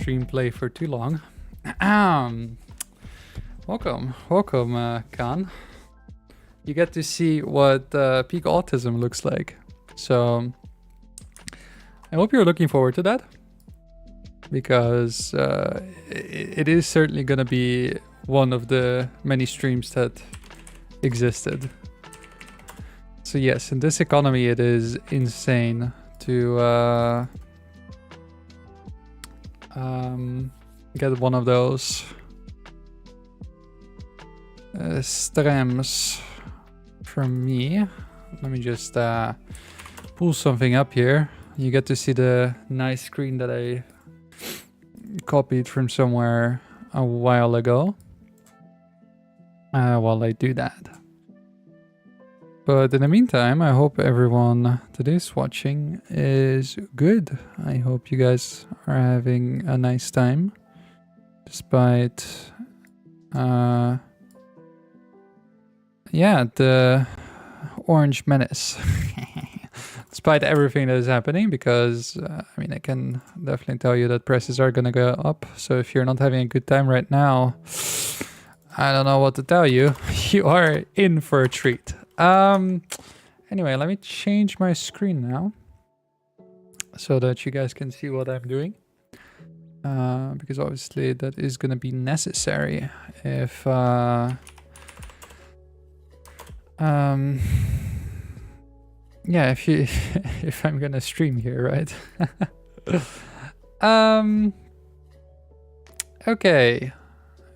stream play for too long. Welcome, Khan. You get to see what peak autism looks like. So I hope you're looking forward to that, because it is certainly going to be one of the many streams that existed. So yes, in this economy, it is insane to get one of those streams from me. Let me just pull something up here. You get to see the nice screen that I copied from somewhere a while ago while I do that. But in the meantime, I hope everyone that is watching is good. I hope you guys are having a nice time despite the orange menace. Despite everything that is happening, because I mean, I can definitely tell you that prices are gonna go up. So if you're not having a good time right now, I don't know what to tell you. You are in for a treat. Anyway, let me change my screen now so that you guys can see what I'm doing. Because obviously that is gonna be necessary if yeah, if I'm gonna stream here, right?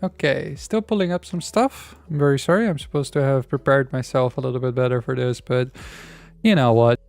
Okay, still pulling up some stuff. I'm very sorry, I'm supposed to have prepared myself a little bit better for this, but you know what?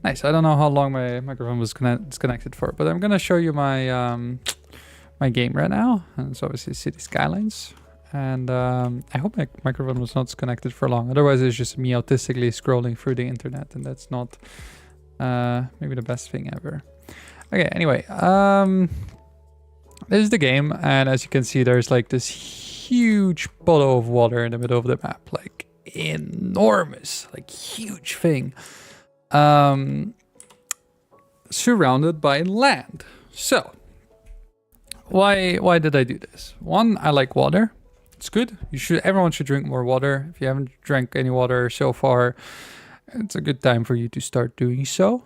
Nice. I don't know how long my microphone was disconnected for, but I'm gonna show you my my game right now, and it's obviously City Skylines. And I hope my microphone was not disconnected for long. Otherwise, it's just me autistically scrolling through the internet, and that's not maybe the best thing ever. Okay. Anyway, this is the game, and as you can see, there's like this huge puddle of water in the middle of the map, like enormous, like huge thing. Surrounded by land. So why did I do this? One, I like water. It's good. Everyone should drink more water. If you haven't drank any water so far, it's a good time for you to start doing so.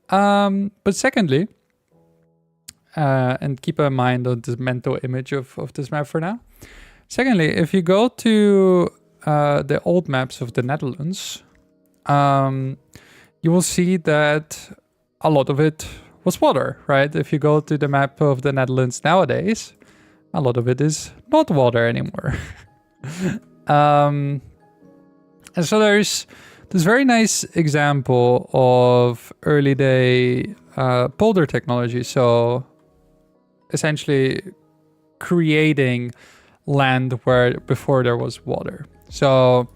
But secondly, and keep in mind on the mental image of this map for now. Secondly, if you go to the old maps of the Netherlands, you will see that a lot of it was water, right? If you go to the map of the Netherlands nowadays, a lot of it is not water anymore. And so there's this very nice example of early day polder technology. So essentially creating land where before there was water. So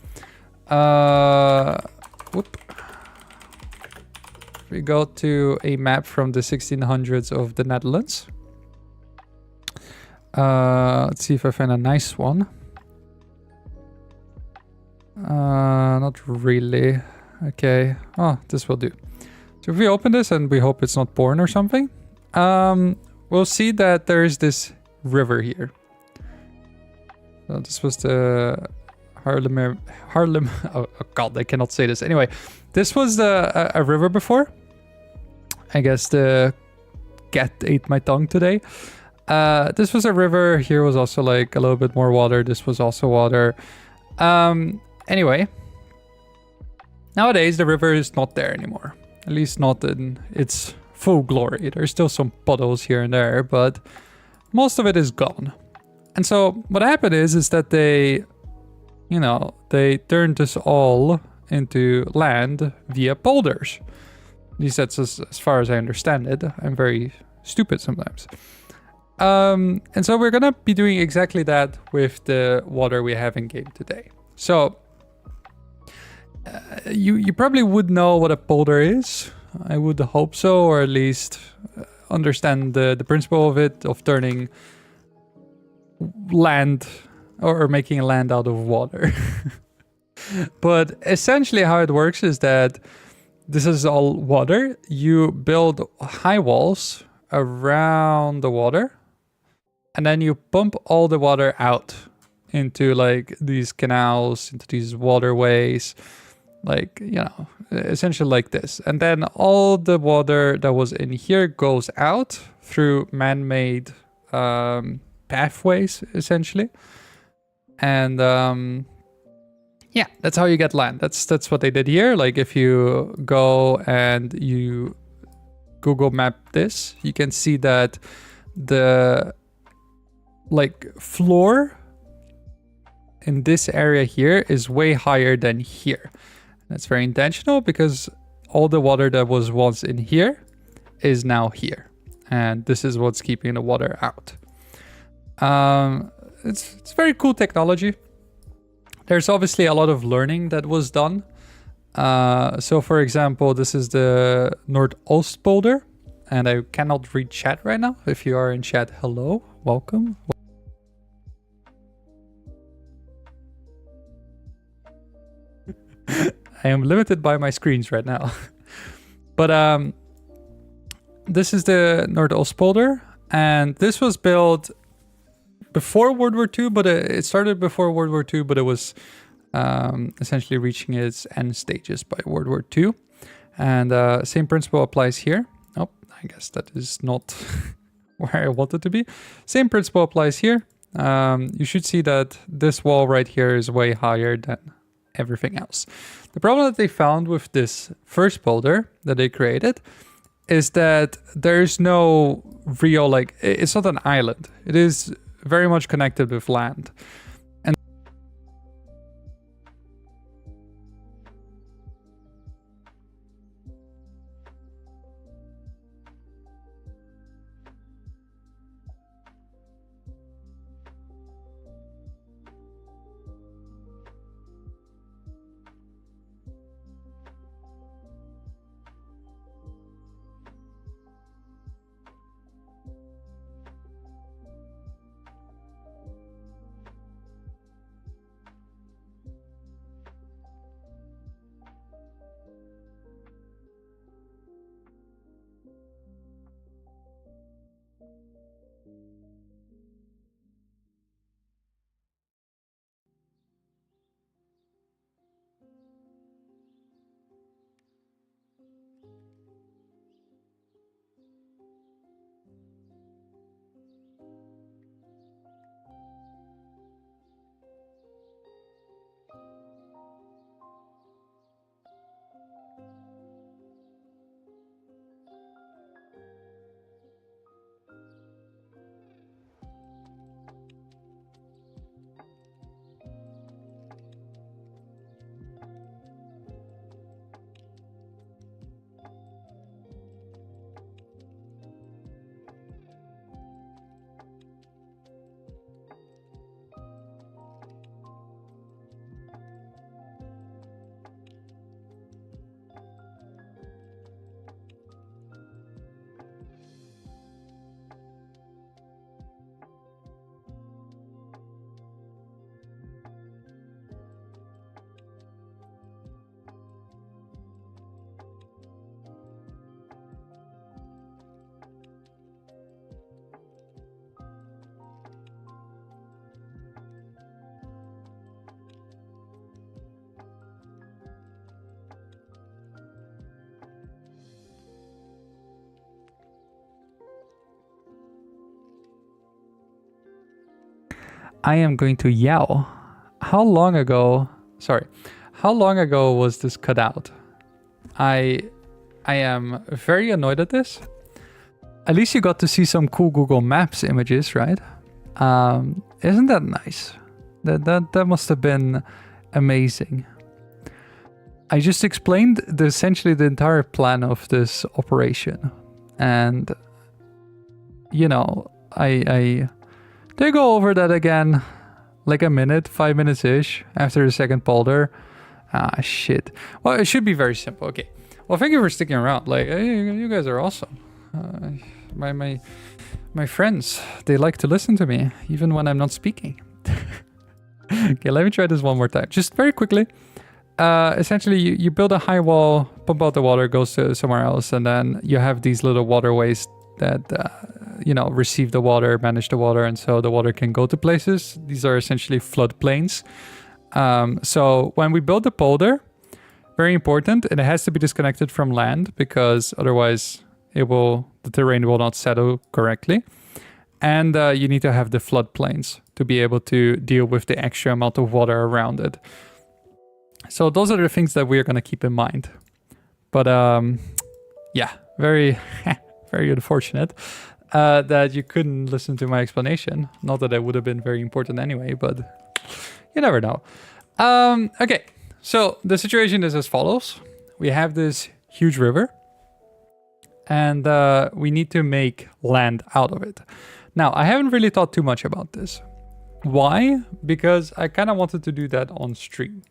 we go to a map from the 1600s of the Netherlands. Let's see if I find a nice one. Not really. Okay. Oh, this will do. So if we open this and we hope it's not porn or something, we'll see that there's this river here. So this was the Harlem. Oh God, I cannot say this. Anyway, this was a river before. I guess the cat ate my tongue today. This was a river. Here was also like a little bit more water. This was also water. Anyway, nowadays the river is not there anymore. At least not in its full glory. There's still some puddles here and there, but most of it is gone. And so what happened is that they, you know, they turned this all into land via polders. At least that's as far as I understand it. I'm very stupid sometimes. And so we're gonna be doing exactly that with the water we have in game today. So you probably would know what a polder is. I would hope so, or at least understand the principle of it, of turning land or making land out of water. But essentially how it works is that this is all water. You build high walls around the water, and then you pump all the water out into like these canals, into these waterways, like, you know, essentially like this. And then all the water that was in here goes out through man-made pathways, essentially. And yeah, that's how you get land. That's what they did here. Like if you go and you Google map this, you can see that the like floor in this area here is way higher than here. That's very intentional because all the water that was once in here is now here. And this is what's keeping the water out. It's very cool technology. There's obviously a lot of learning that was done. So for example, this is the Nordost Polder, and I cannot read chat right now. If you are in chat, hello, welcome. I am limited by my screens right now. But this is the Nordost Polder, and this was built before World War II, but it started before World War II, but it was essentially reaching its end stages by World War II. And same principle applies here. Oh, I guess that is not where I want it to be. Same principle applies here. You should see that this wall right here is way higher than everything else. The problem that they found with this first polder that they created is that there's no real, like, it's not an island. It is very much connected with land. And I am going to yell. How long ago was this cut out? I am very annoyed at this. At least you got to see some cool Google Maps images, right? Isn't that nice? That must have been amazing. I just explained essentially the entire plan of this operation. And, you know, I did go over that again, like a minute, 5 minutes-ish, after the second polder. Ah, shit. Well, it should be very simple. Okay. Well, thank you for sticking around. Like, hey, you guys are awesome. My friends, they like to listen to me, even when I'm not speaking. Okay, let me try this one more time. Just very quickly. Essentially, you build a high wall, pump out the water, goes to somewhere else, and then you have these little waterways that, receive the water, manage the water, and so the water can go to places. These are essentially floodplains. So when we build the polder, very important, and it has to be disconnected from land because otherwise the terrain will not settle correctly. And you need to have the floodplains to be able to deal with the extra amount of water around it. So those are the things that we're going to keep in mind. But yeah, very, very unfortunate that you couldn't listen to my explanation. Not that it would have been very important anyway, but you never know. Okay, so the situation is as follows. We have this huge river and we need to make land out of it. Now, I haven't really thought too much about this. Why? Because I kind of wanted to do that on stream.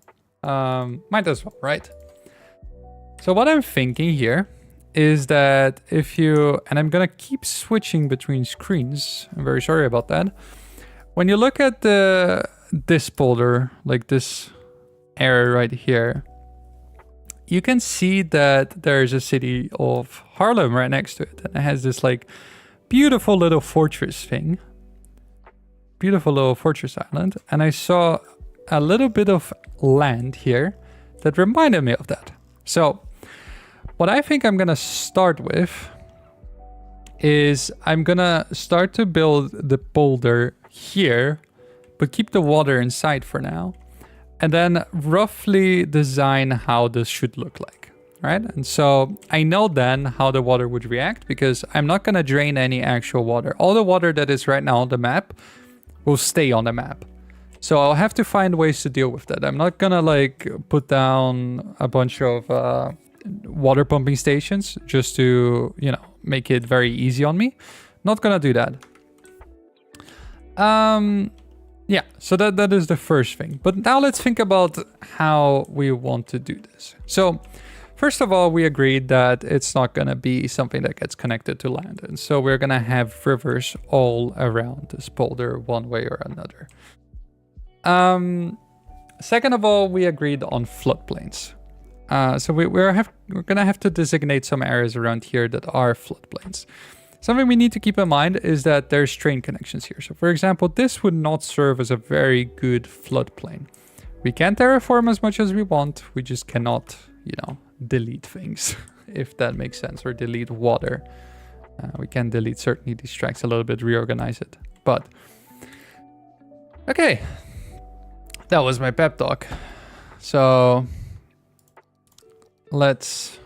Might as well, right? So what I'm thinking here is that and I'm gonna keep switching between screens. I'm very sorry about that. When you look at this polder, like this area right here, you can see that there's a city of Harlem right next to it. And it has this like beautiful little fortress thing. Beautiful little fortress island. And I saw a little bit of land here that reminded me of that. So what I think I'm gonna start with is I'm gonna start to build the polder here, but keep the water inside for now. And then roughly design how this should look like, right? And so I know then how the water would react because I'm not gonna drain any actual water. All the water that is right now on the map will stay on the map. So I'll have to find ways to deal with that. I'm not gonna like put down a bunch of water pumping stations just to, make it very easy on me. Not gonna do that. Yeah, so that is the first thing. But now let's think about how we want to do this. So first of all, we agreed that it's not gonna be something that gets connected to land. And so we're gonna have rivers all around this polder one way or another. Second of all, we agreed on floodplains. So we're gonna have to designate some areas around here that are floodplains. Something we need to keep in mind is that there's train connections here. So for example, this would not serve as a very good floodplain. We can terraform as much as we want. We just cannot, delete things, if that makes sense, or delete water. We can delete certainly these tracks a little bit, reorganize it. But, okay. That was my pep talk. So let's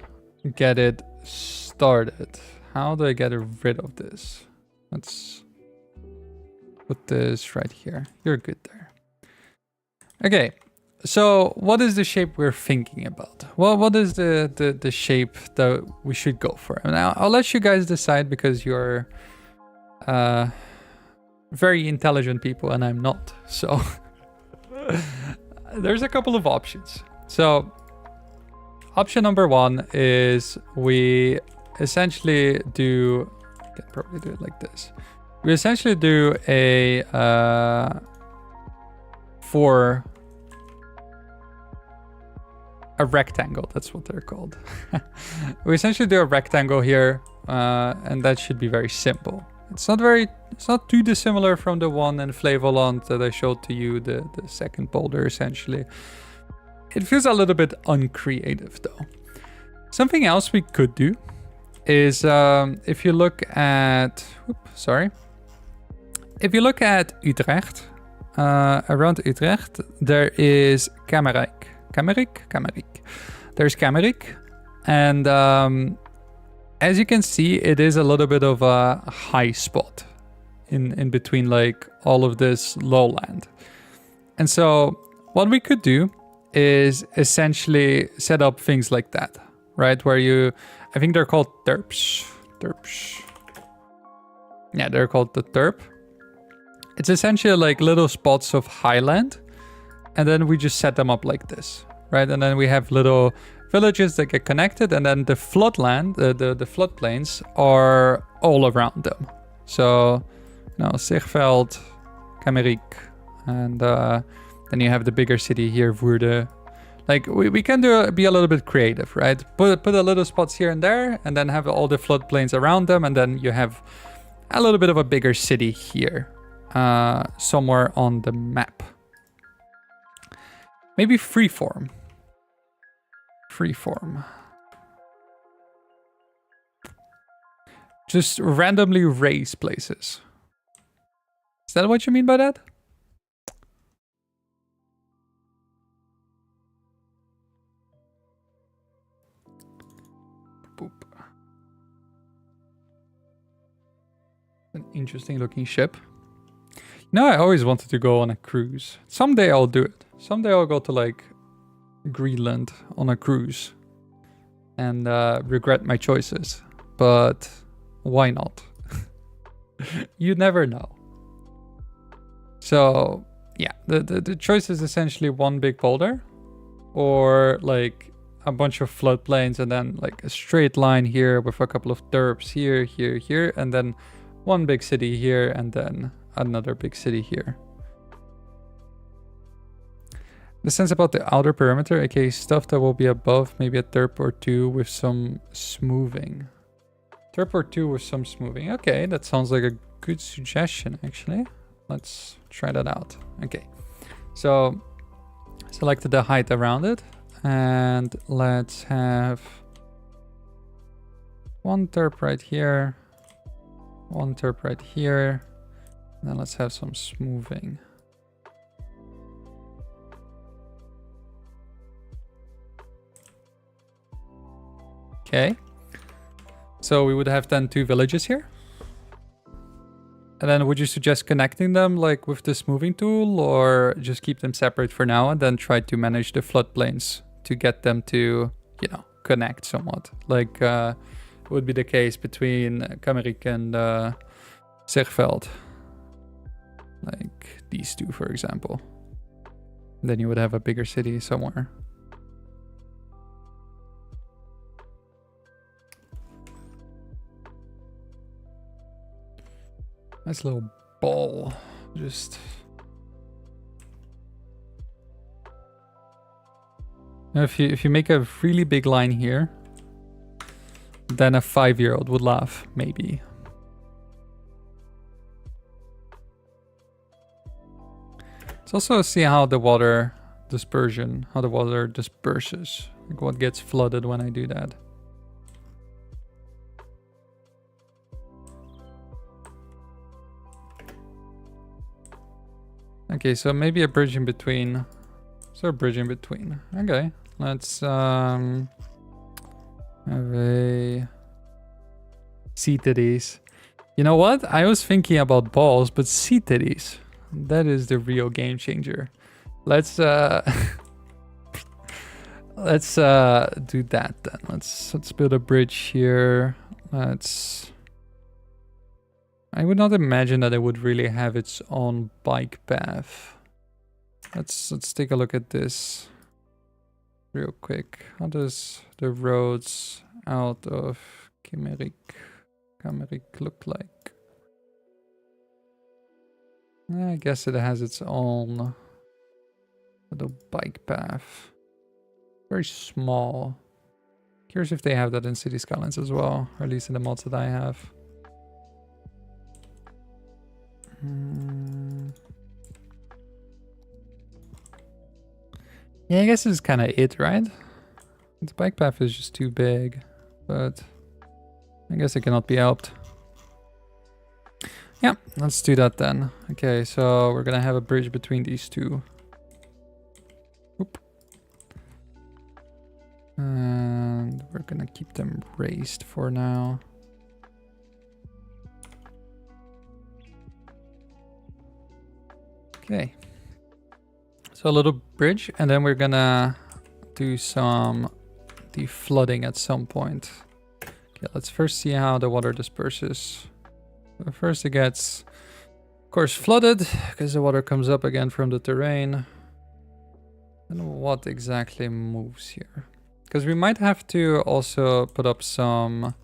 get it started. How do I get rid of this? Let's put this right here. You're good there. Okay, so what is the shape we're thinking about? Well, what is the shape that we should go for? Now, I'll let you guys decide because you're very intelligent people and I'm not. So there's a couple of options. So option number one is we essentially do, I can probably do it like this. We essentially do a rectangle. That's what they're called. We essentially do a rectangle here, and that should be very simple. It's not too dissimilar from the one in Flevoland that I showed to you, the second polder essentially. It feels a little bit uncreative though. Something else we could do is if you look at Utrecht, around Utrecht, there is Kamerik. Kamerik. There's Kamerik. And as you can see, it is a little bit of a high spot in between like all of this lowland. And so what we could do is essentially set up things like that, right? Where you, I think they're called terps. Yeah, they're called the terp. It's essentially like little spots of highland. And then we just set them up like this, right? And then we have little villages that get connected. And then the floodland, the floodplains are all around them. So, you know, Zichtveld, Kamerik, and then you have the bigger city here, Woerden. Like, we can be a little bit creative, right? Put a little spots here and there, and then have all the floodplains around them, and then you have a little bit of a bigger city here, somewhere on the map. Maybe freeform. Just randomly raise places. Is that what you mean by that? Boop. An interesting looking ship. You know, I always wanted to go on a cruise. Someday I'll do it. Someday I'll go to like Greenland on a cruise and regret my choices. But why not? You never know. So yeah, the choice is essentially one big polder or like a bunch of floodplains and then like a straight line here with a couple of terps here, and then one big city here and then another big city here. The sense about the outer perimeter, aka stuff that will be above maybe a terp or two with some smoothing. Terp or two with some smoothing. Okay, that sounds like a good suggestion actually. Let's try that out. Okay, so selected the height around it. And let's have one terp right here, one terp right here, and then let's have some smoothing. Okay, so we would have then two villages here. And then would you suggest connecting them like with the smoothing tool or just keep them separate for now and then try to manage the floodplains to get them to, you know, connect somewhat, like would be the case between Kamerik and Zichtveld, like these two, for example. And then you would have a bigger city somewhere. Nice little ball, just. If you make a really big line here, then a 5-year-old would laugh, maybe. Let's also see how the water dispersion, how the water disperses, like what gets flooded when I do that. Okay, so maybe a bridge in between. So a bridge in between. Okay. Let's have a sea titties. You know what? I was thinking about balls, but sea titties. That is the real game changer. Let's let's do that then. Let's build a bridge here. I would not imagine that it would really have its own bike path. Let's take a look at this real quick. How does the roads out of Kamerik look like? I guess it has its own little bike path. Very small. Curious if they have that in City Skylines as well, or at least in the mods that I have. Yeah, I guess this is kind of it, right? The bike path is just too big, but I guess it cannot be helped. Yeah, let's do that then. Okay, so we're gonna have a bridge between these two. Oop. And we're gonna keep them raised for now. Okay. So a little bridge, and then we're gonna do some deflooding at some point. Okay, let's first see how the water disperses. So first it gets, of course, flooded, because the water comes up again from the terrain. And what exactly moves here? Because we might have to also put up some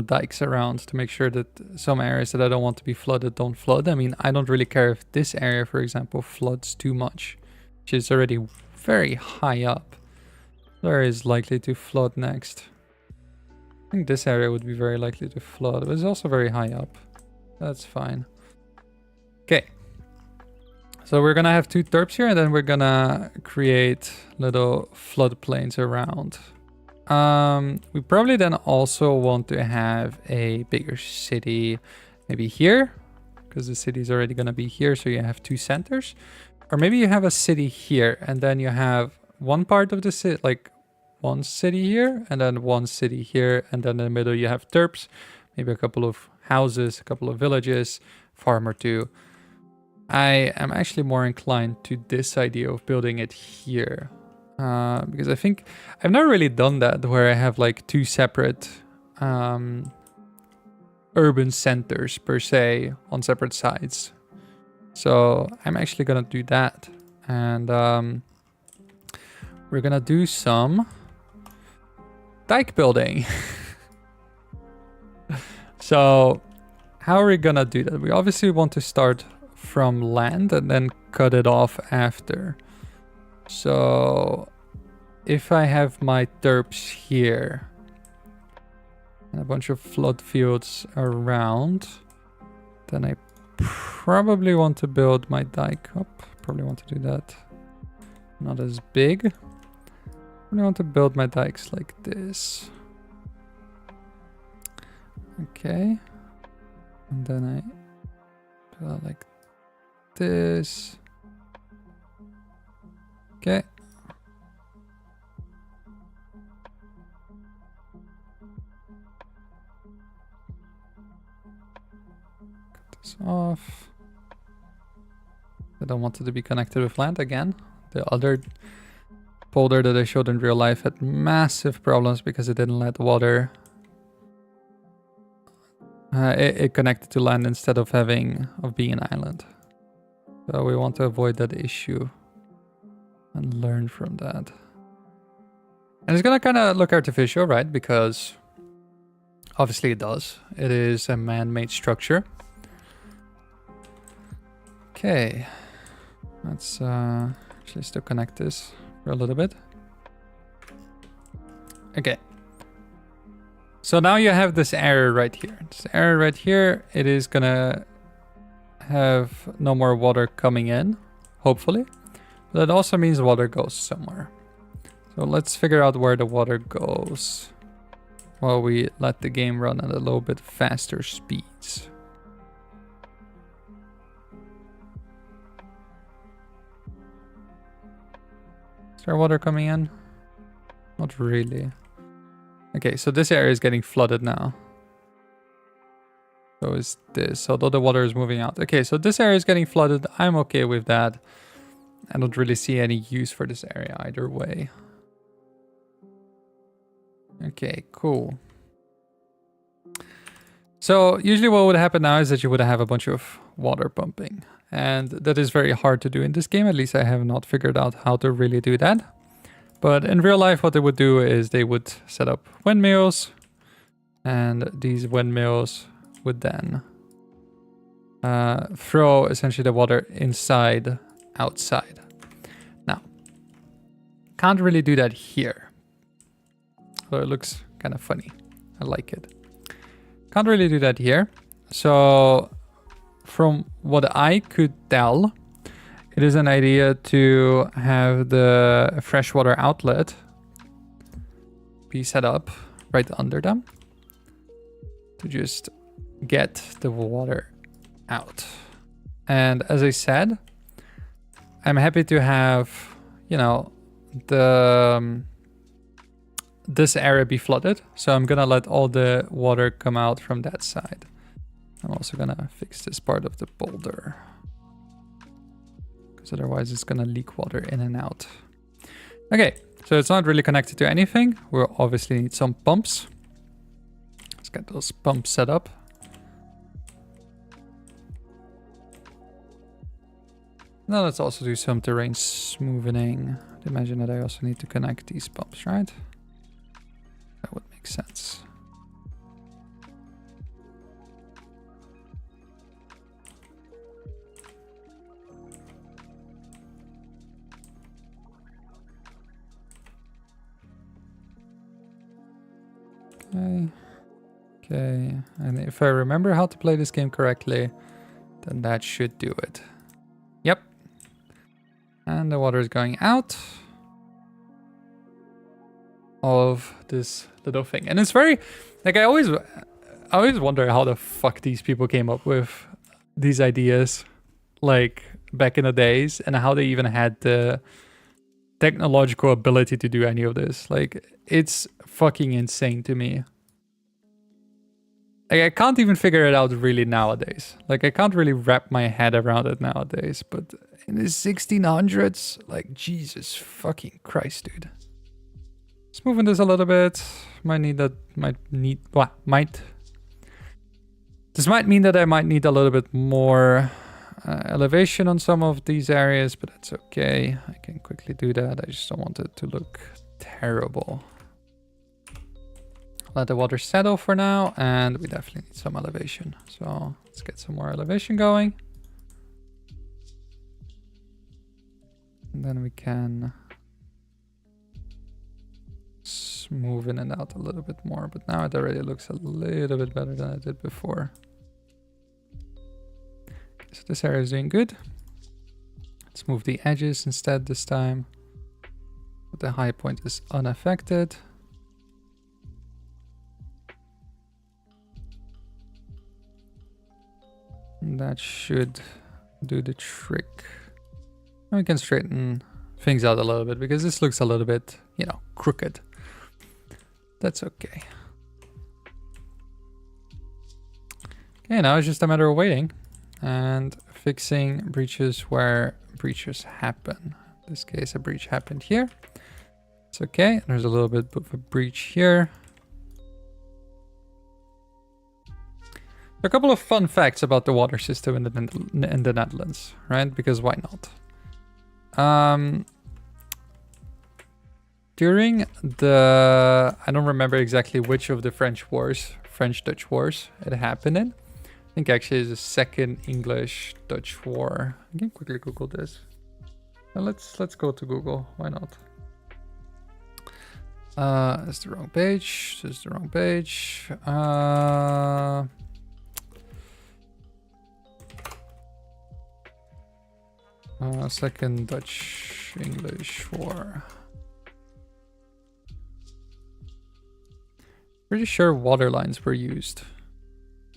dikes around to make sure that some areas that I don't want to be flooded don't flood. I mean, I don't really care if this area, for example, floods too much, which is already very high up. Where is likely to flood next? I think this area would be very likely to flood, but it's also very high up. That's fine. Okay. So we're gonna have 2 terps here, and then we're gonna create little floodplains around. We probably then also want to have a bigger city, maybe here, because the city is already gonna be here, so you have 2 centers. Or maybe you have a city here, and then you have one part of the city, like one city here, and then one city here, and then in the middle you have terps, maybe a couple of houses, a couple of villages, farm or 2. I am actually more inclined to this idea of building it here. Because I think I've never really done that where I have like 2 separate urban centers per se on separate sides. So I'm actually gonna do that, and we're gonna do some dike building. So how are we gonna do that? We obviously want to start from land and then cut it off after. So if I have my terps here and a bunch of flood fields around, then I probably want to build my dike up. Probably want to do that. Not as big. I want to build my dikes like this. Okay. And then I build like this. Okay. Cut this off. I don't want it to be connected with land again. The other polder that I showed in real life had massive problems because it didn't let water. It connected to land instead of being an island. So we want to avoid that issue and learn from that. And it's gonna kind of look artificial, right? Because obviously it does. It is a man-made structure. Okay. Let's actually still connect this for a little bit. Okay. So now you have this area right here. This area right here, it is gonna have no more water coming in, hopefully. But that also means water goes somewhere. So let's figure out where the water goes while we let the game run at a little bit faster speeds. Is there water coming in? Not really. Okay, so this area is getting flooded now. So is this, although the water is moving out. Okay, so this area is getting flooded. I'm okay with that. I don't really see any use for this area either way. Okay, cool. So usually what would happen now is that you would have a bunch of water pumping. And that is very hard to do in this game. At least I have not figured out how to really do that. But in real life, what they would do is they would set up windmills. And these windmills would then throw essentially the water inside, outside. Now, can't really do that here. So it looks kind of funny. I like it. Can't really do that here. So from what I could tell, it is an idea to have the freshwater outlet be set up right under them. to just get the water out. And as I said, I'm happy to have, you know, the this area be flooded. So I'm gonna let all the water come out from that side. I'm also gonna fix this part of the boulder, because otherwise it's gonna leak water in and out. Okay, so it's not really connected to anything. We'll obviously need some pumps. Let's get those pumps set up. Now let's also do some terrain smoothing. I'd imagine that I also need to connect these pumps, right? That would make sense. Okay, and if I remember how to play this game correctly, then that should do it. Yep. And the water is going out of this little thing. And it's very, like, I always wonder how the fuck these people came up with these ideas, like, back in the days, and how they even had the technological ability to do any of this. Like, it's fucking insane to me. Like, I can't even figure it out really nowadays. Like, I can't really wrap my head around it nowadays. But in the 1600s, like, Jesus fucking Christ, dude. Let's move in this a little bit. This might mean that I might need a little bit more elevation on some of these areas, but that's okay. I can quickly do that. I just don't want it to look terrible. Let the water settle for now, and we definitely need some elevation. So let's get some more elevation going. And then we can smooth in and out a little bit more, but now it already looks a little bit better than it did before. Okay, so this area is doing good. Let's move the edges instead this time. But the high point is unaffected. And that should do the trick. And we can straighten things out a little bit, because this looks a little bit, you know, crooked. That's okay. Okay, now it's just a matter of waiting and fixing breaches where breaches happen. In this case, a breach happened here. It's okay. There's a little bit of a breach here. A couple of fun facts about the water system in the Netherlands, right? Because why not? During the, I don't remember exactly which of the French-Dutch wars it happened in. I think actually it's the Second English-Dutch War. I can quickly Google this. Let's go to Google. Why not? That's the wrong page. This is the wrong page. Second Dutch-English War. Pretty sure water lines were used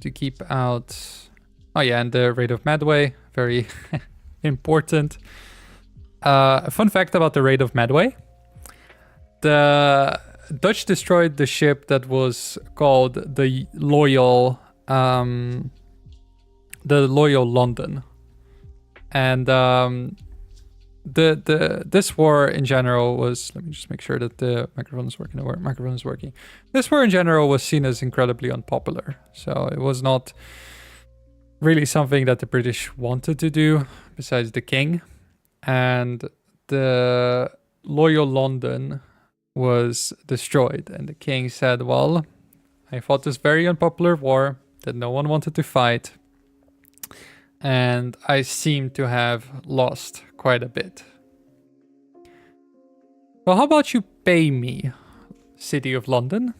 to keep out. Oh yeah, and the Raid of Medway, very important. A fun fact about the Raid of Medway: the Dutch destroyed the ship that was called the Loyal London. And this war in general was, let me just make sure that the microphone is working. The microphone is working. This war in general was seen as incredibly unpopular. So it was not really something that the British wanted to do, besides the king. And the Loyal London was destroyed. And the king said, well, I fought this very unpopular war that no one wanted to fight. And I seem to have lost quite a bit. Well, how about you pay me, City of London,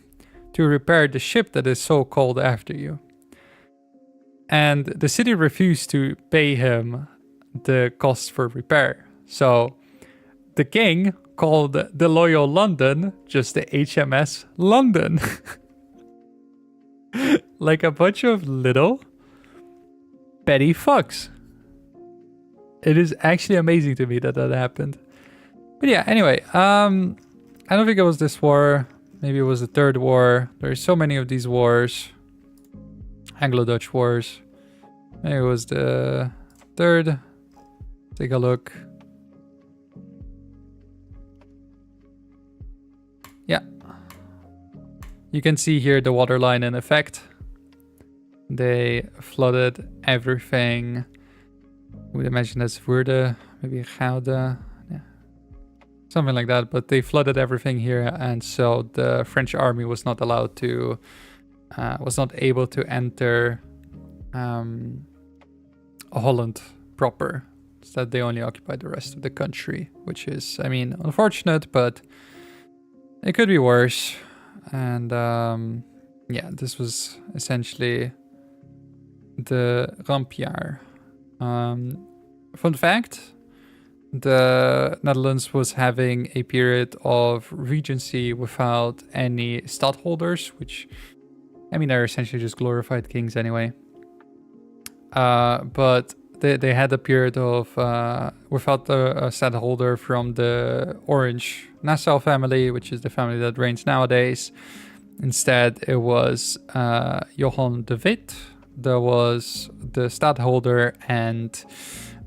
to repair the ship that is so called after you? And the city refused to pay him the cost for repair. So the king called the Loyal London just the HMS London. Like a bunch of little petty fucks. It is actually amazing to me that that happened. But yeah, anyway, I don't think it was this war. Maybe it was the third war. There's so many of these wars. Anglo-Dutch wars. Maybe it was the third. Take a look. Yeah. You can see here the water line in effect. They flooded everything. I would imagine that's Woerden, maybe Gouda. Yeah. Something like that, but they flooded everything here, and so the French army was not allowed to, was not able to enter Holland proper. So that they only occupied the rest of the country, which is, I mean, unfortunate, but it could be worse. And yeah, this was essentially the rampjaar. Fun fact, the Netherlands was having a period of regency without any stadholders, which, I mean, they're essentially just glorified kings anyway. But they had a period of without a stadholder from the Orange Nassau family, which is the family that reigns nowadays. Instead, it was Johan de Witt that was the stadholder, and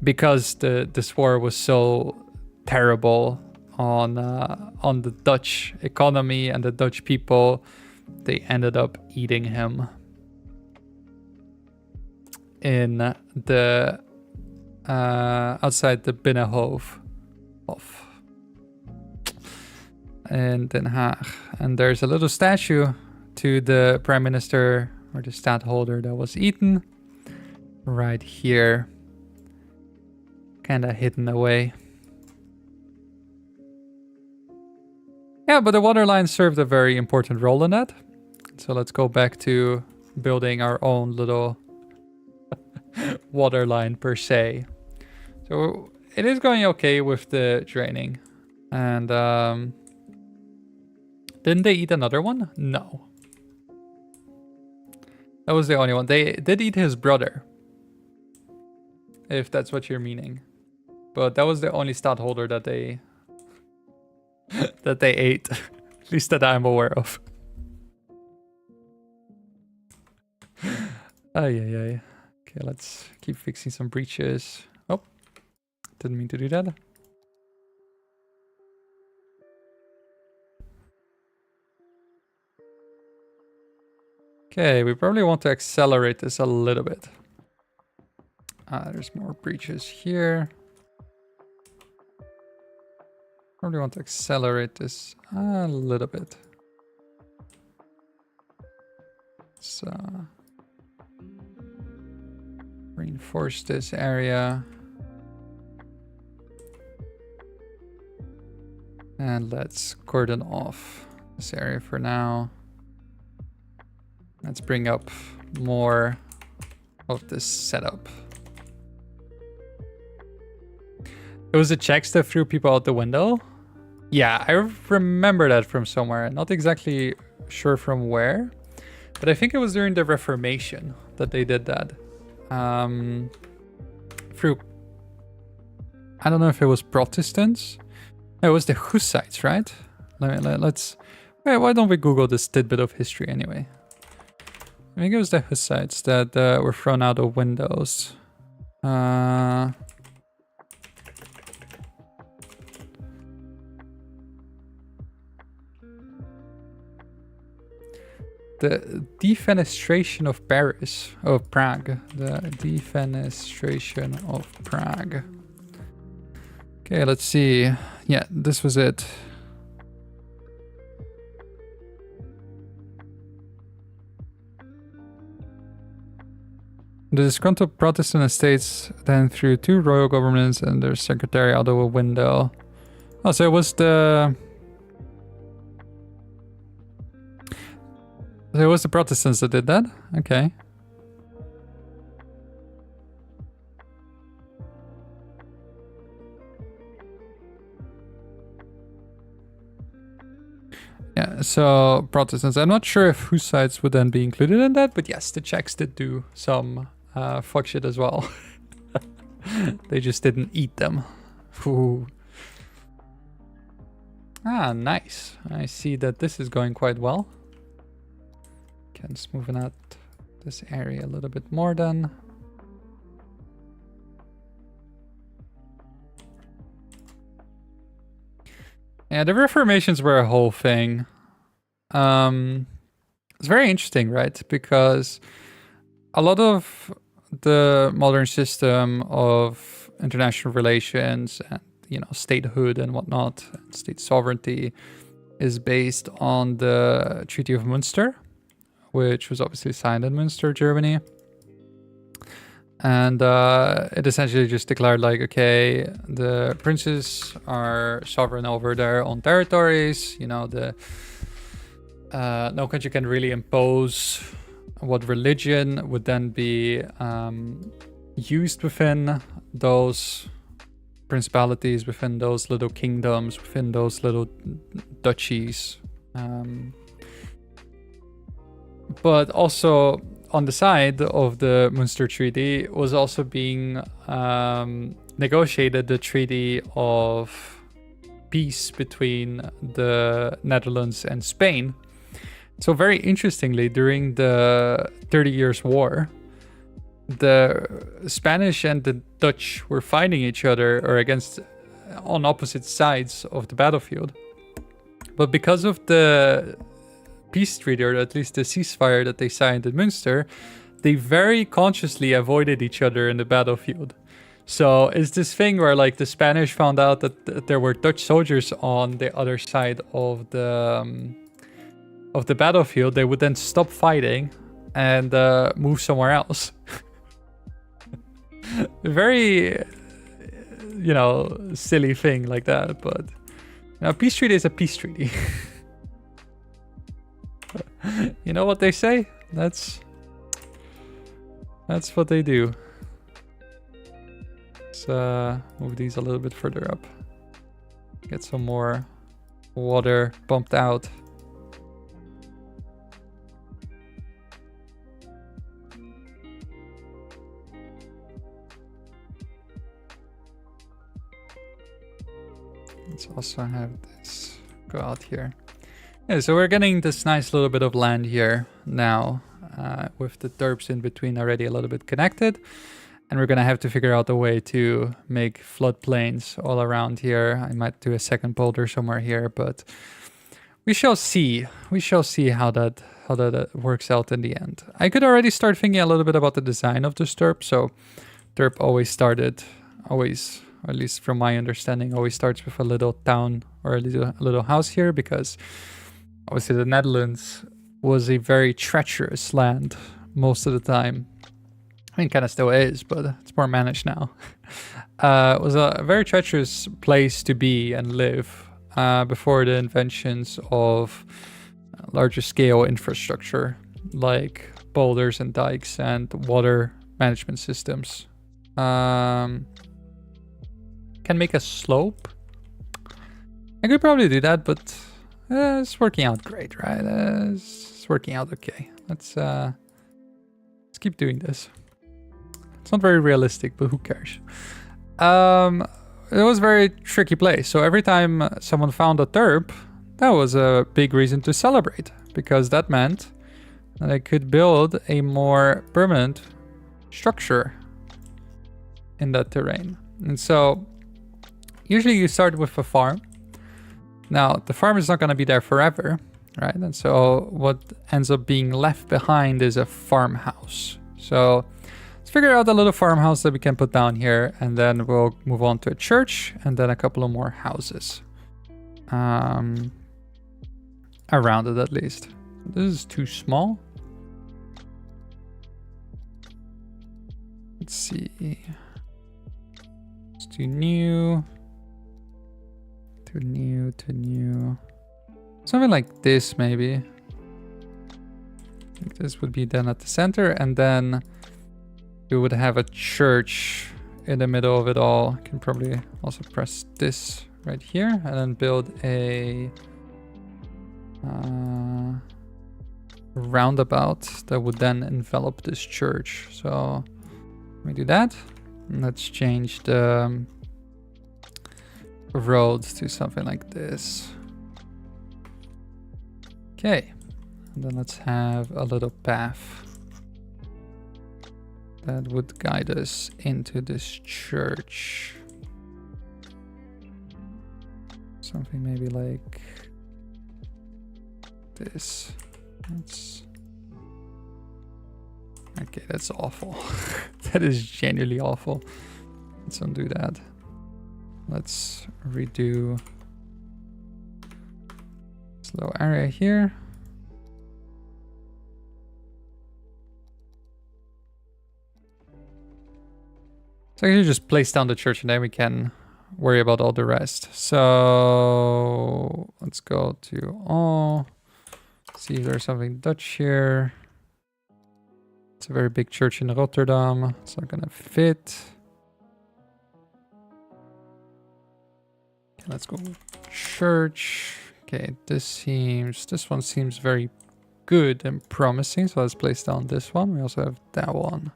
because this war was so terrible on the Dutch economy and the Dutch people, they ended up eating him in the outside the Binnenhof in Den Haag. And there's a little statue to the prime minister or the stadholder that was eaten right here, kind of hidden away. Yeah, but the water line served a very important role in that. So let's go back to building our own little water line per se. So it is going okay with the draining. And didn't they eat another one? No. That was the only one. They did eat his brother, if that's what you're meaning. But that was the only stadholder that they that they ate, at least that I'm aware of. Ay. Okay, let's keep fixing some breaches. Oh, didn't mean to do that. Okay, we probably want to accelerate this a little bit. There's more breaches here. Probably want to accelerate this a little bit. So reinforce this area. And let's cordon off this area for now. Let's bring up more of this setup. It was the Czechs that threw people out the window? Yeah, I remember that from somewhere. Not exactly sure from where, but I think it was during the Reformation that they did that. Through, I don't know if it was Protestants. It was the Hussites, right? Let's. Wait, why don't we Google this tidbit of history anyway? I think it was the Hussites that were thrown out of windows. The defenestration of Paris, of Prague. The defenestration of Prague. Okay, let's see. Yeah, this was it. The disgruntled Protestant estates then threw two royal governments and their secretary out of a window. Oh, so it was the... So it was the Protestants that did that? Okay. Yeah, So Protestants, I'm not sure if Hussites would then be included in that, but yes, the Czechs did do some fuck shit as well. They just didn't eat them. Ooh. Ah, nice. I see that this is going quite well. Okay, just moving out this area a little bit more then. Yeah, the Reformations were a whole thing. It's very interesting, right? Because a lot of the modern system of international relations and, you know, statehood and whatnot, state sovereignty, is based on the Treaty of Münster, which was obviously signed in Münster, Germany. And it essentially just declared, like, okay, the princes are sovereign over their own territories. You know, no country can really impose what religion would then be used within those principalities, within those little kingdoms, within those little duchies. But also on the side of the Münster Treaty was also being negotiated the Treaty of Peace between the Netherlands and Spain. So very interestingly, during the 30 Years' War, the Spanish and the Dutch were fighting each other or against on opposite sides of the battlefield. But because of the peace treaty, or at least the ceasefire that they signed in Münster, they very consciously avoided each other in the battlefield. So it's this thing where, like, the Spanish found out that there were Dutch soldiers on the other side of the battlefield. They would then stop fighting and move somewhere else. Very, you know, silly thing like that. But, you know, a peace treaty is a peace treaty. You know what they say? That's what they do. Let's move these a little bit further up. Get some more water pumped out. Let's also have this go out here. Yeah, so we're getting this nice little bit of land here now, with the terps in between already a little bit connected. And we're going to have to figure out a way to make floodplains all around here. I might do a second polder somewhere here, but we shall see. We shall see how that works out in the end. I could already start thinking a little bit about the design of this terp. So terp always, at least from my understanding, always starts with a little town or a little house here, because obviously the Netherlands was a very treacherous land most of the time. I mean, kind of still is, but it's more managed now. It was a very treacherous place to be and live before the inventions of larger scale infrastructure like boulders and dikes and water management systems. Can make a slope. I could probably do that, but it's working out great, right? It's working out okay. Let's keep doing this. It's not very realistic, but who cares? It was a very tricky place. So every time someone found a terp, that was a big reason to celebrate, because that meant that I could build a more permanent structure in that terrain. And so usually you start with a farm. Now, the farm is not going to be there forever, right? And so what ends up being left behind is a farmhouse. So let's figure out a little farmhouse that we can put down here, and then we'll move on to a church and then a couple of more houses. Around it at least. This is too small. Let's see. It's too new. Too new. Something like this, maybe. I think this would be then at the center, and then we would have a church in the middle of it all. I can probably also press this right here and then build a roundabout that would then envelop this church. So let me do that. And let's change the road to something like this. Okay, and then let's have a little path that would guide us into this church. Something maybe like this. Okay, that's awful. That is genuinely awful. Let's undo that. Let's redo this little area here. So I can just place down the church and then we can worry about all the rest. So let's go to all. See if there's something Dutch here. It's a very big church in Rotterdam. It's not gonna fit. Okay, let's go church. Okay, this one seems very good and promising. So let's place down this one. We also have that one.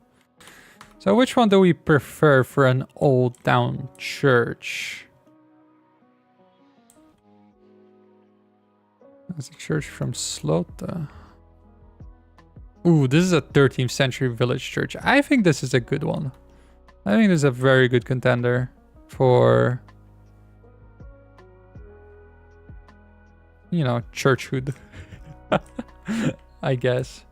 So which one do we prefer for an old town church? There's a church from Slota. Ooh, this is a 13th century village church. I think this is a good one. I think this is a very good contender for, you know, churchhood. I guess.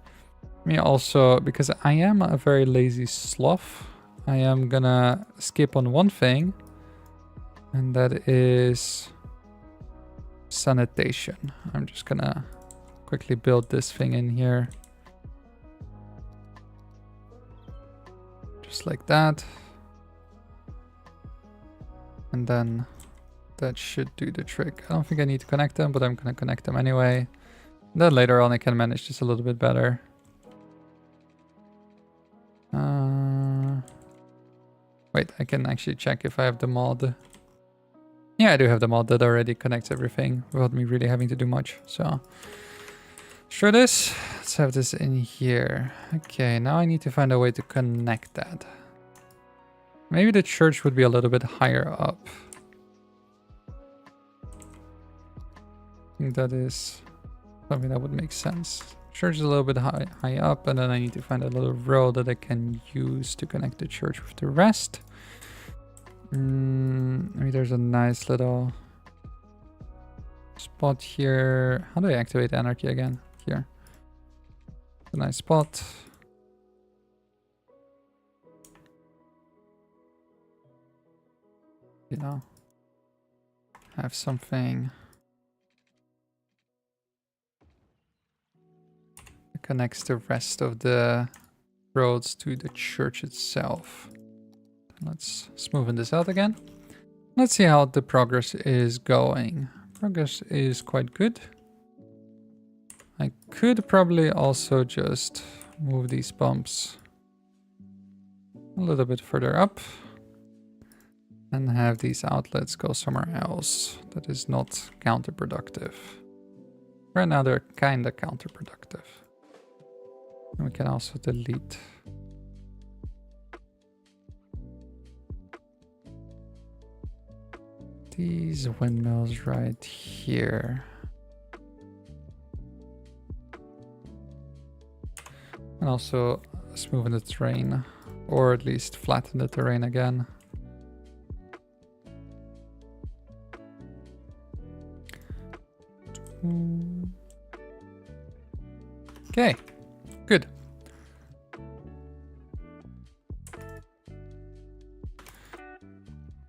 Me also, because I am a very lazy sloth, I am gonna skip on one thing, and that is sanitation. I'm just gonna quickly build this thing in here. Just like that. And then that should do the trick. I don't think I need to connect them, but I'm gonna connect them anyway. And then later on I can manage this a little bit better. Wait, I can actually check if I have the mod. Yeah, I do have the mod that already connects everything without me really having to do much. So let's try this. Let's have this in here. Okay, now I need to find a way to connect that. Maybe the church would be a little bit higher up. I think that is something that would make sense. Church is a little bit high up, and then I need to find a little road that I can use to connect the church with the rest. Maybe there's a nice little spot here. How do I activate anarchy again? Here. A nice spot. You know, have something that connects the rest of the roads to the church itself. Let's smoothen this out again. Let's see how the progress is going. Progress is quite good. I could probably also just move these bumps a little bit further up and have these outlets go somewhere else that is not counterproductive. Right now they're kind of counterproductive. And we can also delete these windmills right here. And also smoothen the terrain, or at least flatten the terrain again. Okay, good.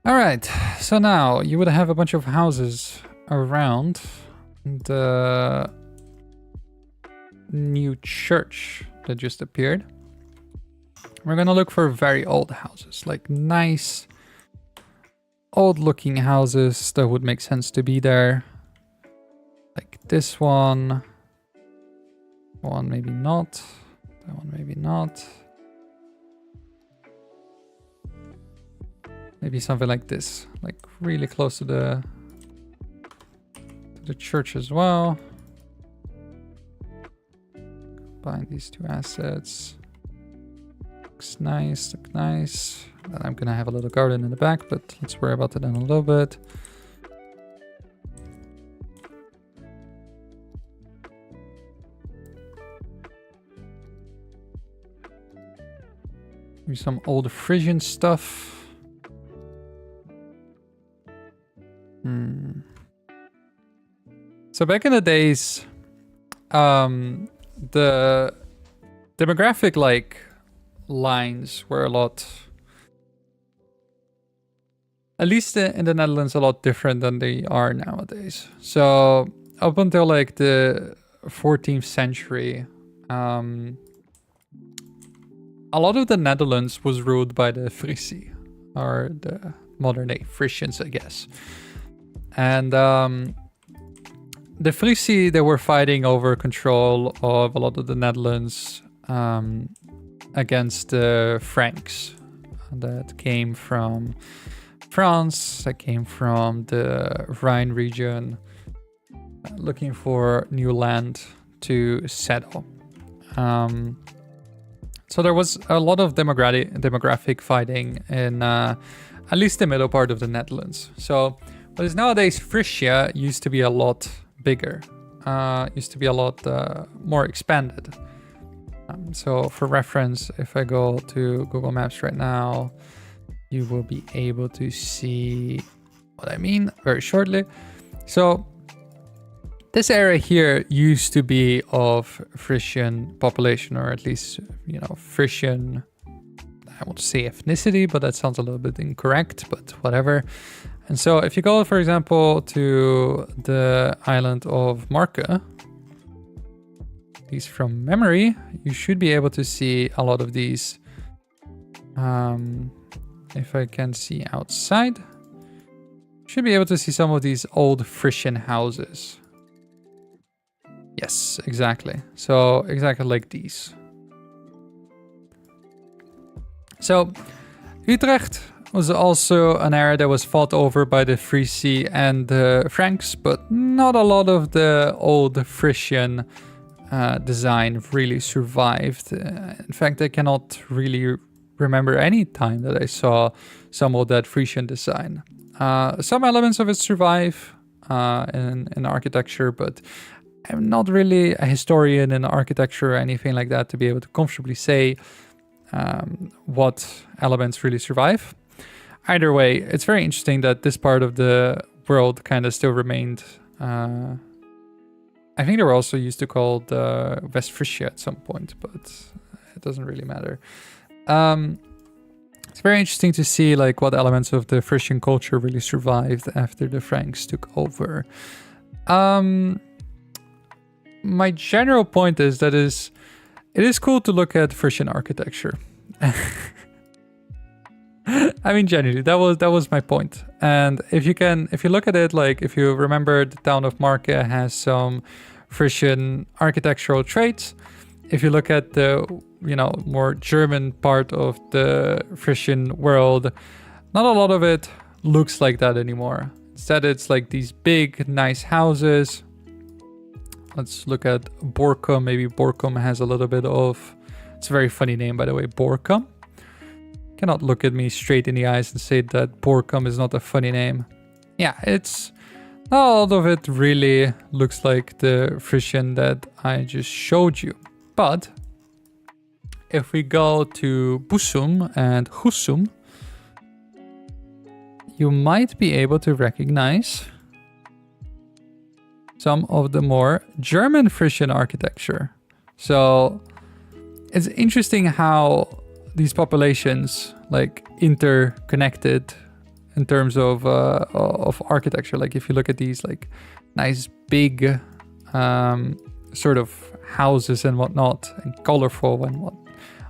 All right, so now you would have a bunch of houses around the new church that just appeared. We're gonna look for very old houses, like nice old looking houses that would make sense to be there. Like this one. One maybe not. That one maybe not. Maybe something like this, like really close to the church as well. buying these 2 assets. Looks nice, look nice. And I'm gonna have a little garden in the back, but let's worry about it in a little bit. Maybe some old Frisian stuff. So back in the days, the demographic like lines were a lot, at least in the Netherlands, a lot different than they are nowadays. So up until like the 14th century, a lot of the Netherlands was ruled by the Frisi, or the modern day Frisians, I guess. And the Frisi, they were fighting over control of a lot of the Netherlands against the Franks that came from France, that came from the Rhine region, looking for new land to settle. So there was a lot of demographic fighting in at least the middle part of the Netherlands. So what is nowadays Frisia used to be a lot bigger, used to be a lot more expanded. So for reference, if I go to Google Maps right now, you will be able to see what I mean very shortly. So this area here used to be of Frisian population, or at least, you know, Frisian, I won't say ethnicity, but that sounds a little bit incorrect, but whatever. And so if you go, for example, to the island of Marke, at least from memory, you should be able to see a lot of these. If I can see outside, should be able to see some of these old Frisian houses. Yes, exactly. So exactly like these. So Utrecht was also an area that was fought over by the Frisi and the Franks, but not a lot of the old Frisian design really survived. In fact, I cannot really remember any time that I saw some of that Frisian design. Some elements of it survive in architecture, but I'm not really a historian in architecture or anything like that to be able to comfortably say what elements really survive. Either way, it's very interesting that this part of the world kind of still remained. I think they were also used to call West Frisia at some point, but it doesn't really matter. It's very interesting to see like what elements of the Frisian culture really survived after the Franks took over. My general point is that it is cool to look at Frisian architecture. I mean, genuinely, that was my point. And if you look at it, like if you remember, the town of Marke has some Frisian architectural traits. If you look at the, you know, more German part of the Frisian world, not a lot of it looks like that anymore. Instead, it's like these big, nice houses. Let's look at Borkum. Maybe Borkum has a little bit of... It's a very funny name, by the way, Borkum. Cannot look at me straight in the eyes and say that Borkum is not a funny name. Yeah, it's... Not a lot of it really looks like the Frisian that I just showed you. But if we go to Bussum and Husum, you might be able to recognize some of the more German Frisian architecture. So it's interesting how these populations like interconnected in terms of architecture. Like if you look at these like nice big sort of houses and whatnot, and colorful and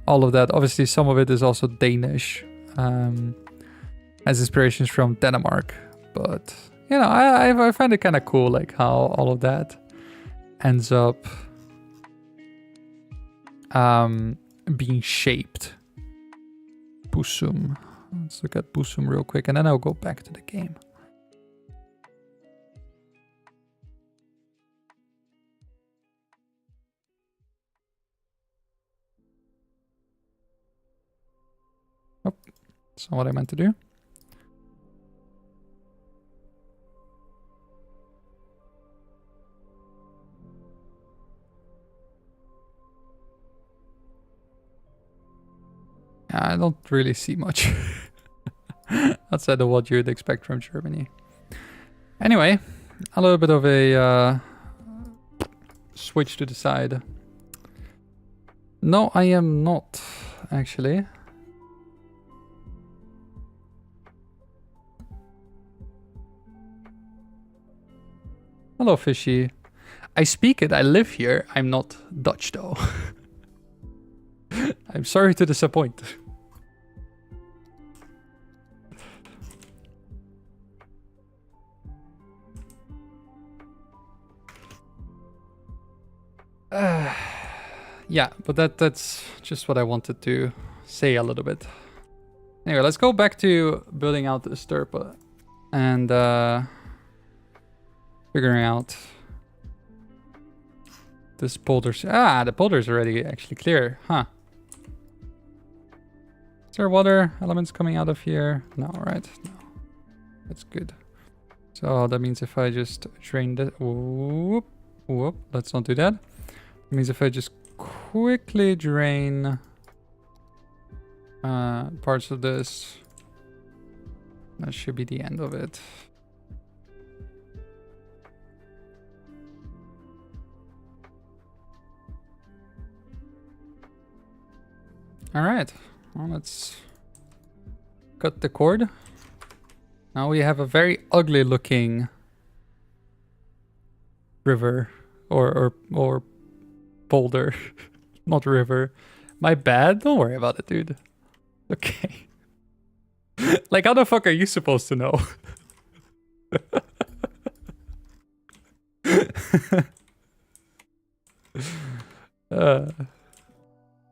all of that. Obviously, some of it is also Danish, has inspirations from Denmark, but you know, I find it kind of cool, like how all of that ends up being shaped. Bussum. Let's look at Bussum real quick, and then I'll go back to the game. That's not what I meant to do. I don't really see much outside of what you'd expect from Germany. Anyway, a little bit of a switch to the side. No, I am not, actually. Hello, fishy. I speak it, I live here. I'm not Dutch, though. I'm sorry to disappoint. Yeah, but that's just what I wanted to say a little bit. Anyway, let's go back to building out the Sturpa and figuring out this polder. The polder's already actually clear, huh? Is there water elements coming out of here? No, right? No. That's good. So that means if I just drain the... Whoop, whoop, let's not do that. It means if I just quickly drain parts of this, that should be the end of it. All right, well, let's cut the cord. Now we have a very ugly looking river or polder, not river. My bad, don't worry about it, dude. Okay. Like, how the fuck are you supposed to know?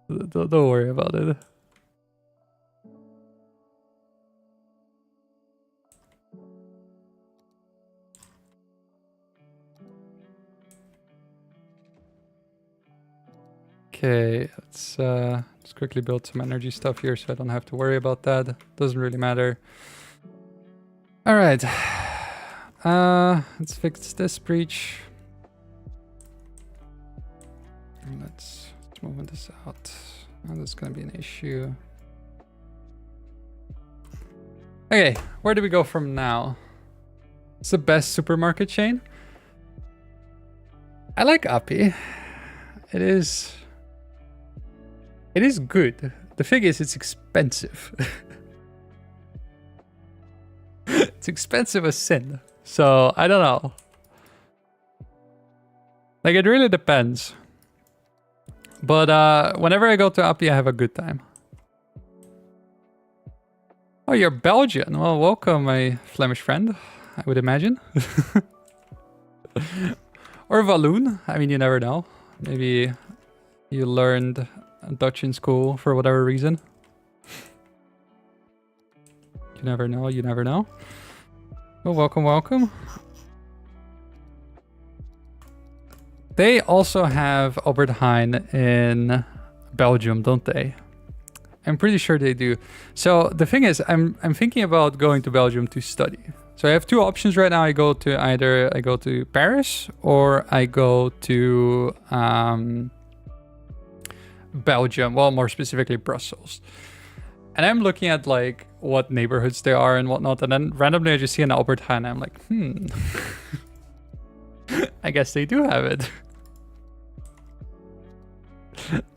Don't worry about it. Okay, let's just quickly build some energy stuff here so I don't have to worry about that. Doesn't really matter. All right. Let's fix this breach. Let's move this out. Oh, that's gonna be an issue. Okay, where do we go from now? It's the best supermarket chain. I like Appy. It is good. The thing is, it's expensive. It's expensive as sin. So, I don't know. Like, it really depends. But whenever I go to Appie, I have a good time. Oh, you're Belgian. Well, welcome, my Flemish friend, I would imagine. Or Walloon. I mean, you never know. Maybe you learned Dutch in school for whatever reason. You never know, you never know. Well, welcome, welcome. They also have Albert Heijn in Belgium, don't they? I'm pretty sure they do. So the thing is, I'm thinking about going to Belgium to study. So I have two options right now. I go to Paris or I go to Belgium. Well, more specifically Brussels. And I'm looking at like what neighborhoods they are and whatnot. And then randomly I just see an Albert Heijn. And I'm like, I guess they do have it.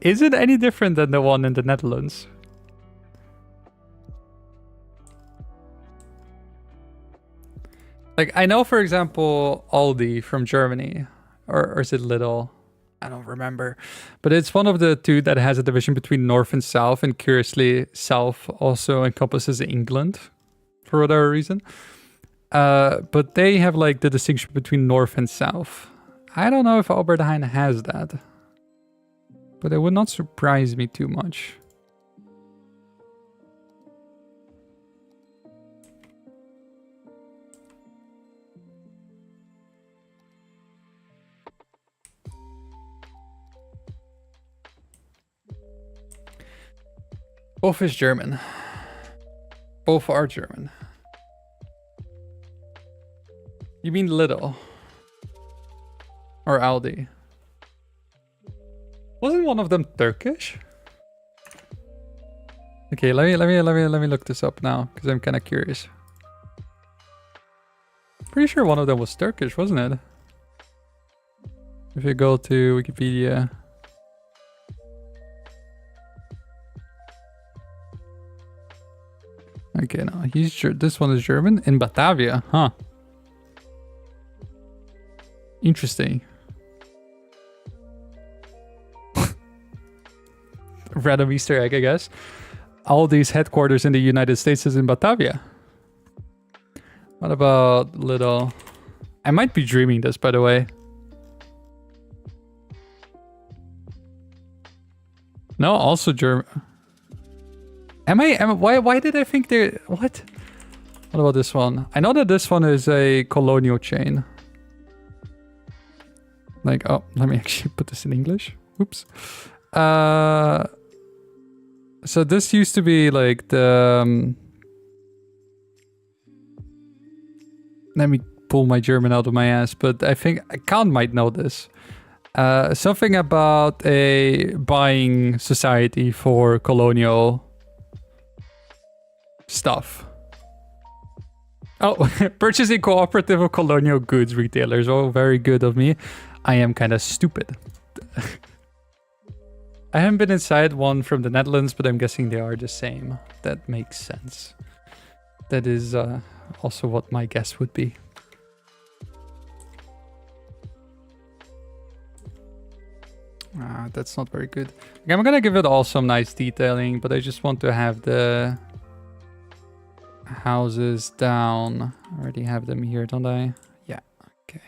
Is it any different than the one in the Netherlands? Like, I know, for example, Aldi from Germany, or is it Lidl? I don't remember. But it's one of the two that has a division between North and South, and curiously, South also encompasses England, for whatever reason. But they have, like, the distinction between North and South. I don't know if Albert Heijn has that. But it would not surprise me too much. Both is German. Both are German. You mean Lidl? Or Aldi? Wasn't one of them Turkish? Okay, let me look this up now, because I'm kind of curious. Pretty sure one of them was Turkish, wasn't it? If you go to Wikipedia. Okay, no, this one is German in Batavia, huh? Interesting. Random Easter egg, I guess. Aldi's headquarters in the United States is in Batavia. What about Lidl? I might be dreaming this, by the way. No, also German. Why did I think they're... What? What about this one? I know that this one is a colonial chain. Like, oh, let me actually put this in English. Oops. So this used to be like the... let me pull my German out of my ass, but I think Khan might know this. Something about a buying society for colonial stuff. Oh, purchasing cooperative of colonial goods retailers. Oh, very good of me. I am kind of stupid. I haven't been inside one from the Netherlands, but I'm guessing they are the same. That makes sense. That is also what my guess would be. That's not very good. Okay, I'm gonna give it all some nice detailing, but I just want to have the houses down. I already have them here, don't I? Yeah, okay.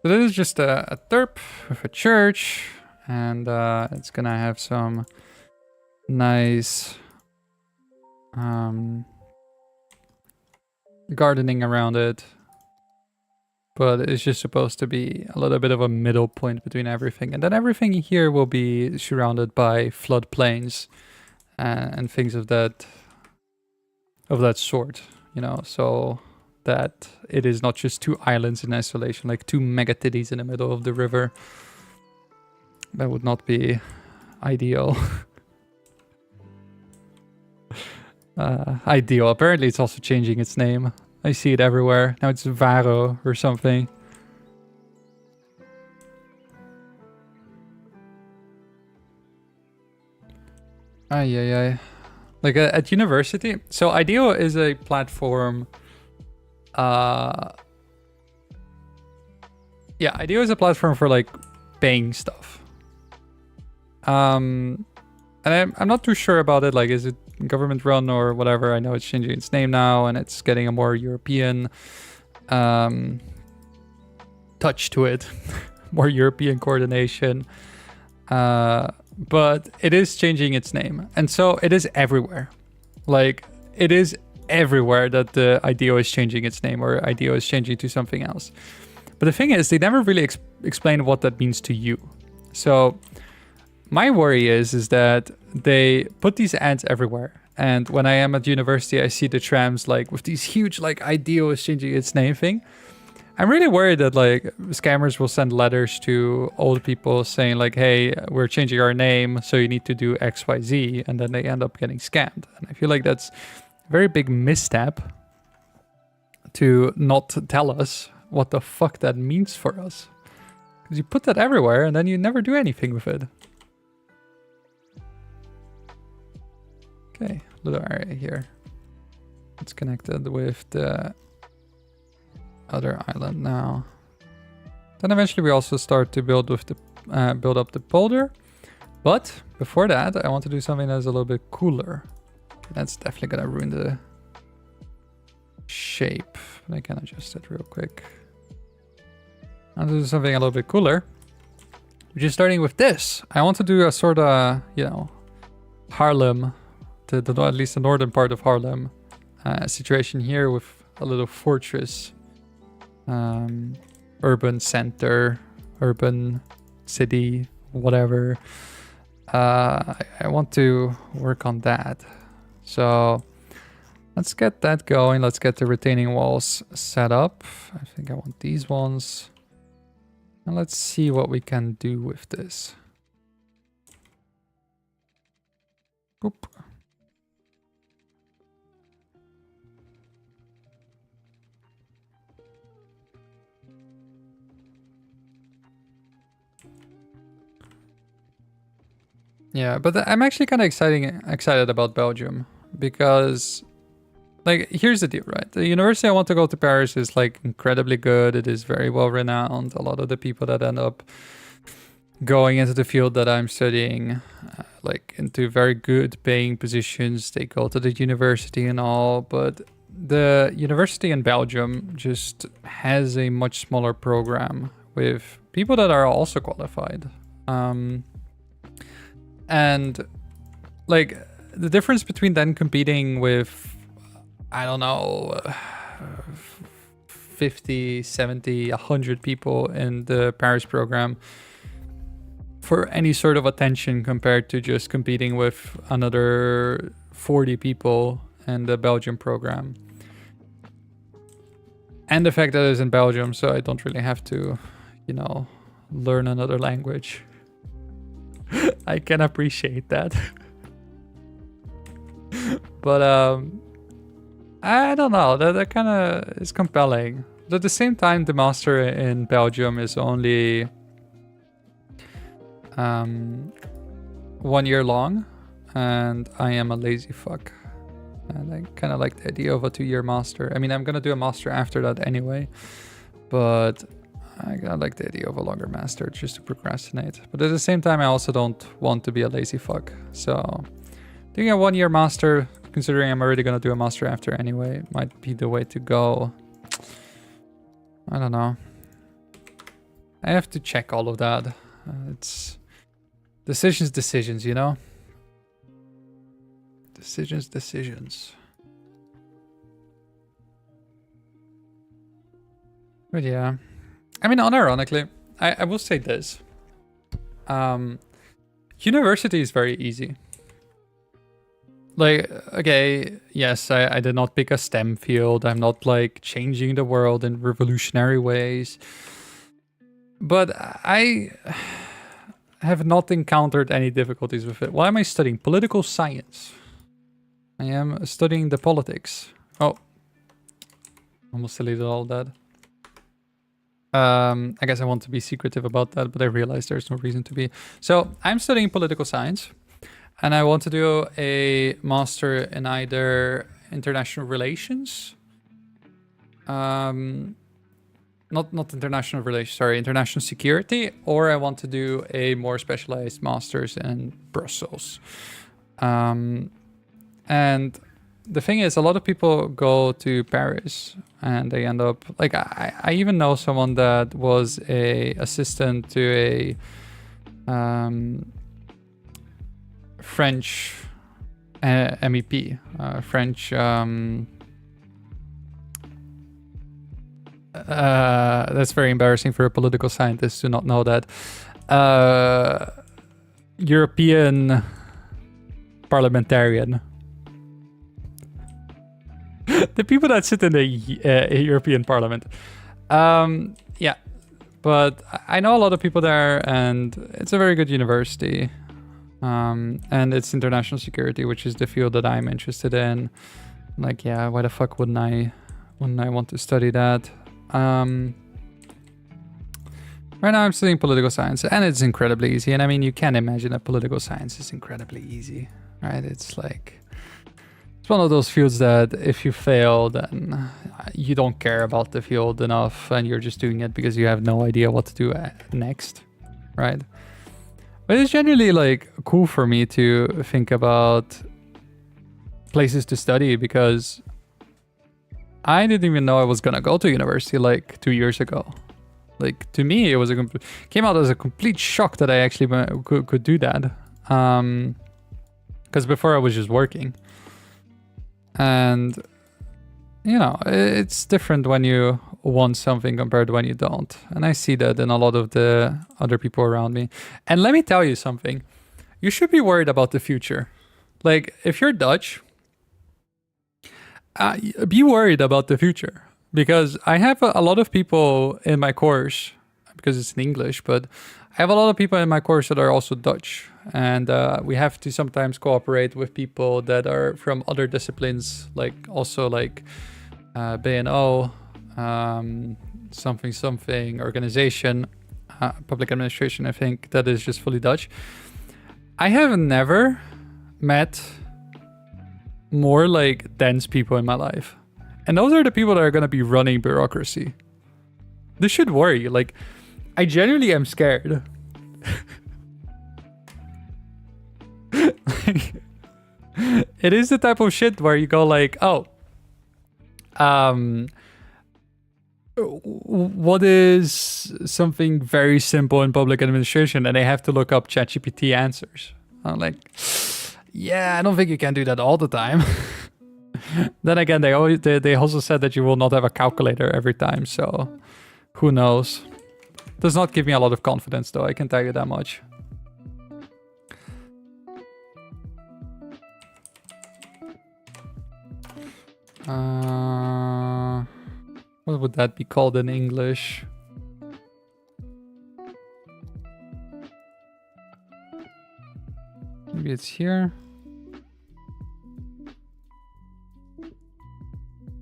So this is just a terp with a church, and it's gonna have some nice gardening around it. But it's just supposed to be a little bit of a middle point between everything. And then everything here will be surrounded by floodplains and things of that sort, you know, so that it is not just two islands in isolation, like two megacities in the middle of the river. That would not be ideal. Ideal. Apparently it's also changing its name. I see it everywhere. Now it's Varo or something. Ay. Like at university. So IDEO is a platform. Yeah, IDEO is a platform for like paying stuff. And I'm not too sure about it. Like, is it government run or whatever? I know it's changing its name now and it's getting a more European touch to it. More European coordination. But it is changing its name. And so it is everywhere. Like, it is everywhere that the IDEO is changing its name or IDEO is changing to something else. But the thing is, they never really explain what that means to you. So my worry is that they put these ads everywhere. And when I am at university, I see the trams like with these huge like IDEO is changing its name thing. I'm really worried that like scammers will send letters to old people saying like, hey, we're changing our name, so you need to do XYZ, and then they end up getting scammed. And I feel like that's a very big misstep to not tell us what the fuck that means for us. Because you put that everywhere and then you never do anything with it. Okay, little area here. It's connected with the other island now. Then eventually we also start to build with the build up the polder. But before that, I want to do something that's a little bit cooler. That's definitely gonna ruin the shape. But I can adjust it real quick. I'll do something a little bit cooler. Which is starting with this. I want to do a sort of, you know, Harlem, at least the northern part of Harlem situation here with a little fortress, urban center, urban city, whatever. I want to work on that. So let's get that going. Let's get the retaining walls set up. I think I want these ones. And let's see what we can do with this. Boop. Yeah, but I'm actually kind of excited about Belgium because, like, here's the deal, right? The university I want to go to, Paris, is like incredibly good. It is very well renowned. A lot of the people that end up going into the field that I'm studying, like into very good paying positions, they go to the university and all. But the university in Belgium just has a much smaller program with people that are also qualified. And like the difference between then competing with, I don't know, 50, 70, 100 people in the Paris program for any sort of attention compared to just competing with another 40 people in the Belgian program. And the fact that it's in Belgium, so I don't really have to, you know, learn another language. I can appreciate that. But I don't know, that kind of is compelling. But at the same time, the master in Belgium is only 1 year long, and I am a lazy fuck. And I kind of like the idea of a 2-year master. I mean, I'm gonna do a master after that anyway, but I like the idea of a longer master just to procrastinate. But at the same time, I also don't want to be a lazy fuck. So doing a 1-year master, considering I'm already going to do a master after anyway, might be the way to go. I don't know. I have to check all of that. It's decisions, you know? Decisions. But yeah. I mean, unironically, I will say this. University is very easy. Like, okay, yes, I did not pick a STEM field. I'm not, like, changing the world in revolutionary ways. But I have not encountered any difficulties with it. Why am I studying? Political science. I am studying the politics. Oh. Almost deleted all that. I guess I want to be secretive about that, but I realize there's no reason to be. So I'm studying political science, and I want to do a master in either international relations, not international relations, sorry, international security, or I want to do a more specialized master's in Brussels. And the thing is, a lot of people go to Paris and they end up, like, I even know someone that was a assistant to a French MEP, French, that's very embarrassing for a political scientist to not know that, European parliamentarian. The people that sit in the European Parliament. Yeah, but I know a lot of people there, and it's a very good university. And it's international security, which is the field that I'm interested in. Like, yeah, why the fuck wouldn't I want to study that? Right now I'm studying political science, and it's incredibly easy. And I mean, you can imagine that political science is incredibly easy, right? It's like, it's one of those fields that if you fail, then you don't care about the field enough, and you're just doing it because you have no idea what to do next, right? But it's generally like cool for me to think about places to study, because I didn't even know I was gonna go to university like 2 years ago. Like, to me, it was came out as a complete shock that I actually could do that. Because before I was just working. And, you know, it's different when you want something compared to when you don't. And I see that in a lot of the other people around me. And let me tell you something. You should be worried about the future. Like, if you're Dutch, Be worried about the future, because I have a lot of people in my course, because it's in English, but I have a lot of people in my course that are also Dutch, and we have to sometimes cooperate with people that are from other disciplines, like also like BNO, something organization, public administration, I think, that is just fully Dutch. I have never met more like dense people in my life. And those are the people that are going to be running bureaucracy. This should worry. Like, I genuinely am scared. Like, it is the type of shit where you go like, oh, what is something very simple in public administration? And they have to look up ChatGPT answers. I'm like, yeah, I don't think you can do that all the time. Then again, they also said that you will not have a calculator every time, so who knows? Does not give me a lot of confidence, though, I can tell you that much. What would that be called in English? Maybe it's here.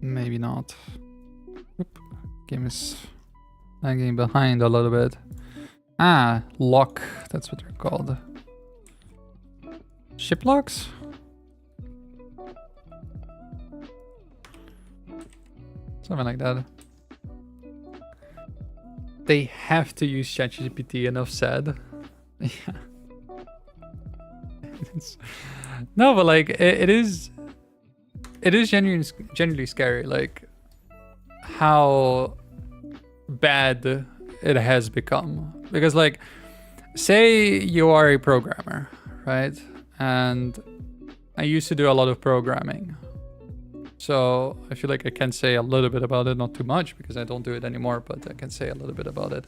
Maybe not. Oop. Game is lagging behind a little bit. Ah, lock. That's what they're called. Ship locks? Something like that. They have to use ChatGPT, enough said. Yeah. No, but like it is genuinely scary, like how bad it has become. Because like, say you are a programmer, right? And I used to do a lot of programming, so I feel like I can say a little bit about it, not too much because I don't do it anymore, but I can say a little bit about it.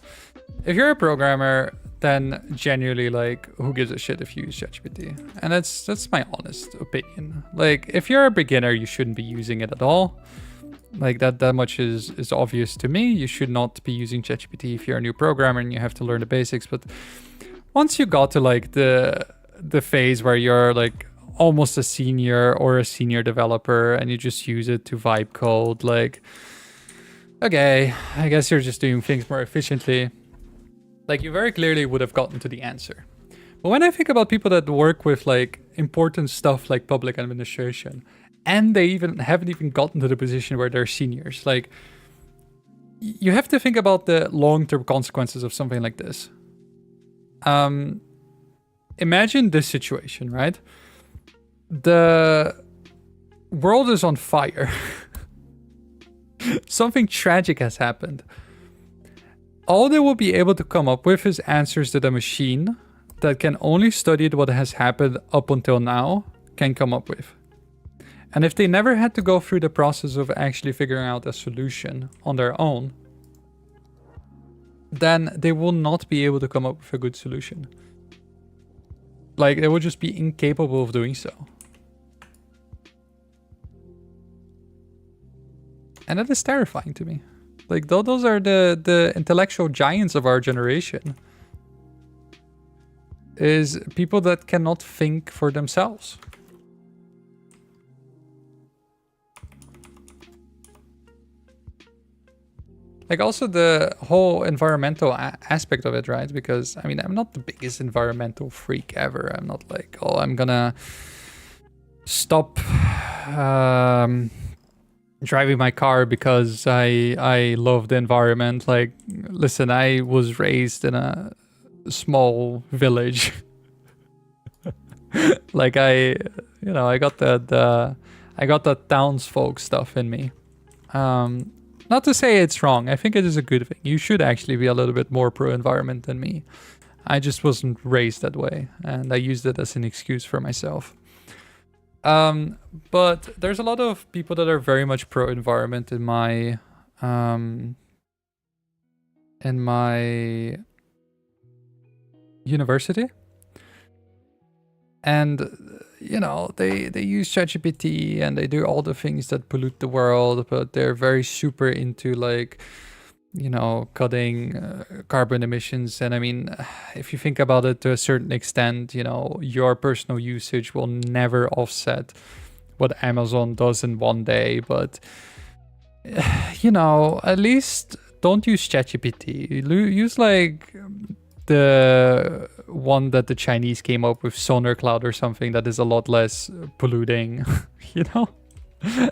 If you're a programmer, then genuinely, like, who gives a shit if you use ChatGPT? And that's my honest opinion. Like, if you're a beginner, you shouldn't be using it at all. Like, that much is obvious to me. You should not be using ChatGPT if you're a new programmer and you have to learn the basics. But once you got to like the phase where you're like almost a senior or a senior developer and you just use it to vibe code, like, okay, I guess you're just doing things more efficiently. Like, you very clearly would have gotten to the answer. But when I think about people that work with like important stuff like public administration, and they haven't even gotten to the position where they're seniors, like, you have to think about the long-term consequences of something like this. Imagine this situation, right? The world is on fire. Something tragic has happened. All they will be able to come up with is answers that a machine that can only study what has happened up until now can come up with. And if they never had to go through the process of actually figuring out a solution on their own, then they will not be able to come up with a good solution. Like, they will just be incapable of doing so. And that is terrifying to me. Like, those are the intellectual giants of our generation. Is people that cannot think for themselves. Like, also the whole environmental aspect of it, right? Because, I mean, I'm not the biggest environmental freak ever. I'm not like, oh, I'm gonna stop driving my car because I love the environment. Like, listen, I was raised in a small village. Like, I got that townsfolk stuff in me. Not to say it's wrong. I think it is a good thing. You should actually be a little bit more pro-environment than me. I just wasn't raised that way, and I used it as an excuse for myself. But there's a lot of people that are very much pro-environment in my university. And you know, they use ChatGPT and they do all the things that pollute the world, but they're very super into like, you know, cutting carbon emissions. And I mean, if you think about it to a certain extent, you know, your personal usage will never offset what Amazon does in one day. But, you know, at least don't use ChatGPT. Use like the one that the Chinese came up with, Sonar Cloud or something, that is a lot less polluting, you know?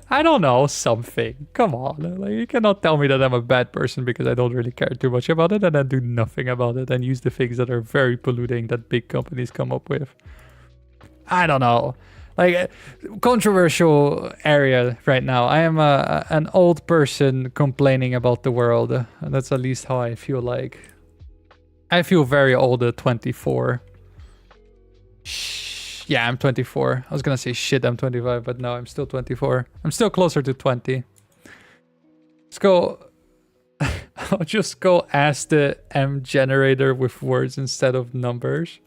I don't know, something. Come on. Like, you cannot tell me that I'm a bad person because I don't really care too much about it and then do nothing about it and use the things that are very polluting that big companies come up with. I don't know. Like, controversial area right now. I am an old person complaining about the world. And that's at least how I feel like. I feel very old at 24. Yeah, I'm 24. I was gonna say shit, I'm 25, but no, I'm still 24. I'm still closer to 20. Let's go. I'll just go ask the M generator with words instead of numbers.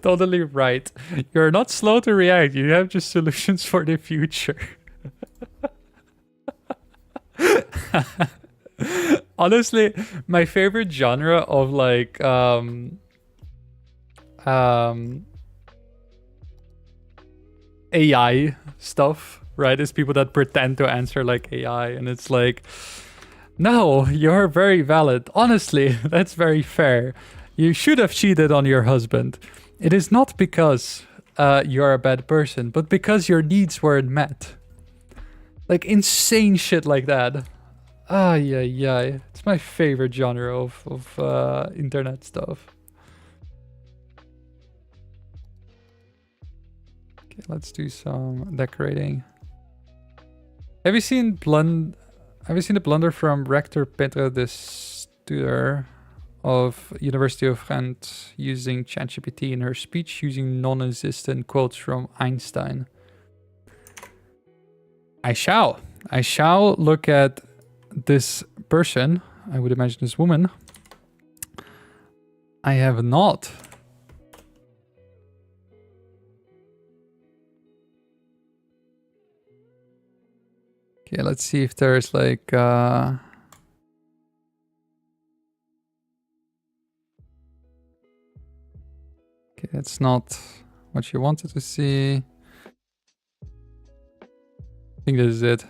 Totally right. You're not slow to react. You have just solutions for the future. Honestly, my favorite genre of like AI stuff, right, is people that pretend to answer like AI, and it's like, no, you're very valid. Honestly, that's very fair. You should have cheated on your husband. It is not because you're a bad person, but because your needs weren't met. Like insane shit like that. Yeah. It's my favorite genre of internet stuff. Okay, let's do some decorating. Have you seen the blunder from Rector Petre de Studer of University of Ghent using ChatGPT in her speech using non-existent quotes from Einstein? I shall look at this person. I would imagine this woman. I have not. Okay, let's see if there's like okay, that's not what you wanted to see. I think this is it.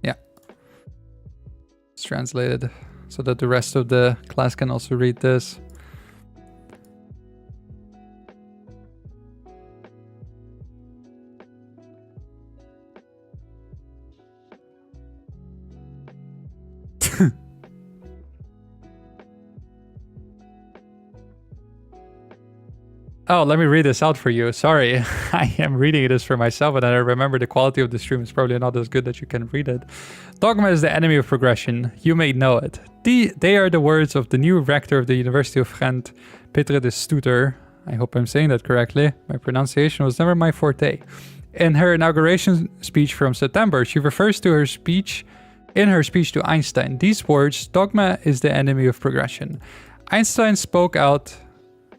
Yeah. It's translated so that the rest of the class can also read this. Oh, let me read this out for you. Sorry, I am reading this for myself, and I remember the quality of the stream is probably not as good that you can read it. Dogma is the enemy of progression. You may know it. They are the words of the new rector of the University of Ghent, Petre de Studer. I hope I'm saying that correctly. My pronunciation was never my forte. In her inauguration speech from September, she refers to her speech to Einstein. These words, dogma is the enemy of progression. Einstein spoke out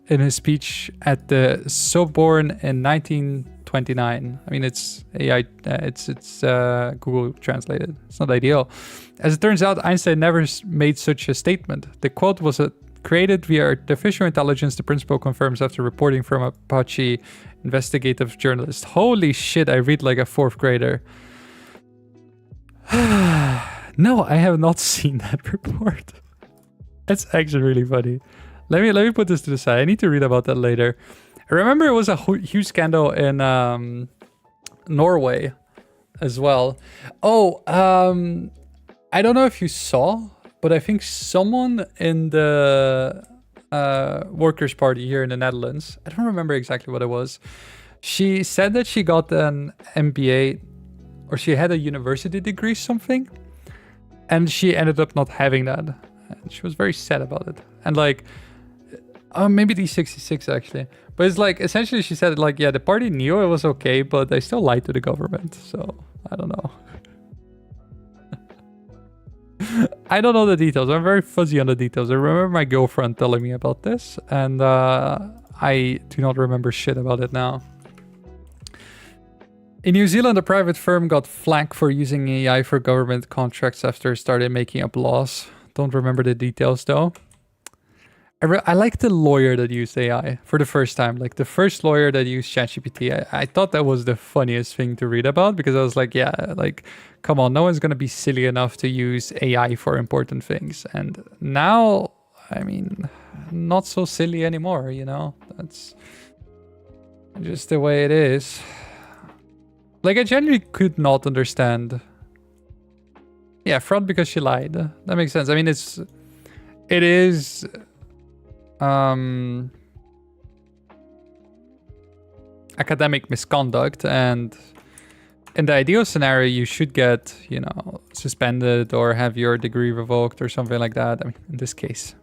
in his speech at the Sorbonne in 1929. I mean, it's AI, it's Google translated. It's not ideal. As it turns out, Einstein never made such a statement. The quote was created via artificial intelligence. The principle confirms after reporting from Apache investigative journalist. Holy shit, I read like a fourth grader. No, I have not seen that report. That's actually really funny. Let me put this to the side. I need to read about that later. I remember it was a huge scandal in Norway as well. Oh, I don't know if you saw, but I think someone in the Workers' Party here in the Netherlands, I don't remember exactly what it was. She said that she got an MBA, or she had a university degree, something, and she ended up not having that. And she was very sad about it. And like, maybe D66 actually. But it's like, essentially she said like, yeah, the party knew it was okay, but they still lied to the government. So, I don't know. I don't know the details. I'm very fuzzy on the details. I remember my girlfriend telling me about this, and I do not remember shit about it now. In New Zealand, a private firm got flack for using AI for government contracts after it started making up laws. Don't remember the details though. I like the lawyer that used AI for the first time. Like the first lawyer that used ChatGPT. I thought that was the funniest thing to read about because I was like, yeah, like, come on, no one's going to be silly enough to use AI for important things. And now, I mean, not so silly anymore, you know? That's just the way it is. Like, I genuinely could not understand. Yeah, fraud because she lied. That makes sense. I mean, it is academic misconduct, and in the ideal scenario you should get, you know, suspended or have your degree revoked or something like that. I mean, in this case,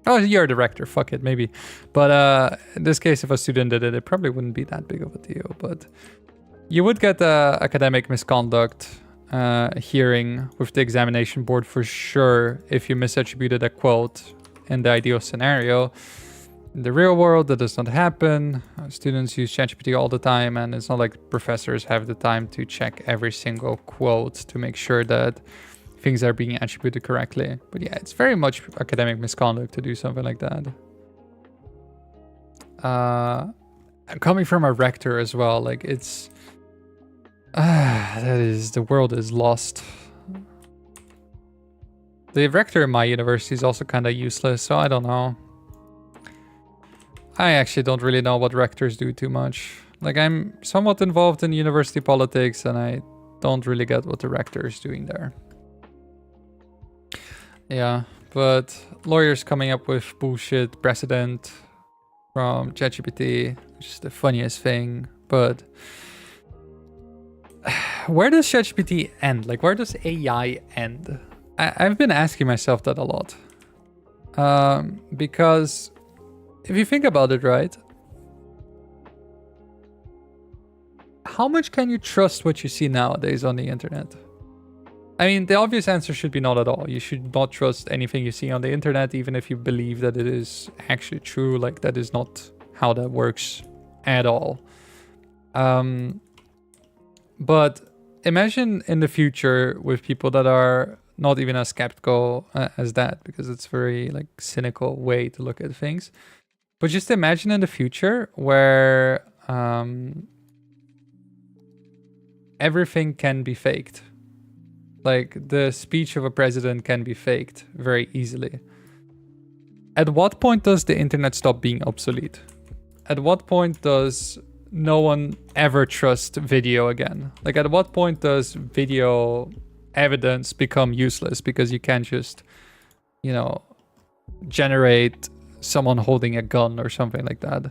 oh, you're a director, fuck it, maybe. But in this case, if a student did it, it probably wouldn't be that big of a deal. But you would get the academic misconduct hearing with the examination board for sure if you misattributed a quote in the ideal scenario. In the real world, that does not happen. Students use ChatGPT all the time, and it's not like professors have the time to check every single quote to make sure that things are being attributed correctly. But yeah, it's very much academic misconduct to do something like that. Coming from a rector as well, like it's... the world is lost. The rector in my university is also kind of useless, so I don't know. I actually don't really know what rectors do too much. Like, I'm somewhat involved in university politics, and I don't really get what the rector is doing there. Yeah, but lawyers coming up with bullshit precedent from ChatGPT, which is the funniest thing. But where does ChatGPT end? Like, where does AI end? I've been asking myself that a lot. Because if you think about it, right? How much can you trust what you see nowadays on the internet? I mean, the obvious answer should be not at all. You should not trust anything you see on the internet, even if you believe that it is actually true. Like, that is not how that works at all. But imagine in the future with people that are not even as skeptical as that, because it's a very like cynical way to look at things. But just imagine in the future where everything can be faked. Like the speech of a president can be faked very easily. At what point does the internet stop being obsolete? At what point does no one ever trust video again? Like, at what point does video evidence become useless because you can't just, you know, generate someone holding a gun or something like that?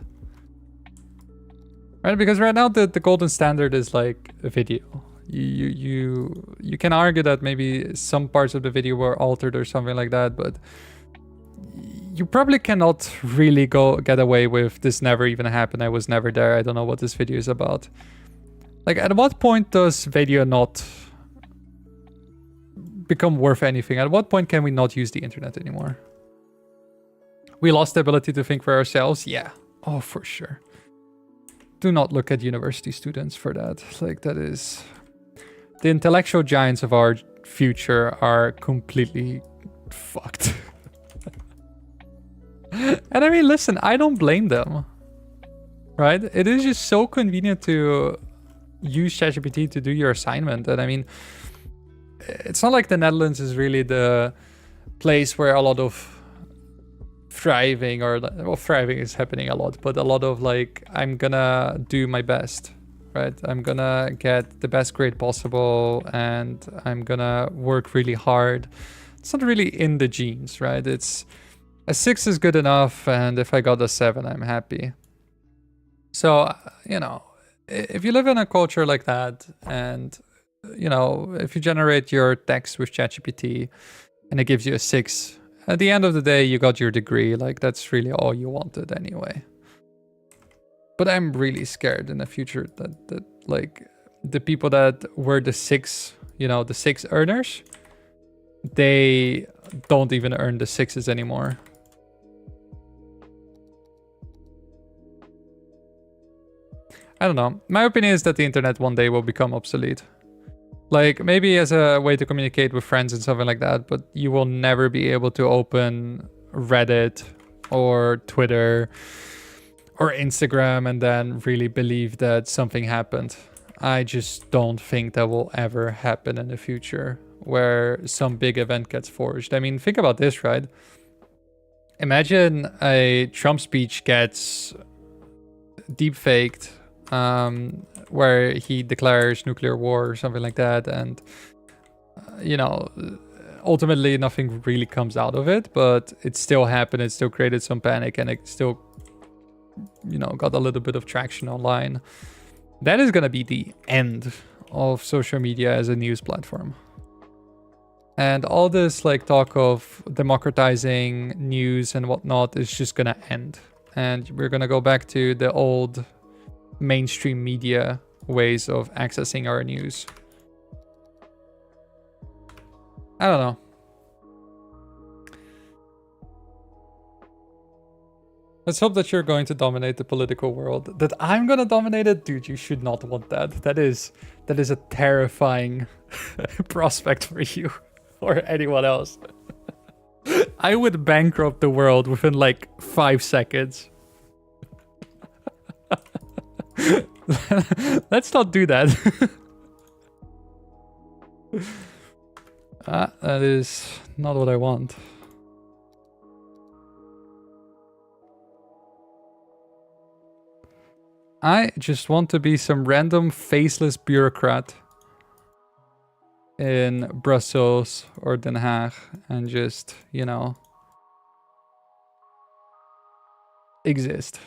Right? Because right now the golden standard is like a video. You can argue that maybe some parts of the video were altered or something like that, but you probably cannot really get away with this never even happened, I was never there, I don't know what this video is about. Like, at what point does video not become worth anything? At what point can we not use the internet anymore? We lost the ability to think for ourselves? Yeah. Oh, for sure. Do not look at university students for that. Like, that is... The intellectual giants of our future are completely fucked. And I mean, listen, I don't blame them. Right? It is just so convenient to use ChatGPT to do your assignment. And I mean, it's not like the Netherlands is really the place where a lot of thriving, or, well, thriving is happening a lot, but a lot of like, I'm gonna do my best, right? I'm gonna get the best grade possible and I'm gonna work really hard. It's not really in the genes, right? It's a 6 is good enough, and if I got a 7, I'm happy. So, you know, if you live in a culture like that, and, you know, if you generate your text with ChatGPT and it gives you a 6, at the end of the day, you got your degree. Like, that's really all you wanted anyway. But I'm really scared in the future that like, the people that were the 6, you know, the 6 earners, they don't even earn the 6s anymore. I don't know. My opinion is that the internet one day will become obsolete. Like, maybe as a way to communicate with friends and something like that, but you will never be able to open Reddit or Twitter or Instagram and then really believe that something happened. I just don't think that will ever happen in the future where some big event gets forged. I mean, think about this, right? Imagine a Trump speech gets deepfaked, where he declares nuclear war or something like that, and you know, ultimately nothing really comes out of it, but it still happened. It still created some panic, and it still, you know, got a little bit of traction online. That is gonna be the end of social media as a news platform. And all this like talk of democratizing news and whatnot is just gonna end. And we're gonna go back to the old mainstream media ways of accessing our news. I don't know. Let's hope that you're going to dominate the political world. That I'm gonna dominate it? Dude, you should not want that. That is a terrifying prospect for you or anyone else. I would bankrupt the world within like 5 seconds. Let's not do that. That is not what I want. I just want to be some random faceless bureaucrat in Brussels or Den Haag and just, you know, exist.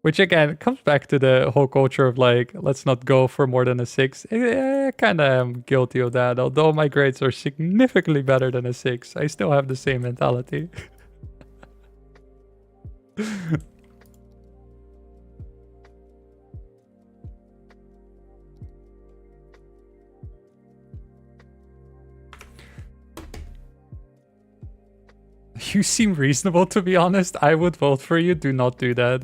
Which again comes back to the whole culture of like, let's not go for more than a 6. I kind of am guilty of that. Although my grades are significantly better than a 6, I still have the same mentality. You seem reasonable, to be honest. I would vote for you. Do not do that.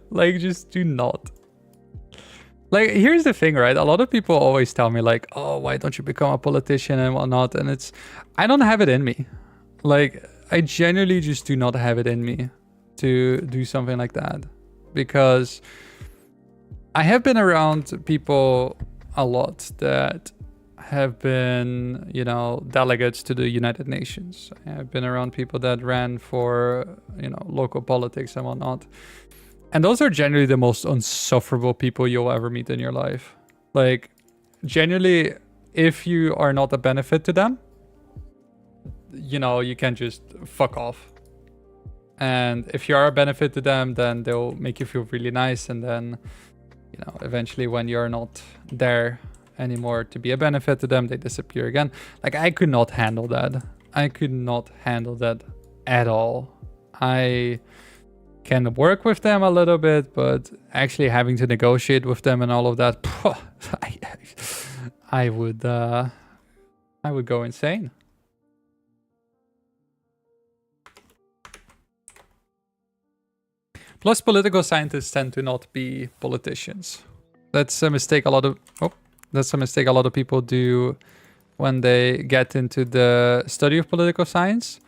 Like, just do not. Like, here's the thing, right? A lot of people always tell me like, oh, why don't you become a politician and whatnot? And it's, I don't have it in me. Like, I genuinely just do not have it in me to do something like that. Because I have been around people a lot that have been, you know, delegates to the United Nations. I have been around people that ran for, you know, local politics and whatnot. And those are generally the most insufferable people you'll ever meet in your life. Like, genuinely, if you are not a benefit to them, you know, you can just fuck off. And if you are a benefit to them, then they'll make you feel really nice. And then, you know, eventually when you're not there anymore to be a benefit to them, they disappear again. Like, I could not handle that. I could not handle that at all. I can work with them a little bit, but actually having to negotiate with them and all of that, I would go insane. Plus, political scientists tend to not be politicians. That's a mistake a lot of people do when they get into the study of political science.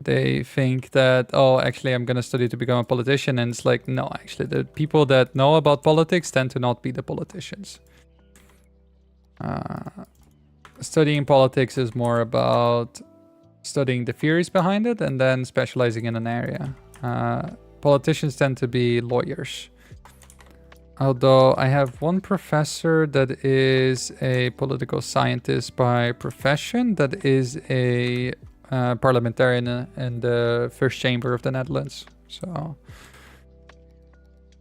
They think that, oh, actually, I'm going to study to become a politician. And it's like, no, actually, the people that know about politics tend to not be the politicians. Studying politics is more about studying the theories behind it and then specializing in an area. Politicians tend to be lawyers. Although I have one professor that is a political scientist by profession, that is a parliamentarian in the first chamber of the Netherlands. So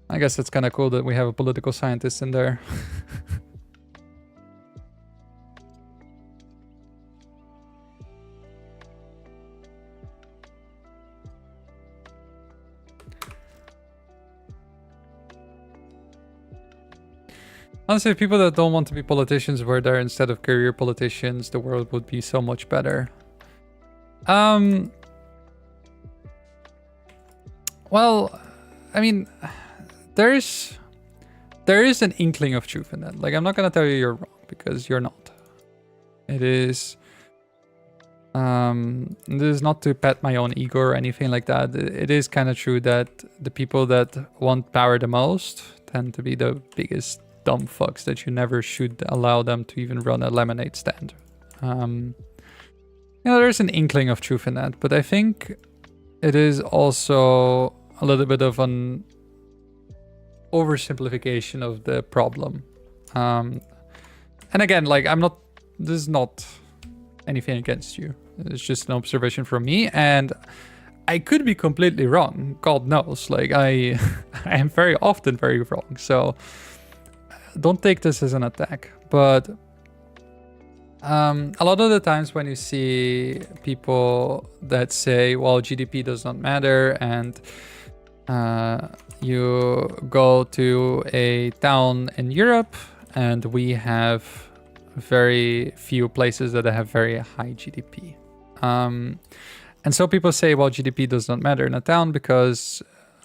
I guess that's kind of cool that we have a political scientist in there. Honestly, people that don't want to be politicians were there instead of career politicians, the world would be so much better. Well, I mean, there is an inkling of truth in that. Like, I'm not gonna tell you you're wrong, because you're not. It is this is not to pet my own ego or anything like that. It is kind of true that the people that want power the most tend to be the biggest dumb fucks that you never should allow them to even run a lemonade stand. There's an inkling of truth in that, but I think it is also a little bit of an oversimplification of the problem. And again, like, this is not anything against you. It's just an observation from me, and I could be completely wrong. God knows. Like, I am very often very wrong. So don't take this as an attack. But a lot of the times when you see people that say, well, GDP does not matter, and you go to a town in Europe and we have very few places that have very high GDP. And so people say, well, GDP does not matter in a town because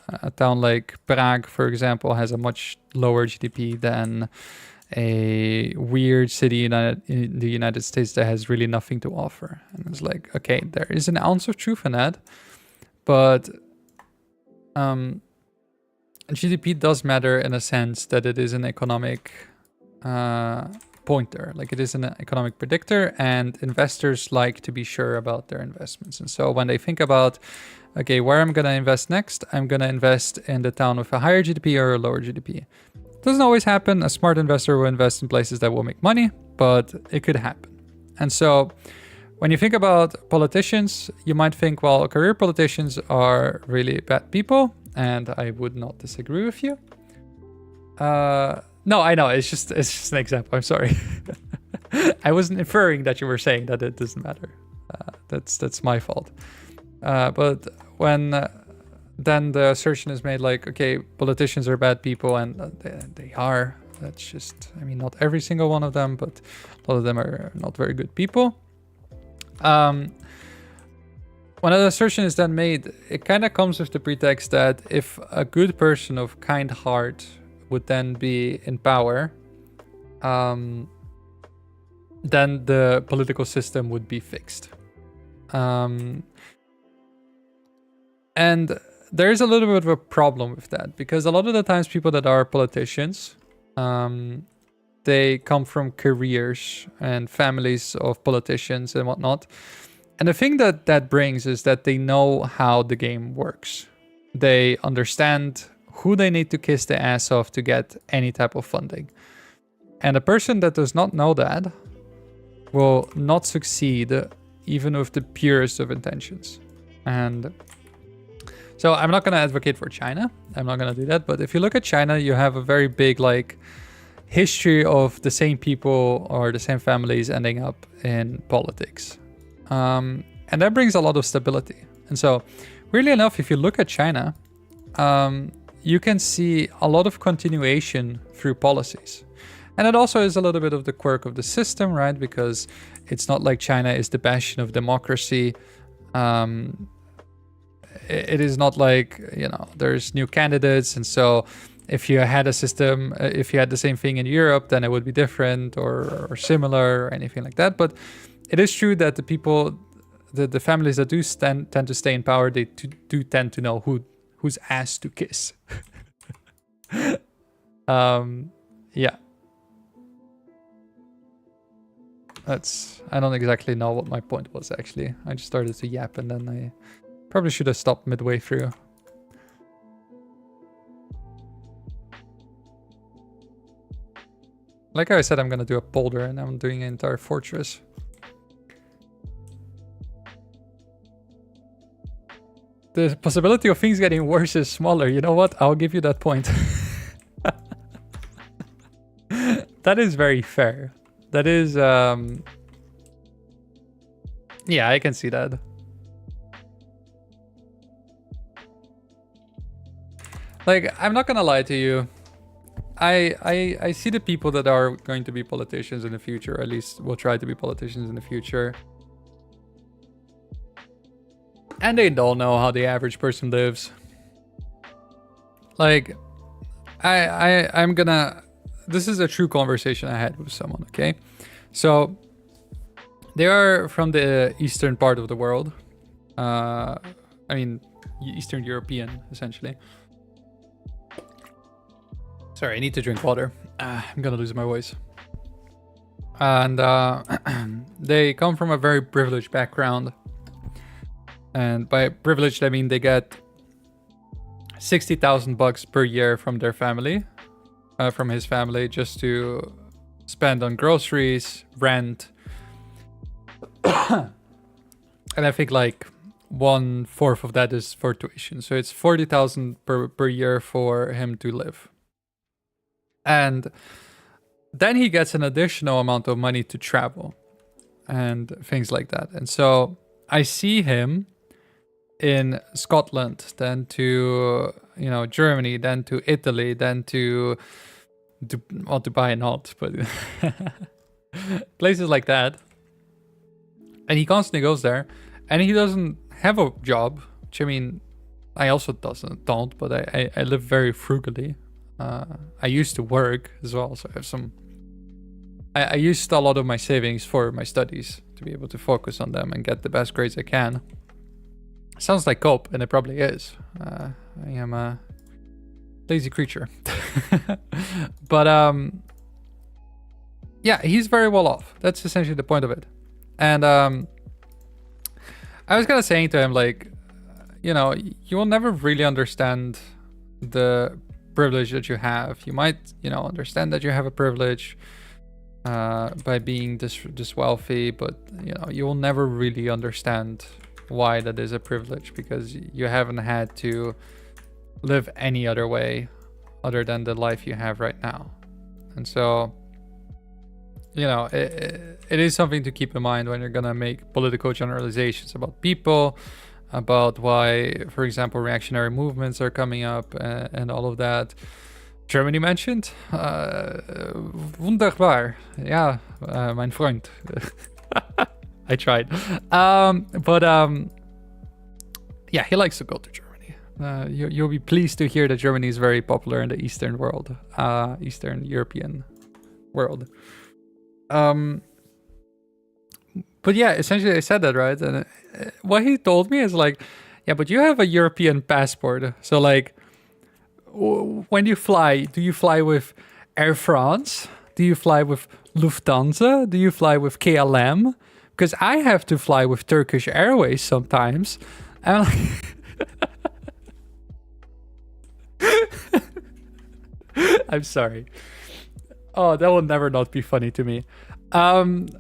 a town like Prague, for example, has a much lower GDP than a weird city in the United States that has really nothing to offer. And it's like, okay, there is an ounce of truth in that, but GDP does matter in a sense that it is an economic pointer, like it is an economic predictor, and investors like to be sure about their investments. And so when they think about, okay, where I'm going to invest next, I'm going to invest in the town with a higher GDP or a lower GDP. Doesn't always happen. A smart investor will invest in places that will make money, but it could happen. And so when you think about politicians, you might think, well, career politicians are really bad people, and I would not disagree with you. No, I know. It's just an example. I'm sorry. I wasn't inferring that you were saying that it doesn't matter. That's my fault. But when then the assertion is made like, okay, politicians are bad people, and they are. That's just, I mean, not every single one of them, but a lot of them are not very good people. When an assertion is then made, it kind of comes with the pretext that if a good person of kind heart would then be in power, then the political system would be fixed. And there is a little bit of a problem with that, because a lot of the times people that are politicians, they come from careers and families of politicians and whatnot. And the thing that brings is that they know how the game works. They understand who they need to kiss the ass of to get any type of funding. And a person that does not know that will not succeed even with the purest of intentions. And so I'm not going to advocate for China. I'm not going to do that. But if you look at China, you have a very big like history of the same people or the same families ending up in politics. And that brings a lot of stability. And so weirdly enough, if you look at China, you can see a lot of continuation through policies. And it also is a little bit of the quirk of the system, right? Because it's not like China is the bastion of democracy. It is not like, there's new candidates. And so if you had a system, if you had the same thing in Europe, then it would be different or similar or anything like that. But it is true that the people, the families that do tend to stay in power, they do tend to know whose ass to kiss. Yeah. I don't exactly know what my point was, actually. I just started to yap and then I probably should have stopped midway through. Like I said, I'm gonna do a polder and I'm doing an entire fortress. The possibility of things getting worse is smaller. You know what? I'll give you that point. That is very fair. That is, yeah, I can see that. Like, I'm not gonna lie to you. I see the people that are going to be politicians in the future, at least will try to be politicians in the future. And they don't know how the average person lives. Like, I'm gonna... This is a true conversation I had with someone, okay? So, they are from the eastern part of the world. I mean, Eastern European, essentially. Sorry, I need to drink water. I'm gonna lose my voice. And they come from a very privileged background. And by privileged, I mean they get $60,000 per year from their family, from his family, just to spend on groceries, rent. And I think like 1/4 of that is for tuition. So it's 40,000 per year for him to live. And then he gets an additional amount of money to travel and things like that. And so I see him in Scotland, then to, you know, Germany, then to Italy, then to well, Dubai not, but places like that. And he constantly goes there, and he doesn't have a job, which I mean, I also don't, but I live very frugally. I used to work as well, so I have some... I used a lot of my savings for my studies to be able to focus on them and get the best grades I can. Sounds like cope, and it probably is. I am a lazy creature. But yeah, he's very well off. That's essentially the point of it. And I was kind of saying to him, like, you know, you will never really understand the privilege that you have. You might, you know, understand that you have a privilege by being this wealthy, but, you know, you will never really understand why that is a privilege, because you haven't had to live any other way other than the life you have right now. And so, you know, it is something to keep in mind when you're gonna make political generalizations about people, about why, for example, reactionary movements are coming up and all of that. Germany mentioned? Wunderbar. Ja, mein Freund. I tried. Yeah, he likes to go to Germany. You'll be pleased to hear that Germany is very popular in the Eastern world, Eastern European world. But yeah, essentially I said that, right? And what he told me is like, yeah, but you have a European passport. So like, when you fly, do you fly with Air France? Do you fly with Lufthansa? Do you fly with KLM? Because I have to fly with Turkish Airways sometimes. And I'm sorry. Oh, that will never not be funny to me. And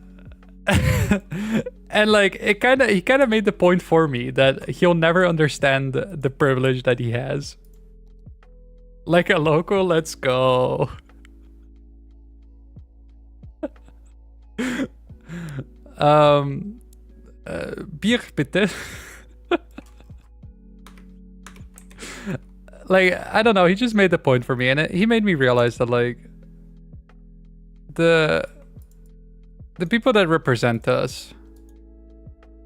like he kind of made the point for me that he'll never understand the privilege that he has. Like a local, let's go. Bier bitte. Like, I don't know, he just made the point for me, and he made me realize that like the people that represent us,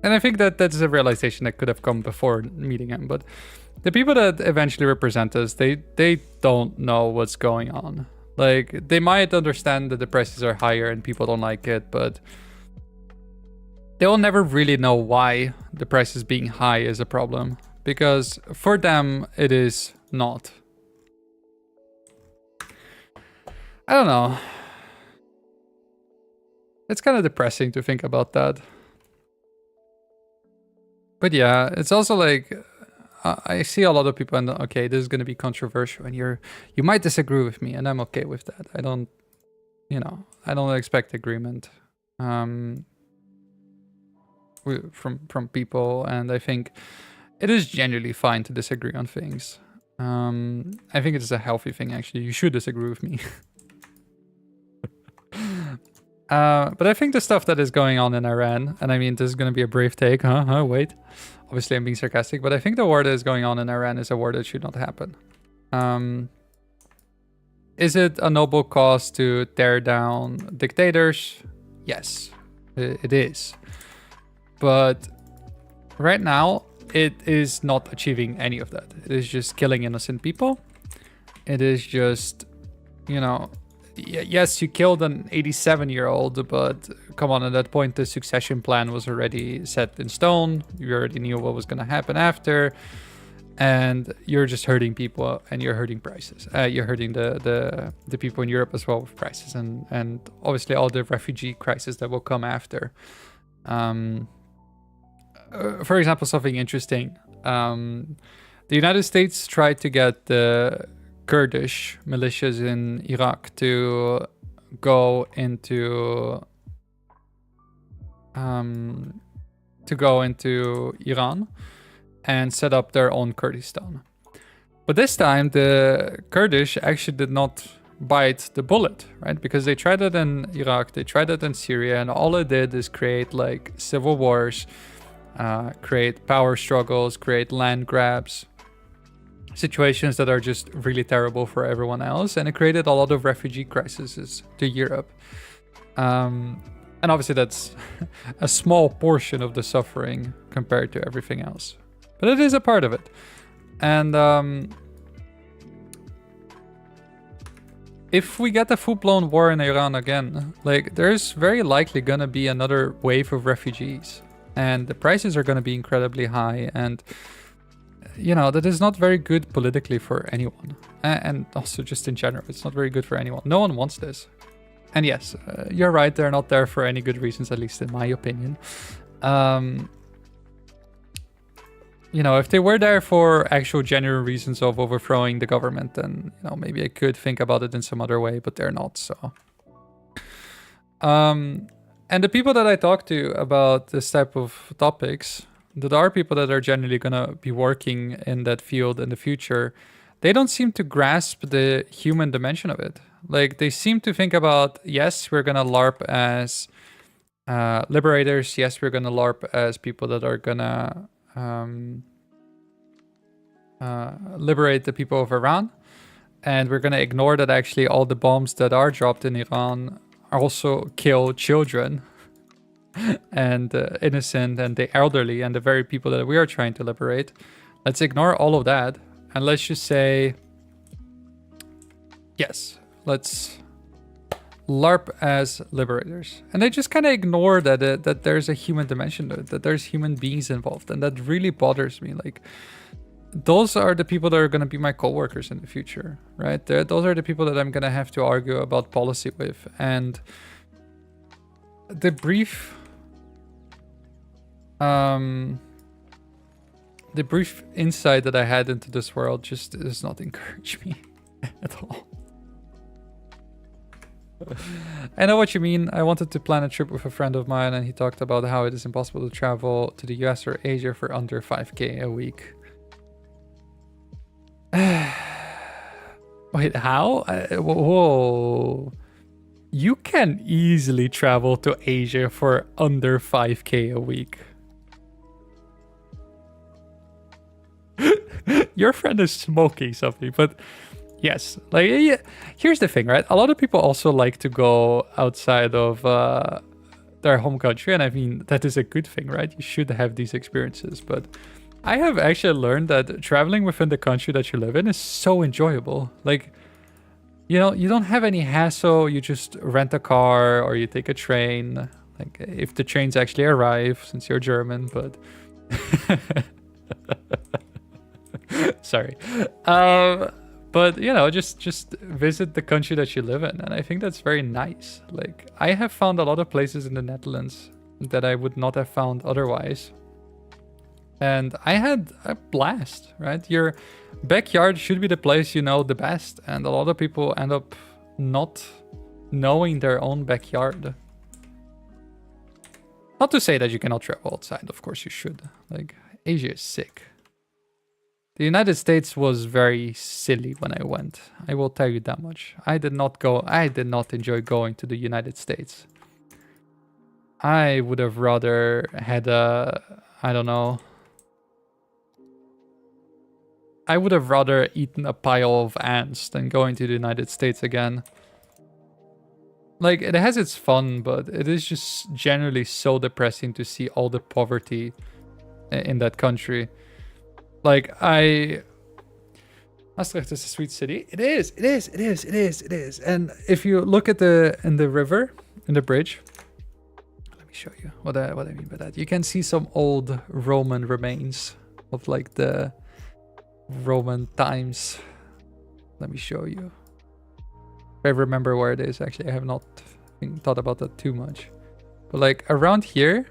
and I think that that's a realization that could have come before meeting him, but the people that eventually represent us, they don't know what's going on. Like, they might understand that the prices are higher and people don't like it, but they will never really know why the prices being high is a problem, because for them it is not. I don't know. It's kind of depressing to think about that. But yeah, it's also like, I see a lot of people, and okay, this is going to be controversial, and you might disagree with me, and I'm okay with that. I don't expect agreement from people, and I think it is genuinely fine to disagree on things. I think it's a healthy thing, actually. You should disagree with me. But I think the stuff that is going on in Iran, and I mean, this is going to be a brave take, wait. Obviously, I'm being sarcastic, but I think the war that is going on in Iran is a war that should not happen. Is it a noble cause to tear down dictators? Yes, it is. But right now, it is not achieving any of that. It is just killing innocent people. It is just, you know, yes, you killed an 87-year-old, but come on, at that point, the succession plan was already set in stone. You already knew what was going to happen after. And you're just hurting people, and you're hurting prices. You're hurting the people in Europe as well with prices, and obviously all the refugee crisis that will come after. For example, something interesting. The United States tried to get the Kurdish militias in Iraq to go into Iran and set up their own Kurdistan. But this time, the Kurdish actually did not bite the bullet, right? Because they tried it in Iraq, they tried it in Syria, and all it did is create like civil wars, create power struggles, create land grabs, situations that are just really terrible for everyone else, and it created a lot of refugee crises to Europe. And obviously that's a small portion of the suffering compared to everything else. But it is a part of it. And if we get a full-blown war in Iran again, like, there's very likely gonna be another wave of refugees. And the prices are gonna be incredibly high. And, you know, that is not very good politically for anyone. And also just in general, it's not very good for anyone. No one wants this. And yes, you're right, they're not there for any good reasons, at least in my opinion. You know, if they were there for actual genuine reasons of overthrowing the government, then, you know, maybe I could think about it in some other way, but they're not, so. And the people that I talk to about this type of topics, that are people that are generally gonna be working in that field in the future, they don't seem to grasp the human dimension of it. Like, they seem to think about, yes, we're gonna LARP as liberators, yes, we're gonna LARP as people that are gonna liberate the people of Iran, and we're gonna ignore that actually all the bombs that are dropped in Iran also kill children and innocent and the elderly and the very people that we are trying to liberate. Let's ignore all of that, and let's just say, yes, let's LARP as liberators. And they just kind of ignore that that there's a human dimension to it, that there's human beings involved, and that really bothers me. Like, those are the people that are going to be my coworkers in the future, right? Those are the people that I'm going to have to argue about policy with. And the brief insight that I had into this world just does not encourage me at all. I know what you mean. I wanted to plan a trip with a friend of mine, and he talked about how it is impossible to travel to the US or Asia for under 5K a week. Wait, how? Whoa. You can easily travel to Asia for under 5K a week. Your friend is smoking something, but yes, like, yeah, here's the thing, right? A lot of people also like to go outside of their home country, and I mean, that is a good thing, right? You should have these experiences, but I have actually learned that traveling within the country that you live in is so enjoyable. Like, you know, you don't have any hassle. You just rent a car or you take a train. Like, if the trains actually arrive, since you're German, but sorry. But, you know, just visit the country that you live in. And I think that's very nice. Like, I have found a lot of places in the Netherlands that I would not have found otherwise. And I had a blast, right? Your backyard should be the place you know the best. And a lot of people end up not knowing their own backyard. Not to say that you cannot travel outside. Of course you should. Like, Asia is sick. The United States was very silly when I went. I will tell you that much. I did not enjoy going to the United States. I would have rather had a, I don't know, I would have rather eaten a pile of ants than going to the United States again. Like, it has its fun, but it is just generally so depressing to see all the poverty in that country. Like, Maastricht is a sweet city. It is. And if you look at in the river, in the bridge, let me show you what I mean by that. You can see some old Roman remains of like the Roman times. Let me show you. If I remember where it is, actually, I have not thought about that too much. But like around here,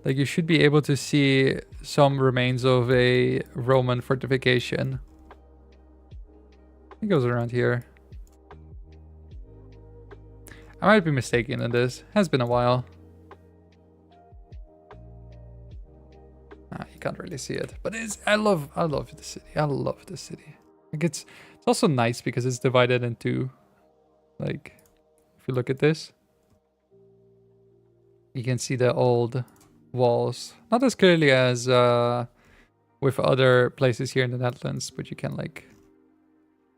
like you should be able to see some remains of a Roman fortification. I think it was around here. I might be mistaken in this. Has been a while. You can't really see it, but I love the city. I love the city. Like it's also nice because it's divided into, like, if you look at this, you can see the old walls. Not as clearly as with other places here in the Netherlands, but you can like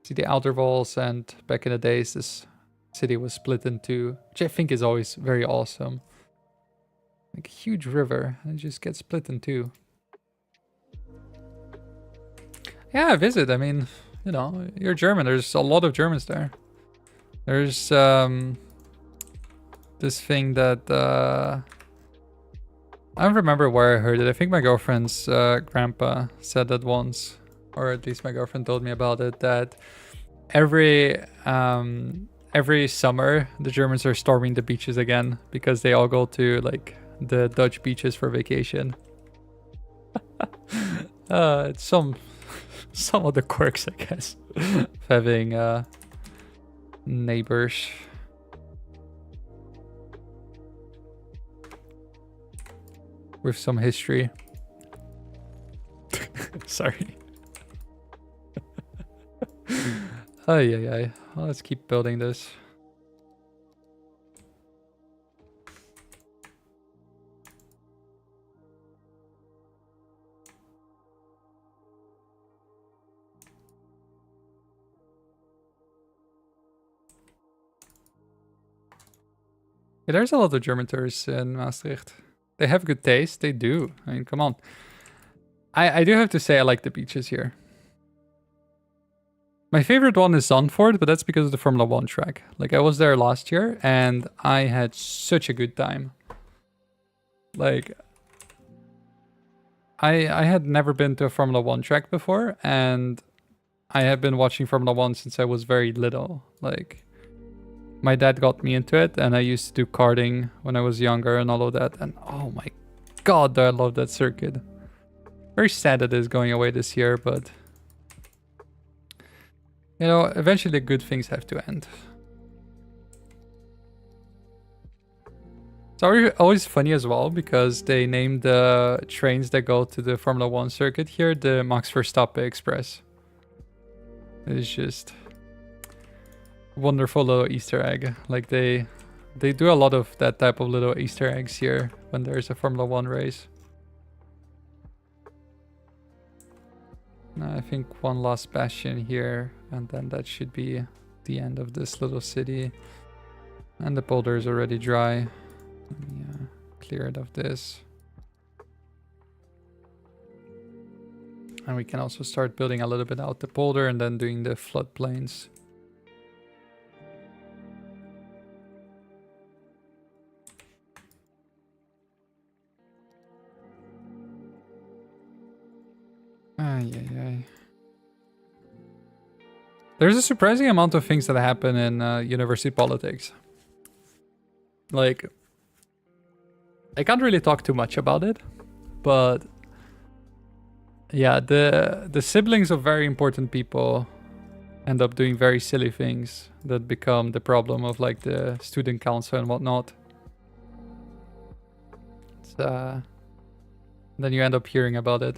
see the outer walls. And back in the days, this city was split in two, which I think is always very awesome. Like a huge river, and it just gets split in two. Yeah, visit. I mean, you know, you're German. There's a lot of Germans there. There's this thing that I don't remember where I heard it. I think my girlfriend's grandpa said that once, or at least my girlfriend told me about it, that every summer the Germans are storming the beaches again because they all go to like the Dutch beaches for vacation. It's some of the quirks, I guess, of having neighbors. With some history. Sorry. Oh yeah. Well, let's keep building this. Yeah, there's a lot of German tourists in Maastricht. They have good taste. They do. I mean, come on. I do have to say I like the beaches here. My favorite one is Zandvoort, but that's because of the Formula 1 track. Like, I was there last year, and I had such a good time. Like, I had never been to a Formula 1 track before, and I had been watching Formula 1 since I was very little. Like, my dad got me into it, and I used to do karting when I was younger and all of that. And oh my god, I love that circuit. Very sad that it's going away this year, but you know, eventually good things have to end. It's always funny as well because they named the trains that go to the Formula 1 circuit here the Max Verstappen Express. It's just wonderful little Easter egg. Like they do a lot of that type of little Easter eggs here when there's a Formula 1 race. I think one last bastion here, and then that should be the end of this little city. And the Polder is already dry. Yeah, clear it of this. And we can also start building a little bit out the Polder and then doing the floodplains. Ay. There's a surprising amount of things that happen in university politics. Like, I can't really talk too much about it, but yeah, the siblings of very important people end up doing very silly things that become the problem of like the student council and whatnot. It's, then you end up hearing about it.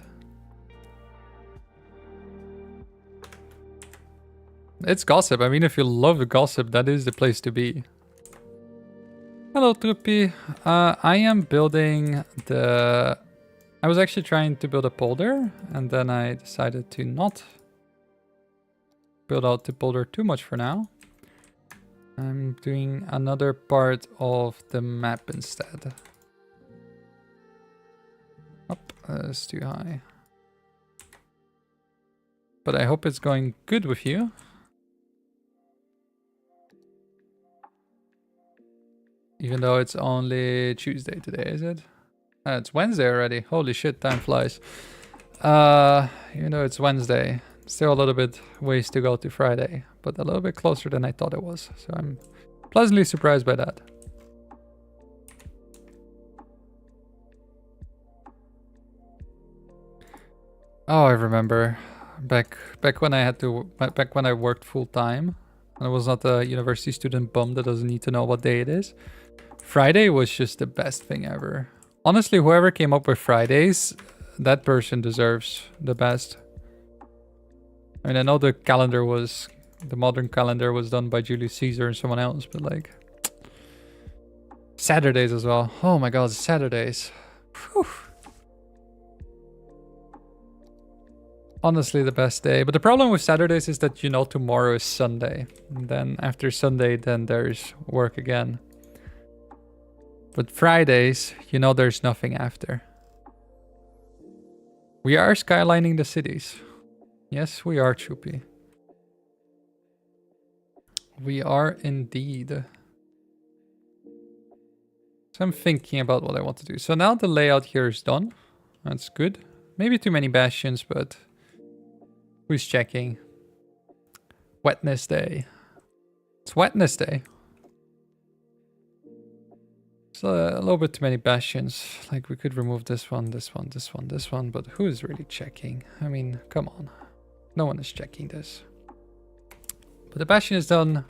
It's gossip. I mean, if you love gossip, that is the place to be. Hello, Truppy. I am building the I was actually trying to build a polder, and then I decided to not build out the polder too much for now. I'm doing another part of the map instead. Oh, that's too high. But I hope it's going good with you. Even though it's only Tuesday today, is it? It's Wednesday already. Holy shit, time flies. Even though it's Wednesday, still a little bit ways to go to Friday, but a little bit closer than I thought it was. So I'm pleasantly surprised by that. Oh, I remember back when I worked full time, and I was not a university student bum that doesn't need to know what day it is. Friday was just the best thing ever. Honestly, whoever came up with Fridays, that person deserves the best. I mean, I know the modern calendar was done by Julius Caesar and someone else, but like Saturdays as well. Oh my god, Saturdays. Whew. Honestly, the best day. But the problem with Saturdays is that, you know, tomorrow is Sunday. And then after Sunday, then there's work again. But Fridays, you know, there's nothing after. We are skylining the cities. Yes, we are, Choopy. We are indeed. So I'm thinking about what I want to do. So now the layout here is done. That's good. Maybe too many bastions, but who's checking? Wetness day. It's wetness day. It's a little bit too many bastions. Like, we could remove this one, this one, this one, this one, but who is really checking? I mean, come on. No one is checking this. But the bastion is done.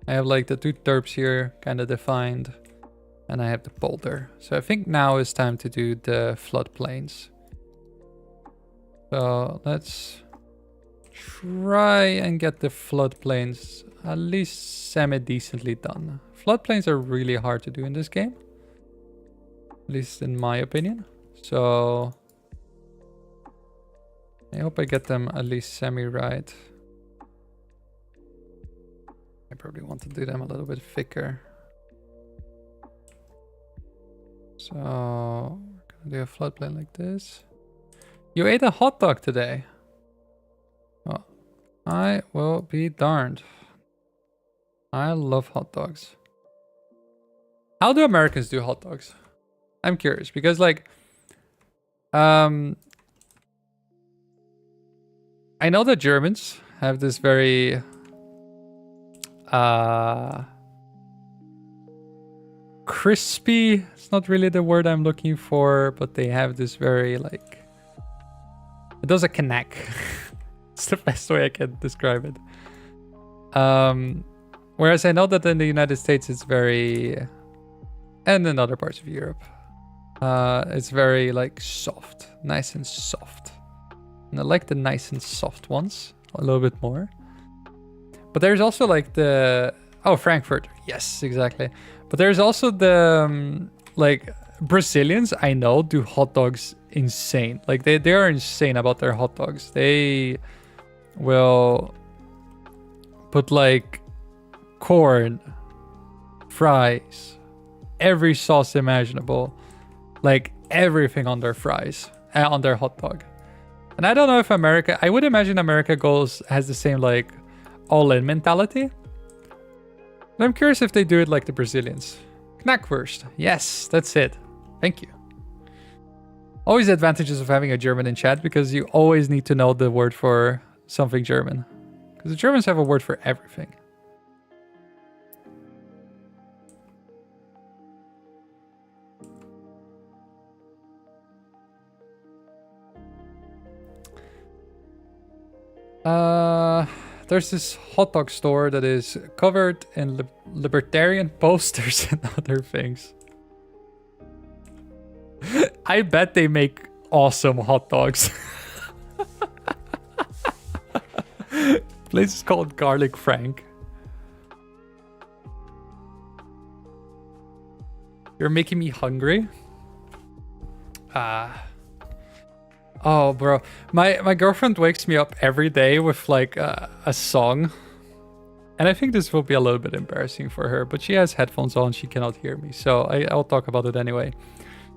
I have like the two terps here kind of defined. And I have the polder. So I think now is time to do the floodplains. So let's try and get the floodplains at least semi-decently done. Floodplains are really hard to do in this game. At least in my opinion. So I hope I get them at least semi-right. I probably want to do them a little bit thicker. So we're gonna do a floodplain like this. You ate a hot dog today. Oh, I will be darned. I love hot dogs. How do Americans do hot dogs? I'm curious because like I know that Germans have this very crispy, it's not really the word I'm looking for, but they have this very like, it does a knack. It's the best way I can describe it. Whereas I know that in the United States it's very, and in other parts of Europe, it's very like soft, nice and soft. And I like the nice and soft ones a little bit more. But there's also like the, oh, Frankfurt, yes, exactly. But there's also the, like, Brazilians, I know, do hot dogs insane. Like, they are insane about their hot dogs. They will put, like, corn, fries, every sauce imaginable, like, everything on their fries, on their hot dog. And I don't know if America, I would imagine America has the same, like, all-in mentality. But I'm curious if they do it like the Brazilians. Knackwurst. Yes, that's it. Thank you. Always the advantages of having a German in chat, because you always need to know the word for something German. Because the Germans have a word for everything. There's this hot dog store that is covered in libertarian posters and other things. I bet they make awesome hot dogs. Place is called Garlic Frank. You're making me hungry. Oh, bro. My girlfriend wakes me up every day with like a song. And I think this will be a little bit embarrassing for her, but she has headphones on, she cannot hear me, so I'll talk about it anyway.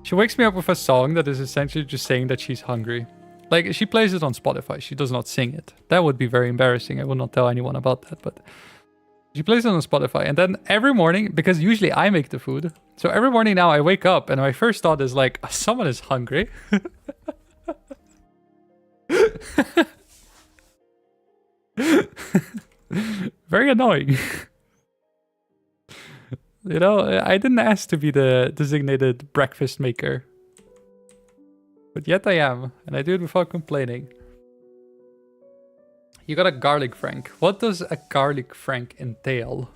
She wakes me up with a song that is essentially just saying that she's hungry. Like, she plays it on Spotify, she does not sing it. That would be very embarrassing, I will not tell anyone about that, but... She plays it on Spotify, and then every morning, because usually I make the food, so every morning now I wake up, and my first thought is like, someone is hungry. Very annoying. You know, I didn't ask to be the designated breakfast maker. But yet I am, and I do it without complaining. You got a garlic frank. What does a garlic frank entail?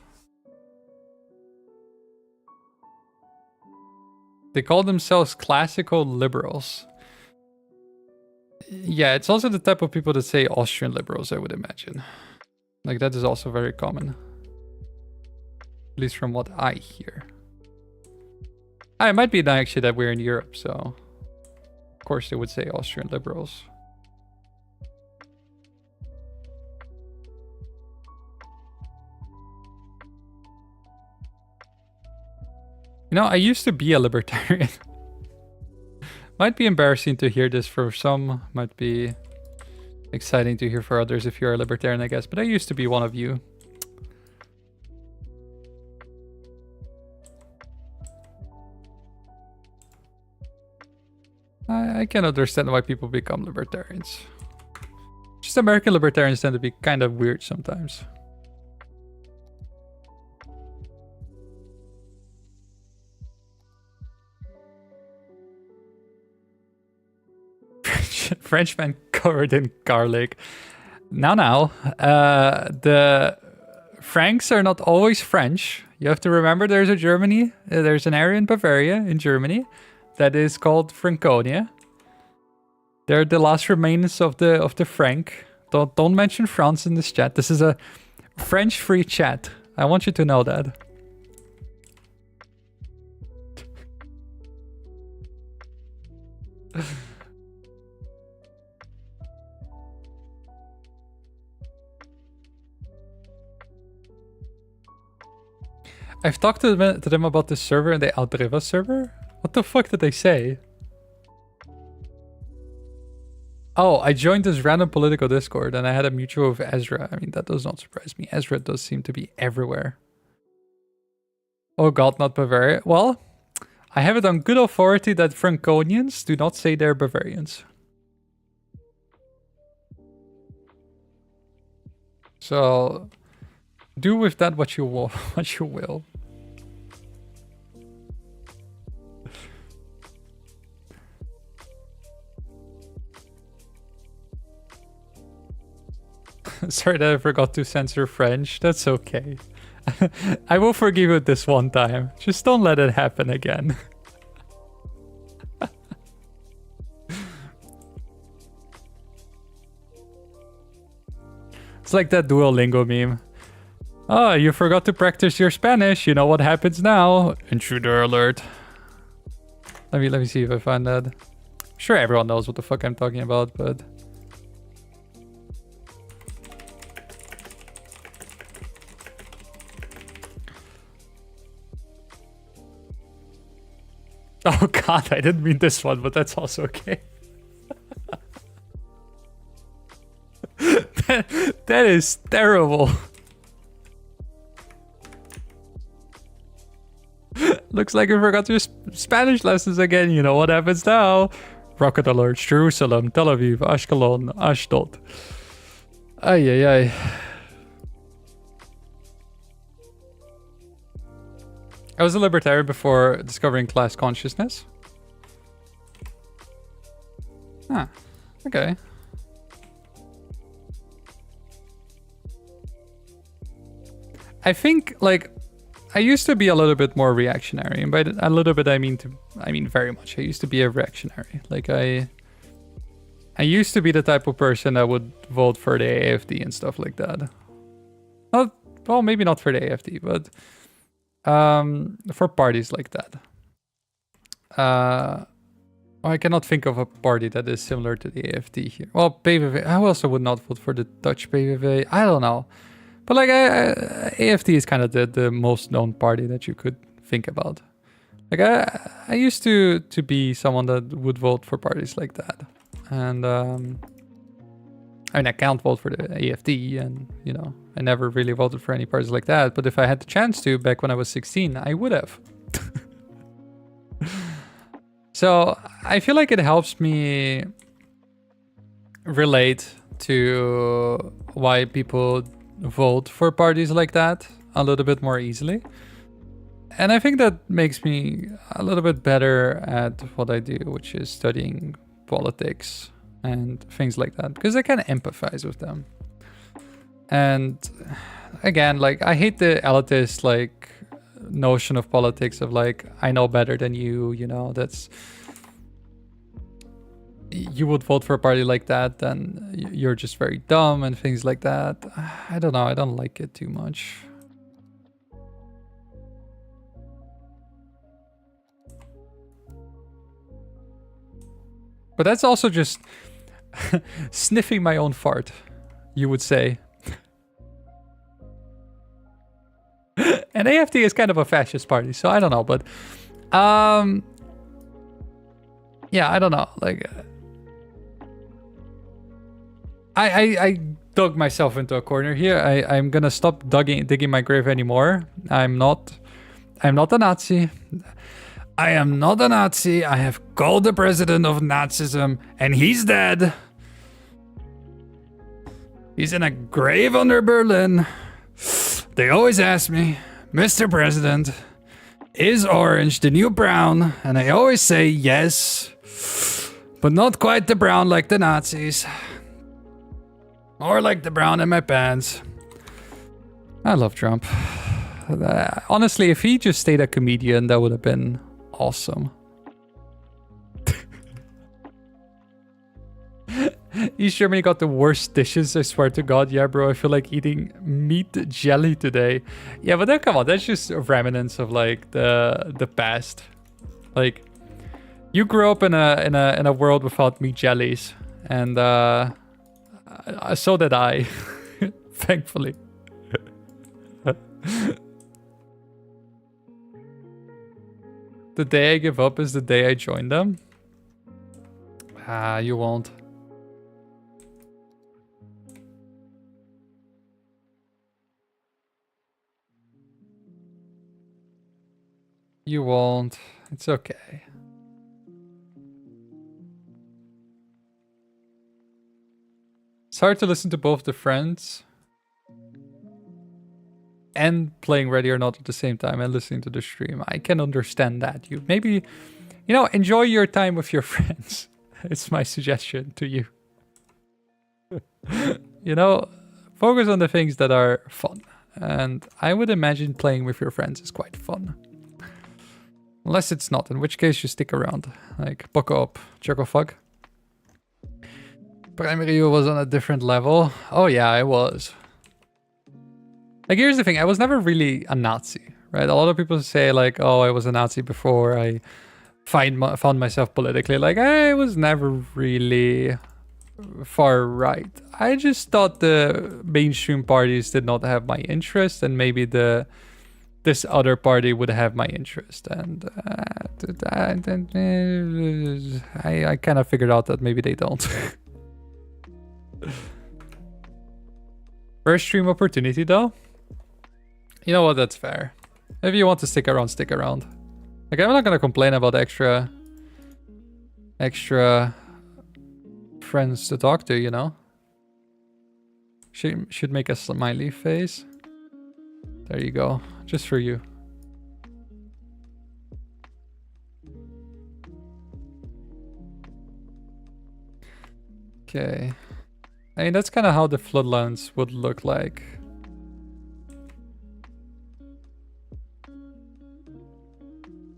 They call themselves classical liberals. Yeah, it's also the type of people that say Austrian liberals, I would imagine. Like, that is also very common. At least from what I hear. It might be actually that we're in Europe, so... Of course they would say Austrian liberals. You know, I used to be a libertarian. Might be embarrassing to hear this for some. Might be exciting to hear for others if you're a libertarian, I guess. But I used to be one of you. I can understand why people become libertarians. Just American libertarians tend to be kind of weird sometimes. Frenchman covered in garlic. Now, the Franks are not always French. You have to remember there's a Germany, there's an area in Bavaria in Germany that is called Franconia. They're the last remains of the Frank. Don't mention France in this chat. This is a French-free chat. I want you to know that. I've talked to them about the server and the Aldriva server. What the fuck did they say? Oh, I joined this random political Discord and I had a mutual with Ezra. I mean, that does not surprise me. Ezra does seem to be everywhere. Oh god, not Bavaria. Well, I have it on good authority that Franconians do not say they're Bavarians. So, do with that what you will. What you will. Sorry that I forgot to censor French. That's okay. I will forgive you this one time. Just don't let it happen again. It's like that Duolingo meme. Oh, you forgot to practice your Spanish. You know what happens now. Intruder alert. Let me see if I find that. I'm sure everyone knows what the fuck I'm talking about, but... Oh god, I didn't mean this one, but that's also okay. that is terrible. Looks like you forgot your Spanish lessons again. You know what happens now. Rocket alert, Jerusalem, Tel Aviv, Ashkelon, Ashdod. Ay, ay, ay. I was a libertarian before discovering class consciousness. Ah, okay. I think, like, I used to be a little bit more reactionary, and by a little bit I mean very much. I used to be a reactionary. Like, I used to be the type of person that would vote for the AFD and stuff like that. Not, well, maybe not for the AFD, but for parties like that. I cannot think of a party that is similar to the AFD here. Well, PVV, I also would not vote for the Dutch PVV. I don't know. But like, AFD is kind of the most known party that you could think about. Like, I used to be someone that would vote for parties like that. And, I mean, I can't vote for the AFD, and, you know, I never really voted for any parties like that. But if I had the chance to back when I was 16, I would have. So I feel like it helps me relate to why people vote for parties like that a little bit more easily. And I think that makes me a little bit better at what I do, which is studying politics and things like that, because I can empathize with them. And again, like, I hate the elitist, like, notion of politics of like, I know better than you, you know, that's, you would vote for a party like that, then you're just very dumb and things like that. I don't know, I don't like it too much. But that's also just sniffing my own fart, you would say. And AFD is kind of a fascist party, so I don't know, but yeah, I don't know. Like, I dug myself into a corner here. I'm gonna stop digging my grave anymore. I'm not a Nazi. I am not a Nazi. I have called the president of Nazism, and he's dead. He's in a grave under Berlin. They always ask me, Mr. President, is orange the new brown? And I always say yes, but not quite the brown like the Nazis. Or like the brown in my pants. I love Trump. Honestly, if he just stayed a comedian, that would have been awesome. East Germany got the worst dishes, I swear to God. Yeah, bro, I feel like eating meat jelly today. Yeah, but then come on, that's just remnants of like the past. Like, you grew up in a world without meat jellies, and so did I, thankfully. The day I give up is the day I join them. You won't. You won't. It's okay. It's hard to listen to both the friends and playing Ready or Not at the same time and listening to the stream. I can understand that. You maybe, you know, enjoy your time with your friends. It's my suggestion to you. You know, focus on the things that are fun. And I would imagine playing with your friends is quite fun. Unless it's not, in which case you stick around. Like, buckle up, Chucklefuck. Primary was on a different level. Oh yeah, I was. Like, here's the thing, I was never really a Nazi, right? A lot of people say like, oh, I was a Nazi before I found myself politically. Like, I was never really far right. I just thought the mainstream parties did not have my interest, and maybe this other party would have my interest. And I kind of figured out that maybe they don't. First stream opportunity though. You know what, that's fair. If you want to stick around, stick around. Like, I'm not gonna complain about extra friends to talk to, you know? Should make a smiley face. There you go, just for you. Okay. I mean, that's kind of how the floodlands would look like.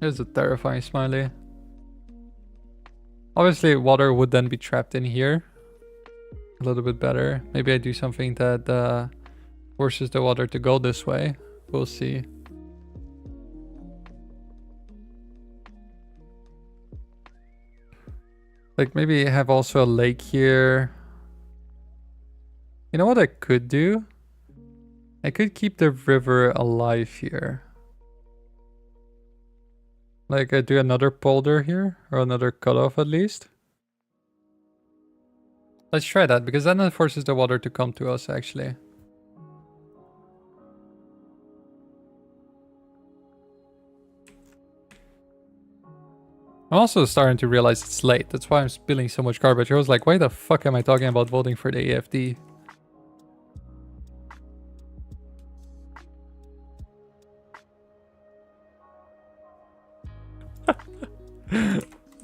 There's a terrifying smiley. Obviously, water would then be trapped in here. A little bit better. Maybe I do something that forces the water to go this way. We'll see. Like maybe have also a lake here. You know what I could do? I could keep the river alive here. Like I do another polder here, or another cutoff at least. Let's try that, because then it forces the water to come to us actually. I'm also starting to realize it's late. That's why I'm spilling so much garbage. I was like, why the fuck am I talking about voting for the AFD?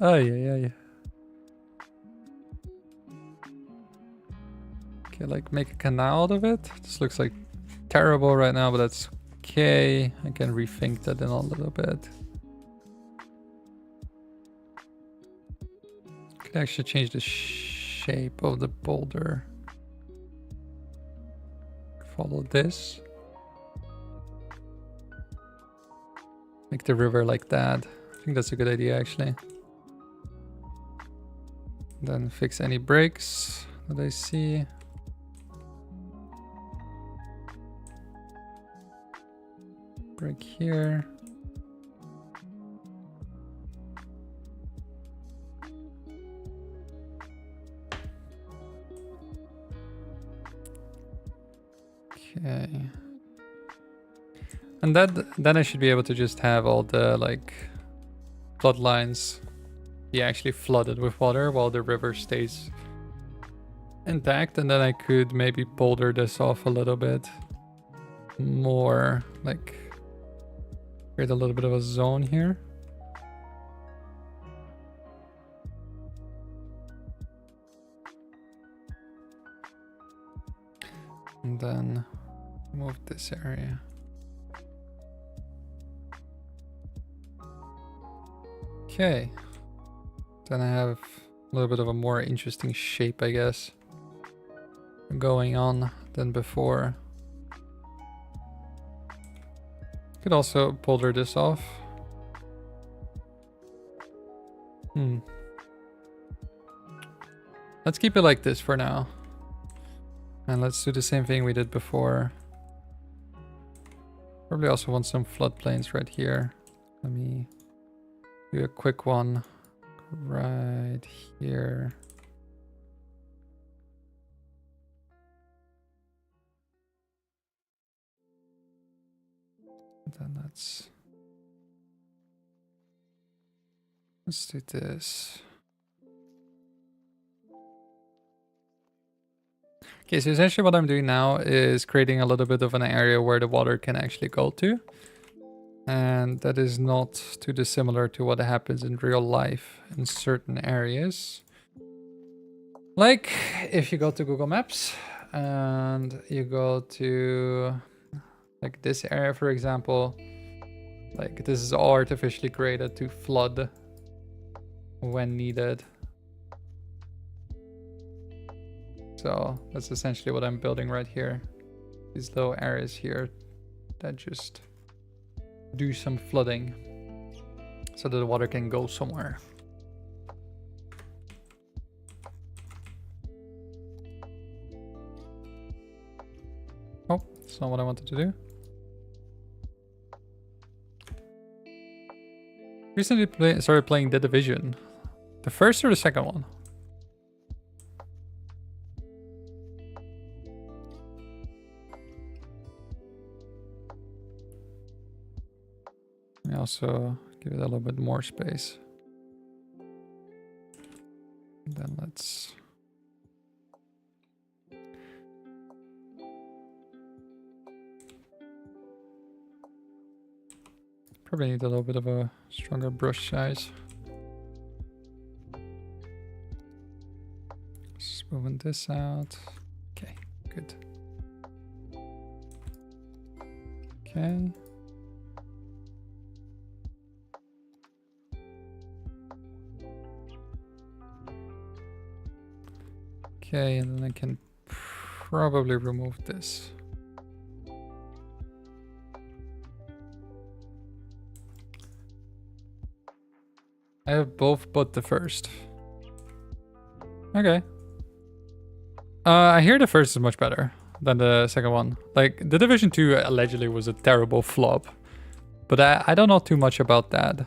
Oh, yeah. Okay, like make a canal out of it. This looks like terrible right now, but that's okay. I can rethink that in a little bit. Could actually change the shape of the boulder. Follow this. Make the river like that. I think that's a good idea actually. Then fix any breaks that I see. Break here. Okay. And then I should be able to just have all the like flood lines be actually flooded with water while the river stays intact, and then I could maybe boulder this off a little bit more, like create a little bit of a zone here. And then move this area. Okay. Then I have a little bit of a more interesting shape, I guess, going on than before. Could also boulder this off. Let's keep it like this for now. And let's do the same thing we did before. Probably also want some floodplains right here. Let me do a quick one right here. Then let's do this. Okay, so essentially what I'm doing now is creating a little bit of an area where the water can actually go to. And that is not too dissimilar to what happens in real life in certain areas. Like if you go to Google Maps and you go to like this area, for example, like this is all artificially created to flood when needed. So that's essentially what I'm building right here. These little areas here that just do some flooding so that the water can go somewhere. Oh, that's not what I wanted to do. Recently started playing The Division. The first or the second one? I also give it a little bit more space. And then let's probably need a little bit of a stronger brush size. Just moving this out. Okay, good. Okay. Okay, and then I can probably remove this. I have both but the first. Okay. I hear the first is much better than the second one. Like, The Division 2 allegedly was a terrible flop. But I don't know too much about that.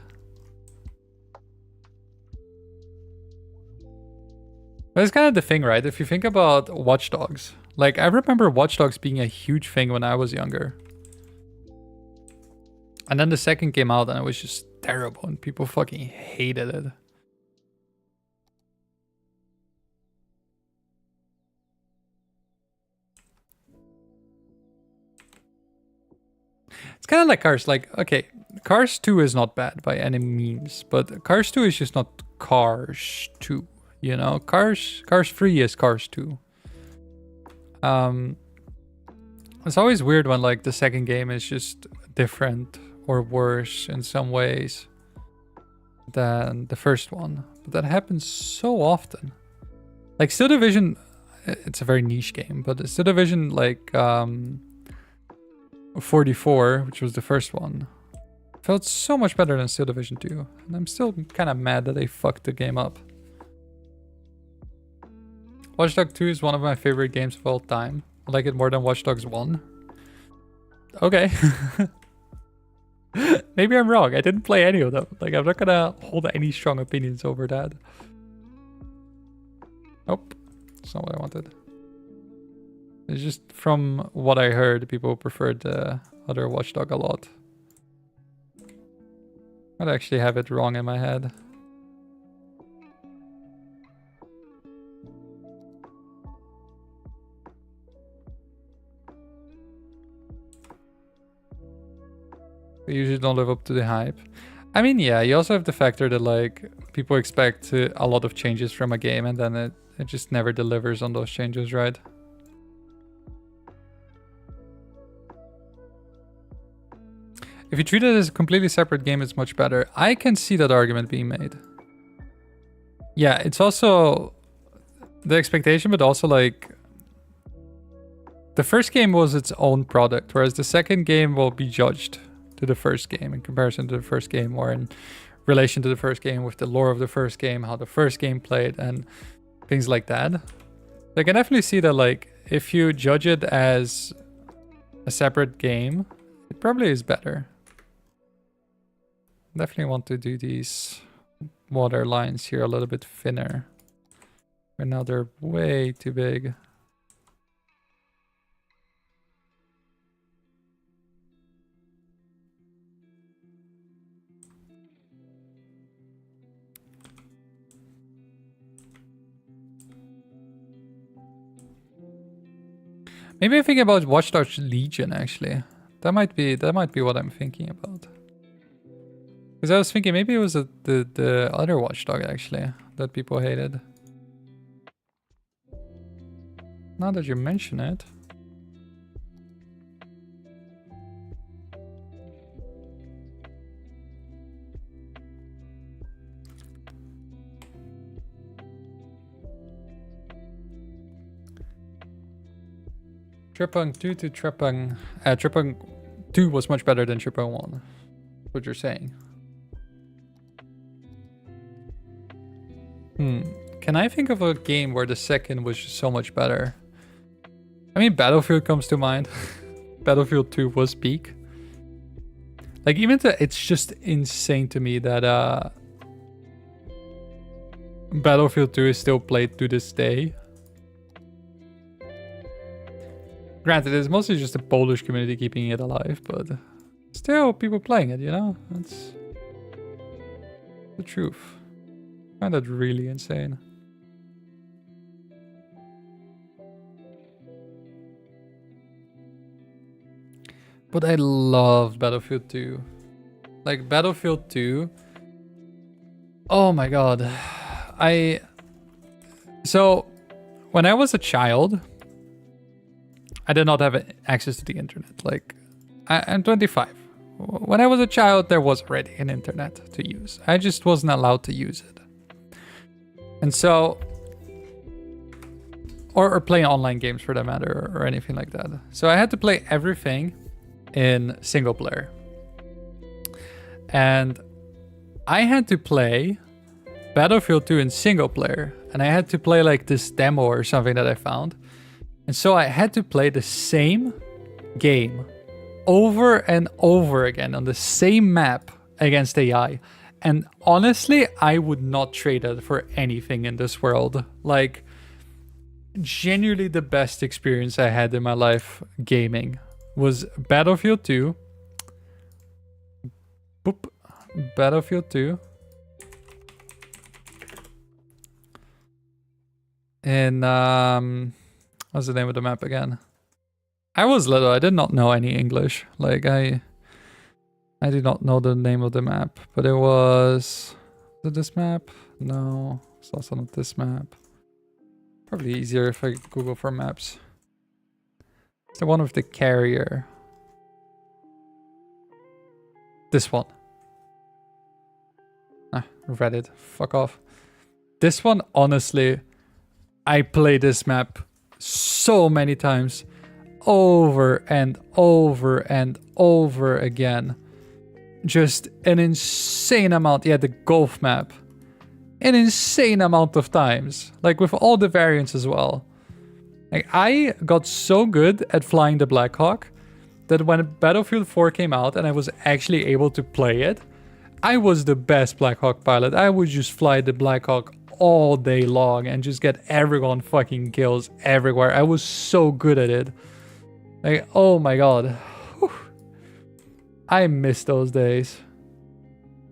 But it's kind of the thing, right? If you think about Watch Dogs. Like, I remember Watch Dogs being a huge thing when I was younger. And then the second came out and it was just terrible and people fucking hated it. It's kind of like Cars. Like, okay, Cars 2 is not bad by any means, but Cars 2 is just not Cars 2, you know? Cars 3 is Cars 2. It's always weird when like the second game is just different or worse in some ways than the first one. But that happens so often. Like Steel Division, it's a very niche game, but Steel Division like 44, which was the first one, felt so much better than Steel Division 2. And I'm still kind of mad that they fucked the game up. Watch Dogs 2 is one of my favorite games of all time. I like it more than Watch Dogs 1. Okay. Maybe I'm wrong. I didn't play any of them. Like, I'm not gonna hold any strong opinions over that. Nope. That's not what I wanted. It's just from what I heard, people preferred the other Watch Dog a lot. I'd actually have it wrong in my head. They usually don't live up to the hype. I mean, yeah, you also have the factor that like people expect a lot of changes from a game and then it just never delivers on those changes, right? If you treat it as a completely separate game, it's much better. I can see that argument being made. Yeah, it's also the expectation, but also like the first game was its own product, whereas the second game will be judged to the first game in comparison to the first game, or in relation to the first game with the lore of the first game, how the first game played, and things like that. I can definitely see that like if you judge it as a separate game, it probably is better. Definitely want to do these water lines here a little bit thinner. Right now they're way too big. Maybe I'm thinking about Watch Dogs Legion actually. That might be what I'm thinking about. Because I was thinking maybe it was the other Watch Dog actually that people hated. Now that you mention it. Tripang 2 to Tripang... Tripang 2 was much better than Tripang 1. What you're saying. Can I think of a game where the second was just so much better? I mean, Battlefield comes to mind. Battlefield 2 was peak. Like, even it's just insane to me that Battlefield 2 is still played to this day. Granted, it's mostly just the Polish community keeping it alive, but still people playing it, you know? That's the truth. I find that really insane. But I loved Battlefield 2. Like, Battlefield 2... Oh my god. So, when I was a child, I did not have access to the internet. Like, I'm 25. When I was a child, there was already an internet to use. I just wasn't allowed to use it. And so... Or play online games for that matter, or anything like that. So I had to play everything in single player. And I had to play Battlefield 2 in single player, and I had to play like this demo or something that I found. And so I had to play the same game over and over again on the same map against AI. And honestly, I would not trade that for anything in this world. Like, genuinely the best experience I had in my life gaming was Battlefield 2. Boop. Battlefield 2. In, what's the name of the map again? I was little, I did not know any English. Like, I did not know the name of the map, but it was it this map? No, it's also not this map. Probably easier if I Google for maps. It's the one with the carrier. This one. Ah, Reddit. Fuck off. This one, honestly, I played this map so many times. Over and over and over again. Just an insane amount. Yeah, the golf map. An insane amount of times. Like with all the variants as well. Like I got so good at flying the Black Hawk that when Battlefield 4 came out and I was actually able to play it, I was the best Black Hawk pilot. I would just fly the Black Hawk all day long and just get everyone fucking kills everywhere. I was so good at it. Like, oh my god. Whew. I miss those days.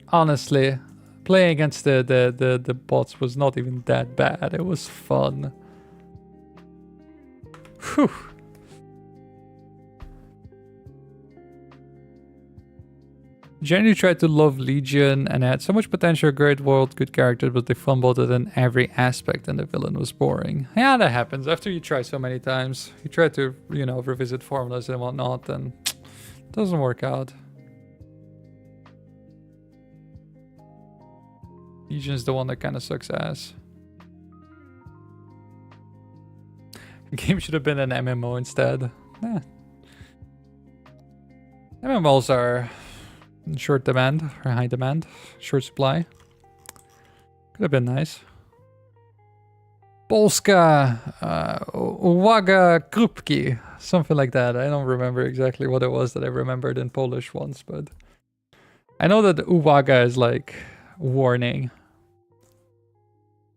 Honestly, playing against the bots was not even that bad. It was fun. Whew. Genuinely tried to love Legion and had so much potential, great world, good character, but they fumbled it in every aspect and the villain was boring. Yeah, that happens. After you try so many times, you try to, you know, revisit formulas and whatnot, and it doesn't work out. Legion's the one that kind of sucks ass. The game should have been an MMO instead. Eh. MMOs are in short demand, or high demand, short supply. Could have been nice. Polska, Uwaga Krupki, something like that. I don't remember exactly what it was that I remembered in Polish once, but I know that Uwaga is like warning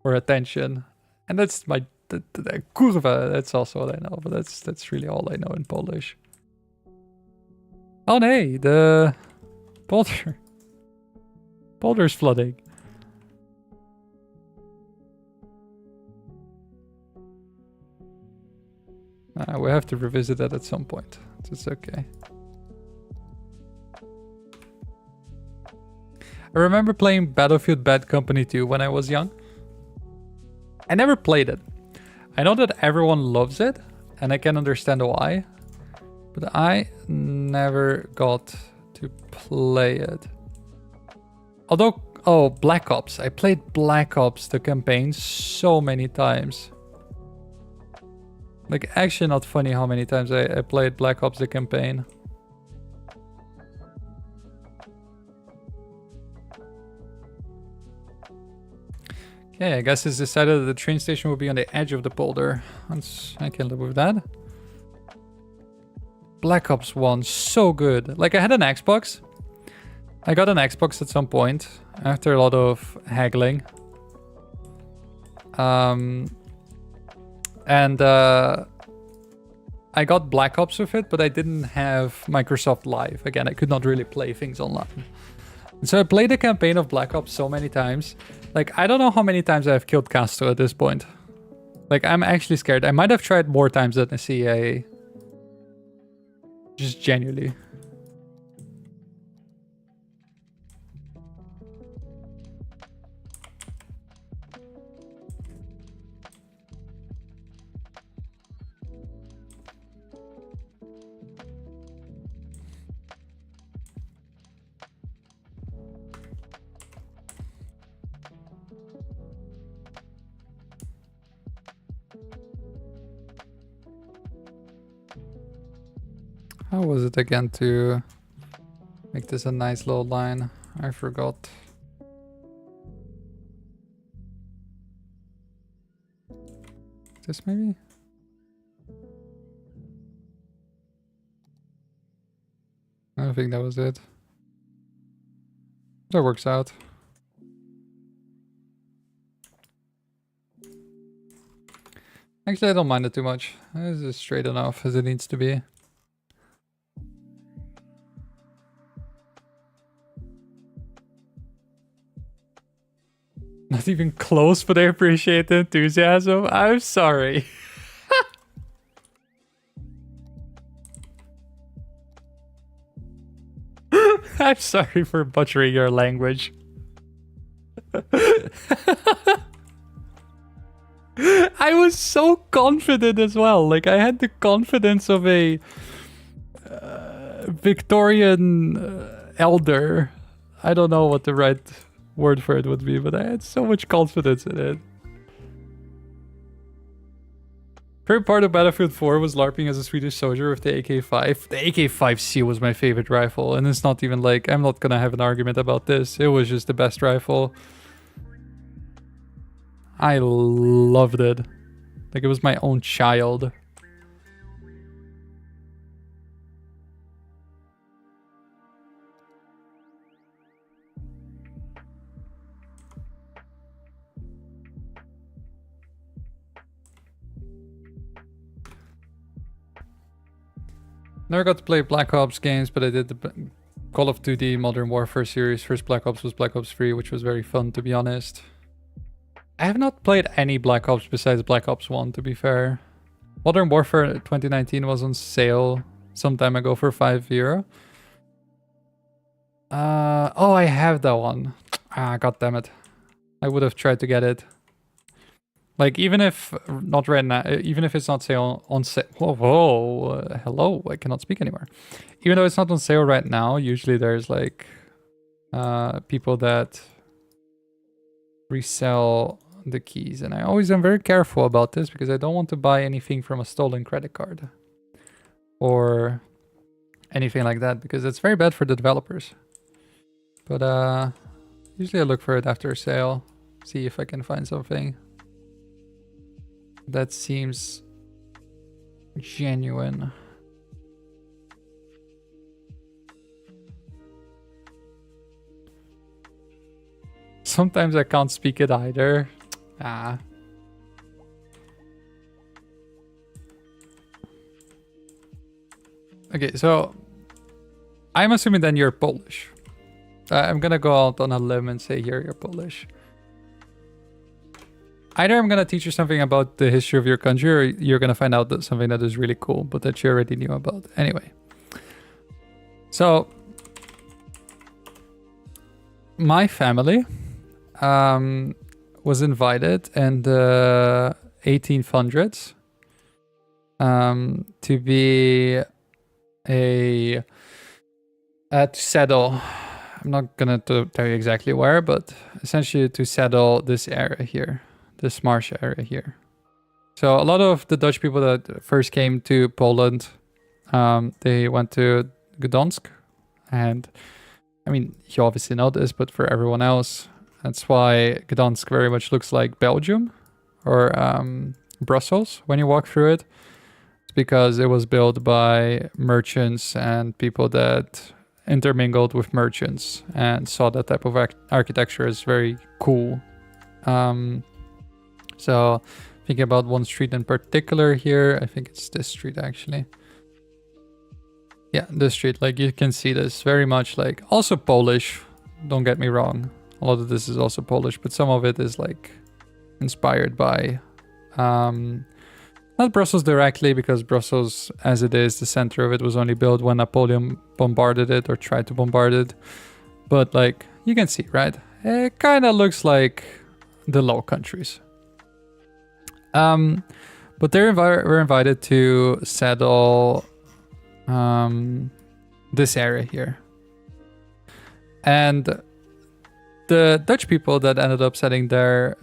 or attention, and that's my kurwa. That's also what I know, but that's really all I know in Polish. Oh nee, the Polder. Polder's flooding. We have to revisit that at some point. It's okay. I remember playing Battlefield Bad Company 2 when I was young. I never played it. I know that everyone loves it, and I can understand why. But I never got to play it. Although, oh, Black Ops. I played Black Ops, the campaign, so many times. Like, actually not funny how many times I played Black Ops, the campaign. Okay, I guess it's decided that the train station will be on the edge of the polder. I can live with that. Black Ops 1, so good. Like, I had an Xbox. I got an Xbox at some point after a lot of haggling. And I got Black Ops with it, but I didn't have Microsoft Live. Again, I could not really play things online. And so I played the campaign of Black Ops so many times. Like, I don't know how many times I've killed Castro at this point. Like, I'm actually scared. I might have tried more times than a CA. Just genuinely. How was it again to make this a nice little line? I forgot. this maybe? I don't think that was it. That works out. Actually, I don't mind it too much. This is straight enough as it needs to be. Not even close, but I appreciate the enthusiasm. I'm sorry. I'm sorry for butchering your language. I was so confident as well. Like, I had the confidence of a Victorian elder. I don't know what the right word for it would be, but I had so much confidence in it. Favorite part of Battlefield 4 was LARPing as a Swedish soldier with the AK-5. The AK-5C was my favorite rifle, and it's not even like, I'm not gonna have an argument about this. It was just the best rifle. I loved it. Like, it was my own child. Never got to play Black Ops games, but I did the Call of Duty Modern Warfare series. First Black Ops was Black Ops 3, which was very fun, to be honest. I have not played any Black Ops besides Black Ops 1, to be fair. Modern Warfare 2019 was on sale some time ago for €5. Oh, I have that one. Ah, god damn it. I would have tried to get it. Like, even if not right now, even if it's not sale on sale. Whoa, hello, I cannot speak anymore. Even though it's not on sale right now, usually there's like people that resell the keys, and I always am very careful about this because I don't want to buy anything from a stolen credit card or anything like that because it's very bad for the developers. But usually I look for it after a sale, see if I can find something that seems genuine. Sometimes I can't speak it either. Ah. Okay, so I'm assuming then you're Polish. I'm gonna go out on a limb and say here you're Polish. Either I'm gonna teach you something about the history of your country, or you're gonna find out that something that is really cool, but that you already knew about. Anyway. So, my family was invited in the 1800s to be to settle. I'm not gonna tell you exactly where, but essentially to settle this area here, this marsh area here. So a lot of the Dutch people that first came to Poland, they went to Gdansk, and I mean, you obviously know this, but for everyone else, that's why Gdansk very much looks like Belgium or Brussels when you walk through it. It's because it was built by merchants and people that intermingled with merchants and saw that type of architecture as very cool. So thinking about one street in particular here, I think it's this street actually. Yeah, this street, like you can see this very much like also Polish, don't get me wrong. A lot of this is also Polish, but some of it is like inspired by not Brussels directly, because Brussels as it is, the center of it was only built when Napoleon bombarded it or tried to bombard it. But like you can see, right? It kind of looks like the Low Countries. But they were invited to settle this area here. And the Dutch people that ended up settling there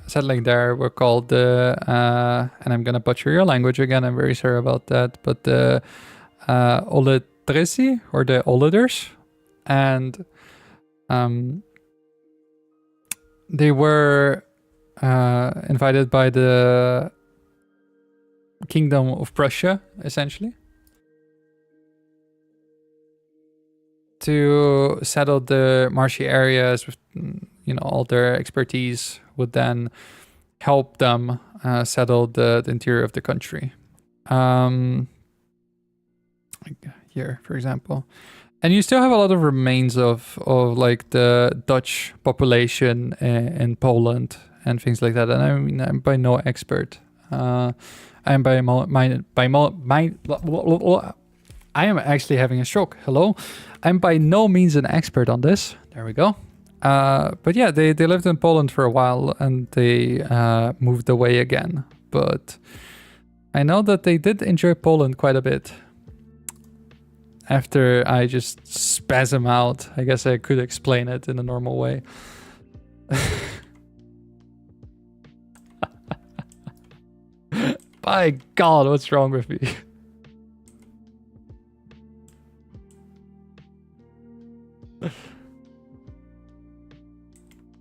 were called the, and I'm gonna butcher your language again, I'm very sorry about that, but the Oletrisi, or the Oleders. And they were invited by the kingdom of Prussia, essentially, to settle the marshy areas with, you know, all their expertise would then help them settle the interior of the country. Here, for example. And you still have a lot of remains of like the Dutch population in Poland and things like that. And I mean, I'm by no expert. I am I am actually having a stroke. Hello. I'm by no means an expert on this. There we go. But yeah, they lived in Poland for a while and they moved away again. But I know that they did enjoy Poland quite a bit. After I just spasm out, I guess I could explain it in a normal way. By God, what's wrong with me?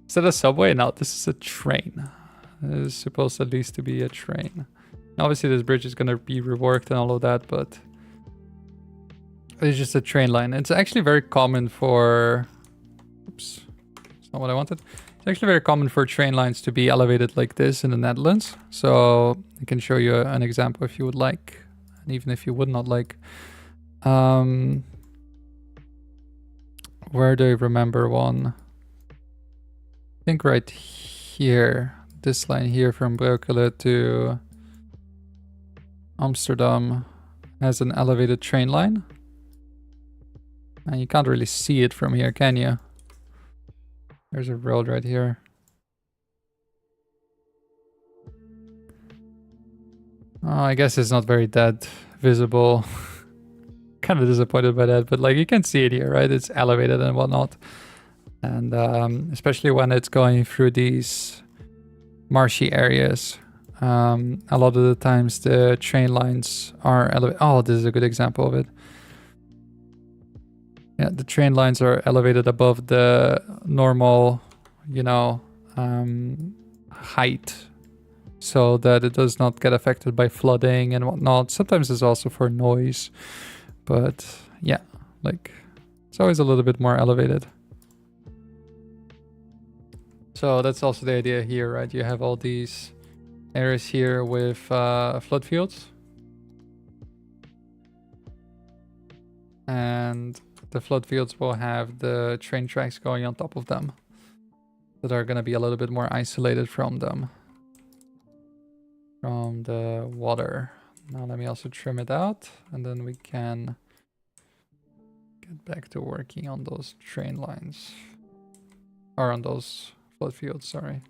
Is that a subway? No, this is a train. This is supposed at least to be a train. Obviously, this bridge is going to be reworked and all of that, but it's just a train line. It's actually very common for... Oops, that's not what I wanted. It's actually very common for train lines to be elevated like this in the Netherlands. So I can show you an example if you would like, and even if you would not like. Where do I remember one? I think right here. This line here from Breukelen to Amsterdam has an elevated train line. And you can't really see it from here, can you? There's a road right here. Oh, I guess it's not very that visible. Kind of disappointed by that, but like you can see it here, right? It's elevated and whatnot. And especially when it's going through these marshy areas. A lot of the times the train lines are elevated. Oh, this is a good example of it. Yeah, the train lines are elevated above the normal, you know, height, so that it does not get affected by flooding and whatnot. Sometimes it's also for noise, but yeah, like it's always a little bit more elevated. So that's also the idea here, right? You have all these areas here with flood fields. And the flood fields will have the train tracks going on top of them that are going to be a little bit more isolated from them, from the water. Now let me also trim it out, and then we can get back to working on those train lines, or on those flood fields, sorry.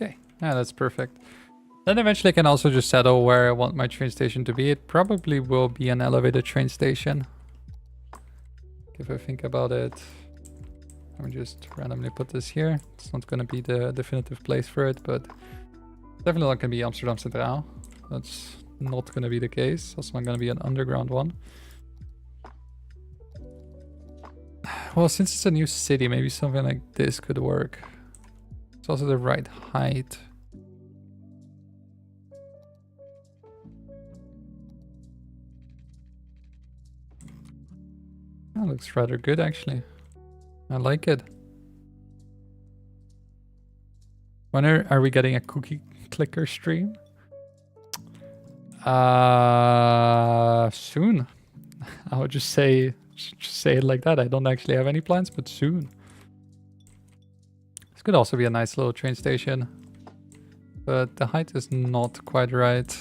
Okay, yeah, that's perfect. Then eventually I can also just settle where I want my train station to be. It probably will be an elevated train station. If I think about it, let me just randomly put this here. It's not going to be the definitive place for it, but definitely not going to be Amsterdam Centraal. That's not going to be the case. Also not going to be an underground one. Well, since it's a new city, maybe something like this could work. It's also the right height. That looks rather good, actually. I like it. When are we getting a cookie clicker stream? Soon. I would just say it like that. I don't actually have any plans, but soon. This could also be a nice little train station, but the height is not quite right.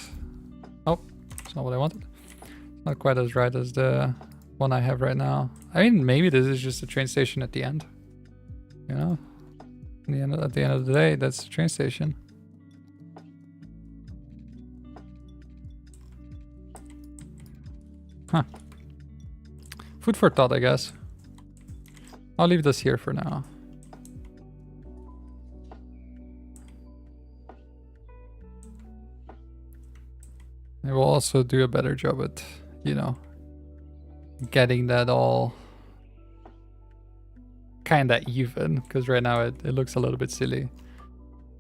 Oh, it's not what I wanted. Not quite as right as the one I have right now. I mean, maybe this is just a train station at the end. You know, at the end of the day, that's the train station. Huh. Food for thought, I guess. I'll leave this here for now. I will also do a better job at, you know, getting that all kind of even, because right now it looks a little bit silly.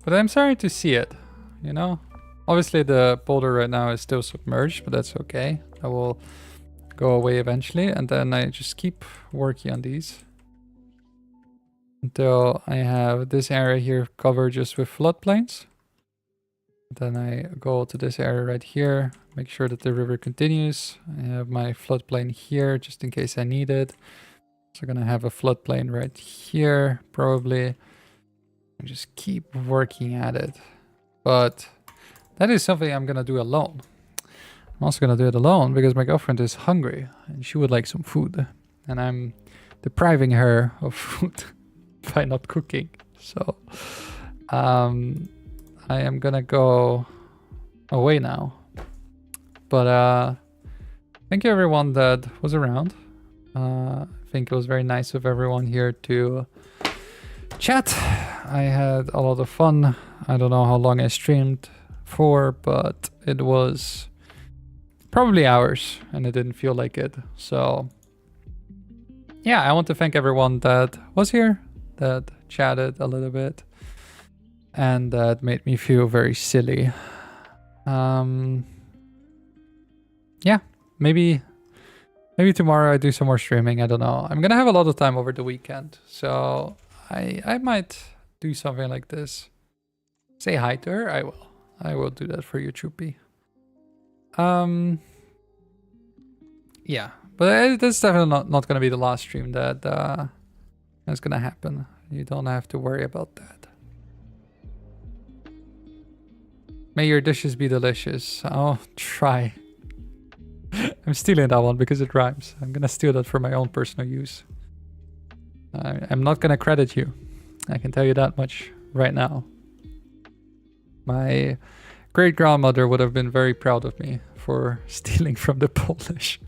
But I'm sorry to see it, you know? Obviously the Polder right now is still submerged, but that's okay. I will go away eventually, and then I just keep working on these until I have this area here covered just with floodplains. Then I go to this area right here, make sure that the river continues. I have my floodplain here just in case I need it. So I'm gonna have a floodplain right here, probably. And just keep working at it. But that is something I'm gonna do alone. I'm also gonna do it alone because my girlfriend is hungry and she would like some food. And I'm depriving her of food by not cooking. So I am gonna go away now. But thank you everyone that was around. I think it was very nice of everyone here to chat. I had a lot of fun. I don't know how long I streamed for, but it was probably hours and it didn't feel like it. So yeah, I want to thank everyone that was here, that chatted a little bit, and that made me feel very silly. Yeah, maybe tomorrow I do some more streaming. I don't know. I'm gonna have a lot of time over the weekend, so I might do something like this. Say hi to her. I will do that for you, Choopy. Yeah, but that's definitely not gonna be the last stream that's gonna happen. You don't have to worry about that. May your dishes be delicious. I'll try. I'm stealing that one because it rhymes. I'm gonna steal that for my own personal use. I'm not gonna credit you. I can tell you that much right now. My great-grandmother would have been very proud of me for stealing from the Polish.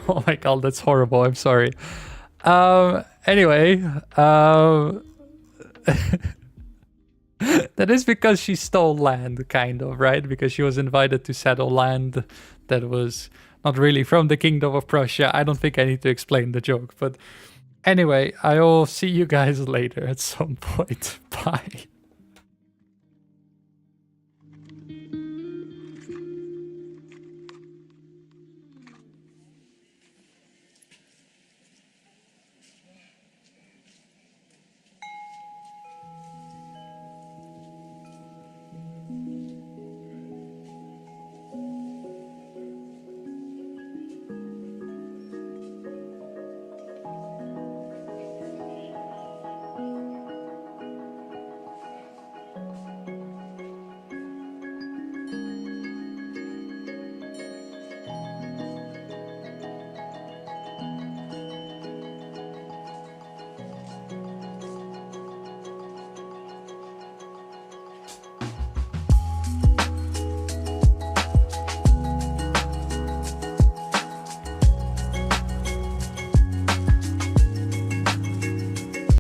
Oh my god, that's horrible. I'm sorry. Anyway, that is because she stole land, kind of, right? Because she was invited to settle land that was not really from the Kingdom of Prussia. I don't think I need to explain the joke, but anyway, I will see you guys later at some point. Bye.